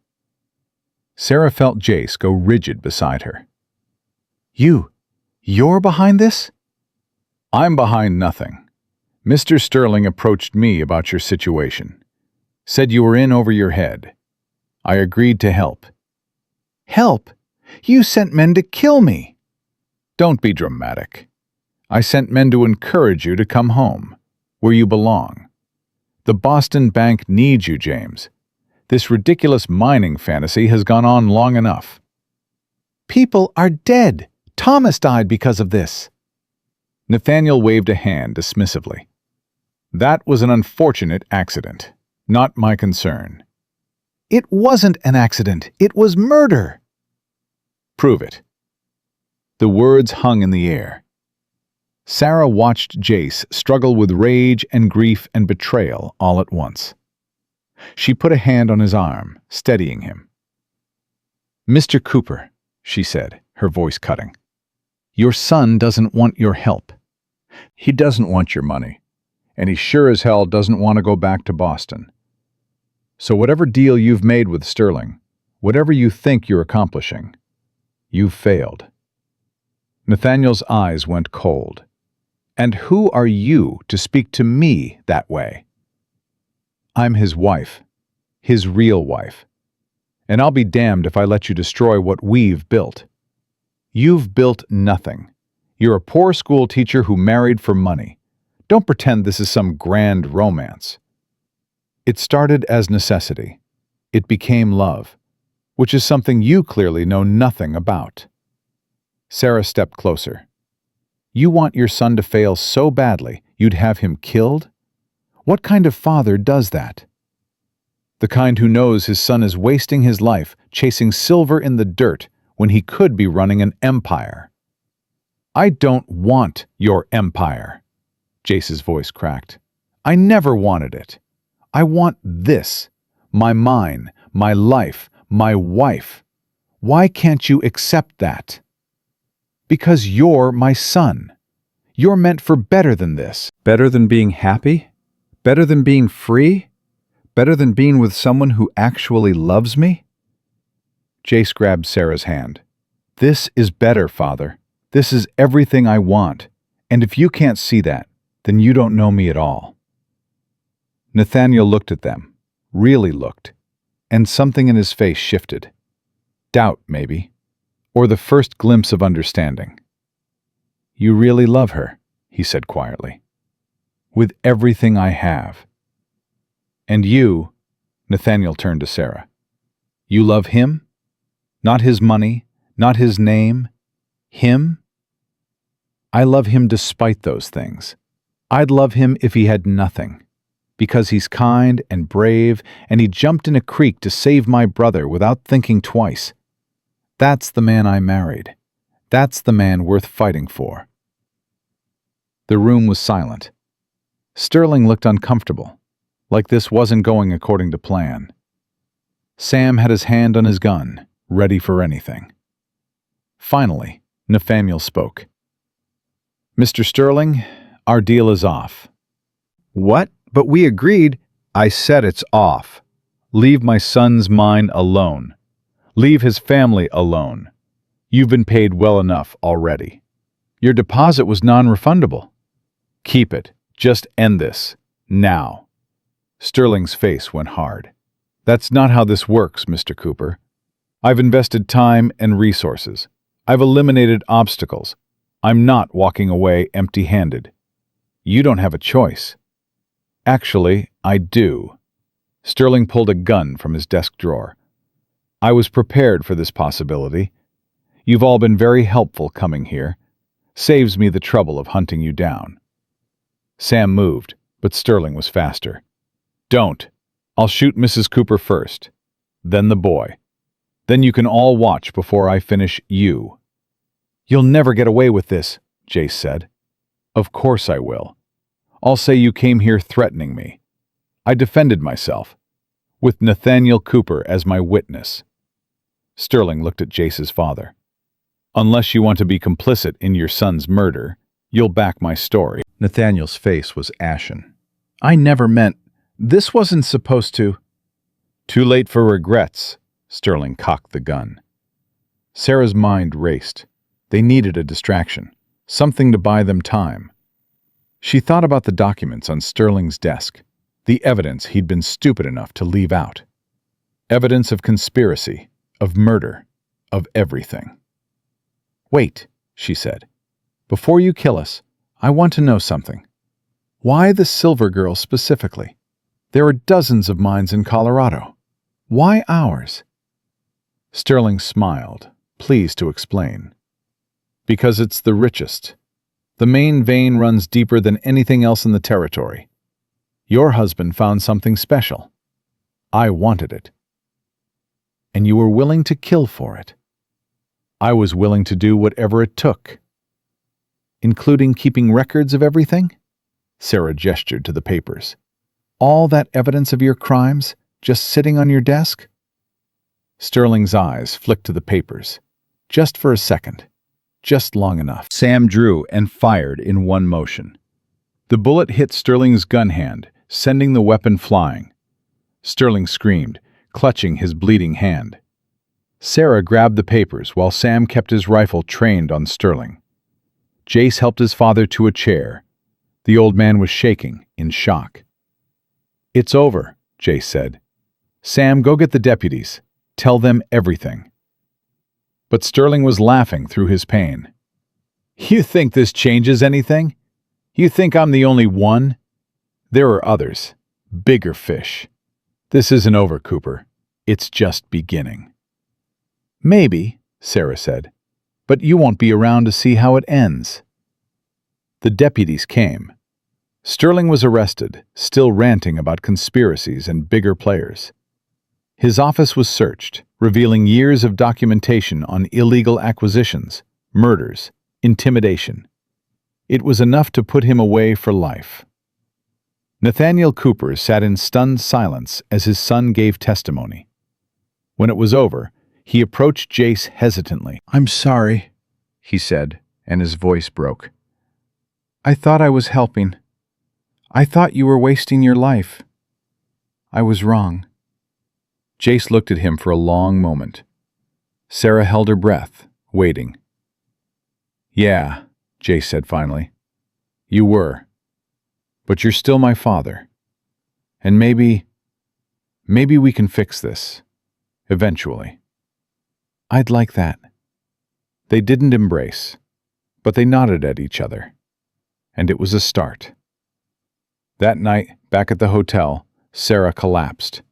Sarah felt Jace go rigid beside her. You're behind this?" "I'm behind nothing. Mr. Sterling approached me about your situation. Said you were in over your head. I agreed to help." "Help? You sent men to kill me." "Don't be dramatic. I sent men to encourage you to come home, where you belong. The Boston Bank needs you, James. This ridiculous mining fantasy has gone on long enough." "People are dead. Thomas died because of this." Nathaniel waved a hand dismissively. "That was an unfortunate accident. Not my concern." "It wasn't an accident. It was murder." "Prove it." The words hung in the air. Sarah watched Jace struggle with rage and grief and betrayal all at once. She put a hand on his arm, steadying him. "Mr. Cooper," she said, her voice cutting, "your son doesn't want your help. He doesn't want your money, and he sure as hell doesn't want to go back to Boston. So whatever deal you've made with Sterling, whatever you think you're accomplishing, you've failed." Nathaniel's eyes went cold. "And who are you to speak to me that way?" "I'm his wife, his real wife. And I'll be damned if I let you destroy what we've built. You've built nothing. You're a poor school teacher who married for money. Don't pretend this is some grand romance. It started as necessity. It became love, which is something you clearly know nothing about." Sarah stepped closer. "You want your son to fail so badly you'd have him killed? What kind of father does that? The kind who knows his son is wasting his life chasing silver in the dirt when he could be running an empire." "I don't want your empire," Jace's voice cracked. "I never wanted it. I want this, mine, my life, my wife. Why can't you accept that?" "Because you're my son. You're meant for better than this." "Better than being happy? Better than being free? Better than being with someone who actually loves me?" Jace grabbed Sarah's hand. "This is better, Father. This is everything I want. And if you can't see that, then you don't know me at all." Nathaniel looked at them, really looked, and something in his face shifted. Doubt, maybe, or the first glimpse of understanding. "You really love her," he said quietly. "With everything I have." "And you," Nathaniel turned to Sarah, "you love him? Not his money, not his name, him?" "I love him despite those things. I'd love him if he had nothing. Because he's kind and brave, and he jumped in a creek to save my brother without thinking twice. That's the man I married. That's the man worth fighting for." The room was silent. Sterling looked uncomfortable, like this wasn't going according to plan. Sam had his hand on his gun, ready for anything. Finally, Nathaniel spoke. "Mr. Sterling, our deal is off." "What? But we agreed." "I said it's off. Leave my son's mine alone. Leave his family alone. You've been paid well enough already. Your deposit was non-refundable. Keep it. Just end this. Now." Sterling's face went hard. "That's not how this works, Mr. Cooper. I've invested time and resources. I've eliminated obstacles. I'm not walking away empty-handed. You don't have a choice." "Actually, I do." Sterling pulled a gun from his desk drawer. "I was prepared for this possibility. You've all been very helpful coming here. Saves me the trouble of hunting you down." Sam moved, but Sterling was faster. "Don't. I'll shoot Mrs. Cooper first. Then the boy. Then you can all watch before I finish you." "You'll never get away with this," Jace said. "Of course I will. I'll say you came here threatening me. I defended myself, with Nathaniel Cooper as my witness." Sterling looked at Jace's father. "Unless you want to be complicit in your son's murder, you'll back my story." Nathaniel's face was ashen. "I never meant... This wasn't supposed to..." "Too late for regrets." Sterling cocked the gun. Sarah's mind raced. They needed a distraction, something to buy them time. She thought about the documents on Sterling's desk, the evidence he'd been stupid enough to leave out. Evidence of conspiracy, of murder, of everything. "Wait," she said. "Before you kill us, I want to know something. Why the Silver Girl specifically? There are dozens of mines in Colorado. Why ours?" Sterling smiled, pleased to explain. "Because it's the richest. The main vein runs deeper than anything else in the territory. Your husband found something special. I wanted it. And you were willing to kill for it. I was willing to do whatever it took." "Including keeping records of everything?" Sarah gestured to the papers. "All that evidence of your crimes just sitting on your desk?" Sterling's eyes flicked to the papers, just for a second, just long enough. Sam drew and fired in one motion. The bullet hit Sterling's gun hand, sending the weapon flying. Sterling screamed, clutching his bleeding hand. Sarah grabbed the papers while Sam kept his rifle trained on Sterling. Jace helped his father to a chair. The old man was shaking, in shock. "It's over," Jace said. "Sam, go get the deputies. Tell them everything." But Sterling was laughing through his pain. "You think this changes anything? You think I'm the only one? There are others, bigger fish. This isn't over, Cooper. It's just beginning." "Maybe," Sarah said, "but you won't be around to see how it ends." The deputies came. Sterling was arrested, still ranting about conspiracies and bigger players. His office was searched, revealing years of documentation on illegal acquisitions, murders, intimidation. It was enough to put him away for life. Nathaniel Cooper sat in stunned silence as his son gave testimony. When it was over, he approached Jace hesitantly. "I'm sorry," he said, and his voice broke. "I thought I was helping. I thought you were wasting your life. I was wrong." Jace looked at him for a long moment. Sarah held her breath, waiting. "Yeah," Jace said finally. "You were. But you're still my father. And maybe we can fix this. Eventually." "I'd like that." They didn't embrace, but they nodded at each other. And it was a start. That night, back at the hotel, Sarah collapsed.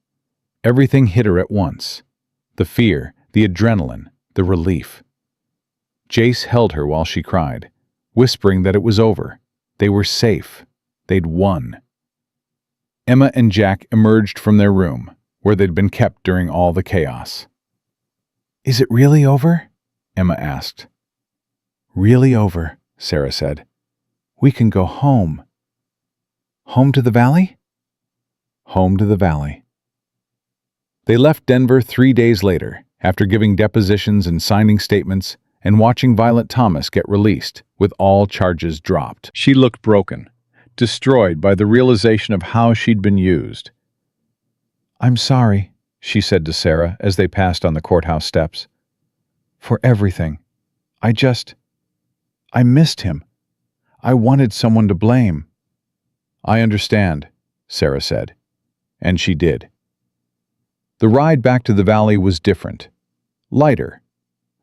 Everything hit her at once. The fear, the adrenaline, the relief. Jace held her while she cried, whispering that it was over. They were safe. They'd won. Emma and Jack emerged from their room, where they'd been kept during all the chaos. "Is it really over?" Emma asked. "Really over," Sarah said. "We can go home." "Home to the valley?" "Home to the valley." They left Denver 3 days later, after giving depositions and signing statements and watching Violet Thomas get released, with all charges dropped. She looked broken, destroyed by the realization of how she'd been used. "I'm sorry," she said to Sarah as they passed on the courthouse steps. "For everything. I missed him. I wanted someone to blame." "I understand," Sarah said. And she did. The ride back to the valley was different. Lighter.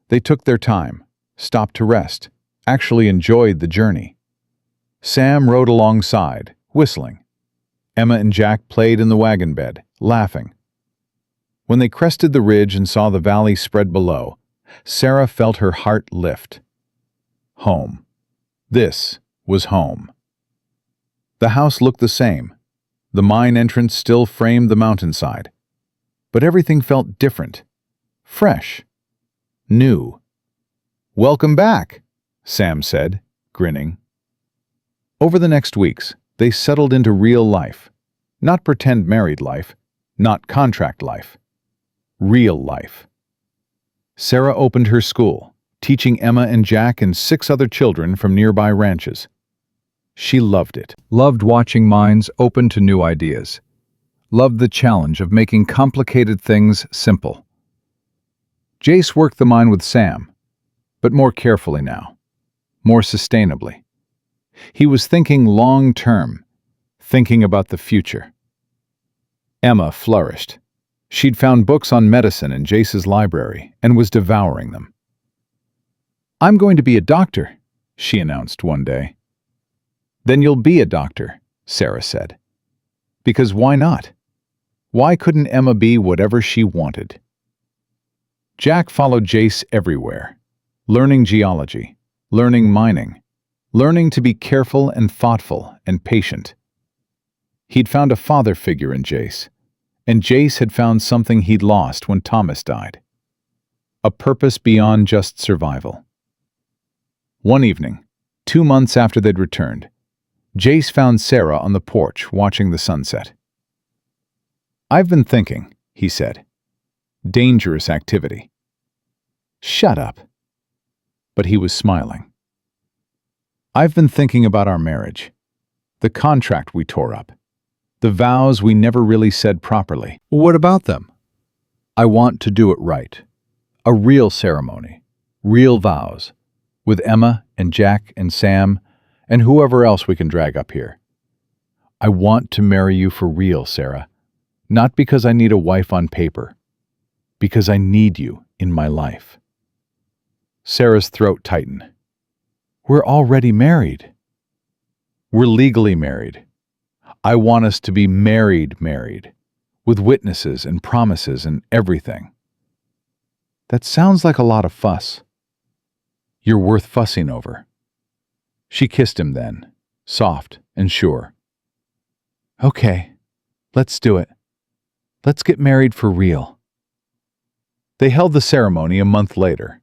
They took their time, stopped to rest, actually enjoyed the journey. Sam rode alongside, whistling. Emma and Jack played in the wagon bed, laughing. When they crested the ridge and saw the valley spread below, Sarah felt her heart lift. Home. This was home. The house looked the same. The mine entrance still framed the mountainside. But everything felt different. Fresh. New. "Welcome back," Sam said, grinning. Over the next weeks, they settled into real life. Not pretend married life, not contract life. Real life. Sarah opened her school, teaching Emma and Jack and 6 other children from nearby ranches. She loved it. Loved watching minds open to new ideas. Loved the challenge of making complicated things simple. Jace worked the mine with Sam, but more carefully now, more sustainably. He was thinking long-term, thinking about the future. Emma flourished. She'd found books on medicine in Jace's library and was devouring them. "I'm going to be a doctor," she announced one day. "Then you'll be a doctor," Sarah said. Because why not? Why couldn't Emma be whatever she wanted? Jack followed Jace everywhere, learning geology, learning mining, learning to be careful and thoughtful and patient. He'd found a father figure in Jace, and Jace had found something he'd lost when Thomas died. A purpose beyond just survival. One evening, 2 months after they'd returned, Jace found Sarah on the porch watching the sunset. "I've been thinking," he said. "Dangerous activity." "Shut up." But he was smiling. "I've been thinking about our marriage, the contract we tore up, the vows we never really said properly." "What about them?" "I want to do it right. A real ceremony, real vows, with Emma and Jack and Sam and whoever else we can drag up here. I want to marry you for real, Sarah. Not because I need a wife on paper, because I need you in my life." Sarah's throat tightened. "We're already married." "We're legally married. I want us to be married, with witnesses and promises and everything." "That sounds like a lot of fuss." "You're worth fussing over." She kissed him then, soft and sure. "Okay, let's do it. Let's get married for real." They held the ceremony a month later.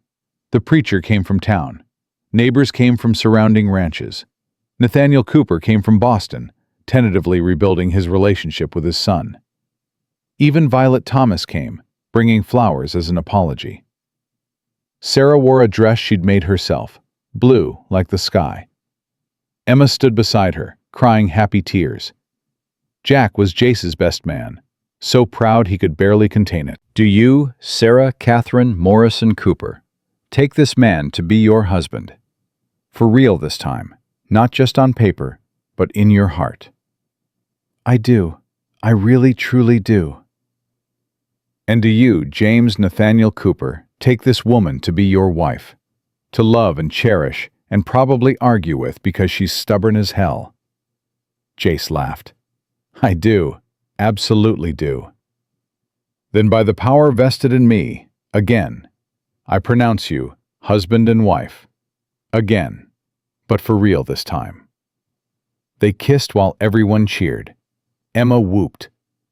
The preacher came from town. Neighbors came from surrounding ranches. Nathaniel Cooper came from Boston, tentatively rebuilding his relationship with his son. Even Violet Thomas came, bringing flowers as an apology. Sarah wore a dress she'd made herself, blue like the sky. Emma stood beside her, crying happy tears. Jack was Jace's best man, so proud he could barely contain it. "Do you, Sarah Catherine Morrison Cooper, take this man to be your husband? For real this time, not just on paper, but in your heart?" "I do. I really, truly do." "And do you, James Nathaniel Cooper, take this woman to be your wife, to love and cherish and probably argue with because she's stubborn as hell?" Jace laughed. "I do. Absolutely do." "Then by the power vested in me, again, I pronounce you husband and wife. Again, but for real this time." They kissed while everyone cheered. Emma whooped.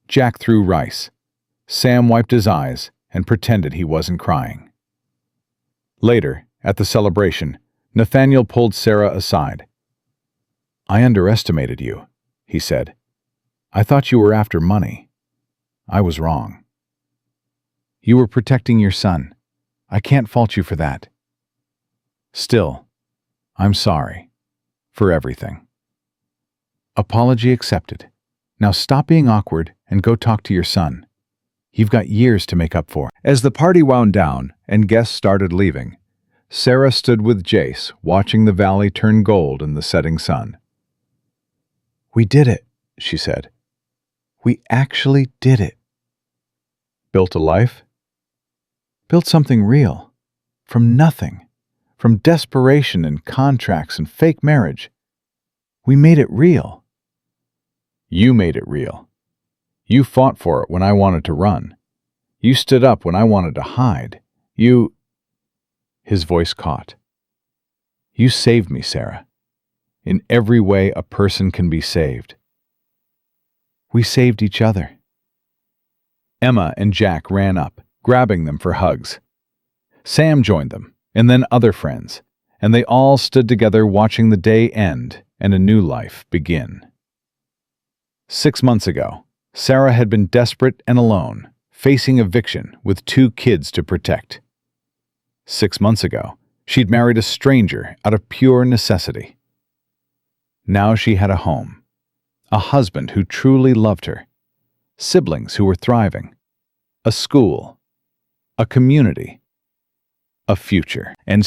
Jack threw rice. Sam wiped his eyes and pretended he wasn't crying. Later, at the celebration, Nathaniel pulled Sarah aside. "I underestimated you," he said. "I thought you were after money. I was wrong. You were protecting your son. I can't fault you for that. Still, I'm sorry. For everything." "Apology accepted. Now stop being awkward and go talk to your son. You've got years to make up for." As the party wound down and guests started leaving, Sarah stood with Jace, watching the valley turn gold in the setting sun. "We did it," she said. "We actually did it." "Built a life?" "Built something real. From nothing. From desperation and contracts and fake marriage. We made it real." "You made it real. You fought for it when I wanted to run. You stood up when I wanted to hide. You—" His voice caught. "You saved me, Sarah. In every way a person can be saved." "We saved each other." Emma and Jack ran up, grabbing them for hugs. Sam joined them, and then other friends, and they all stood together watching the day end and a new life begin. 6 months ago, Sarah had been desperate and alone, facing eviction with 2 kids to protect. 6 months ago, she'd married a stranger out of pure necessity. Now she had a home, a husband who truly loved her, siblings who were thriving, a school, a community, a future. And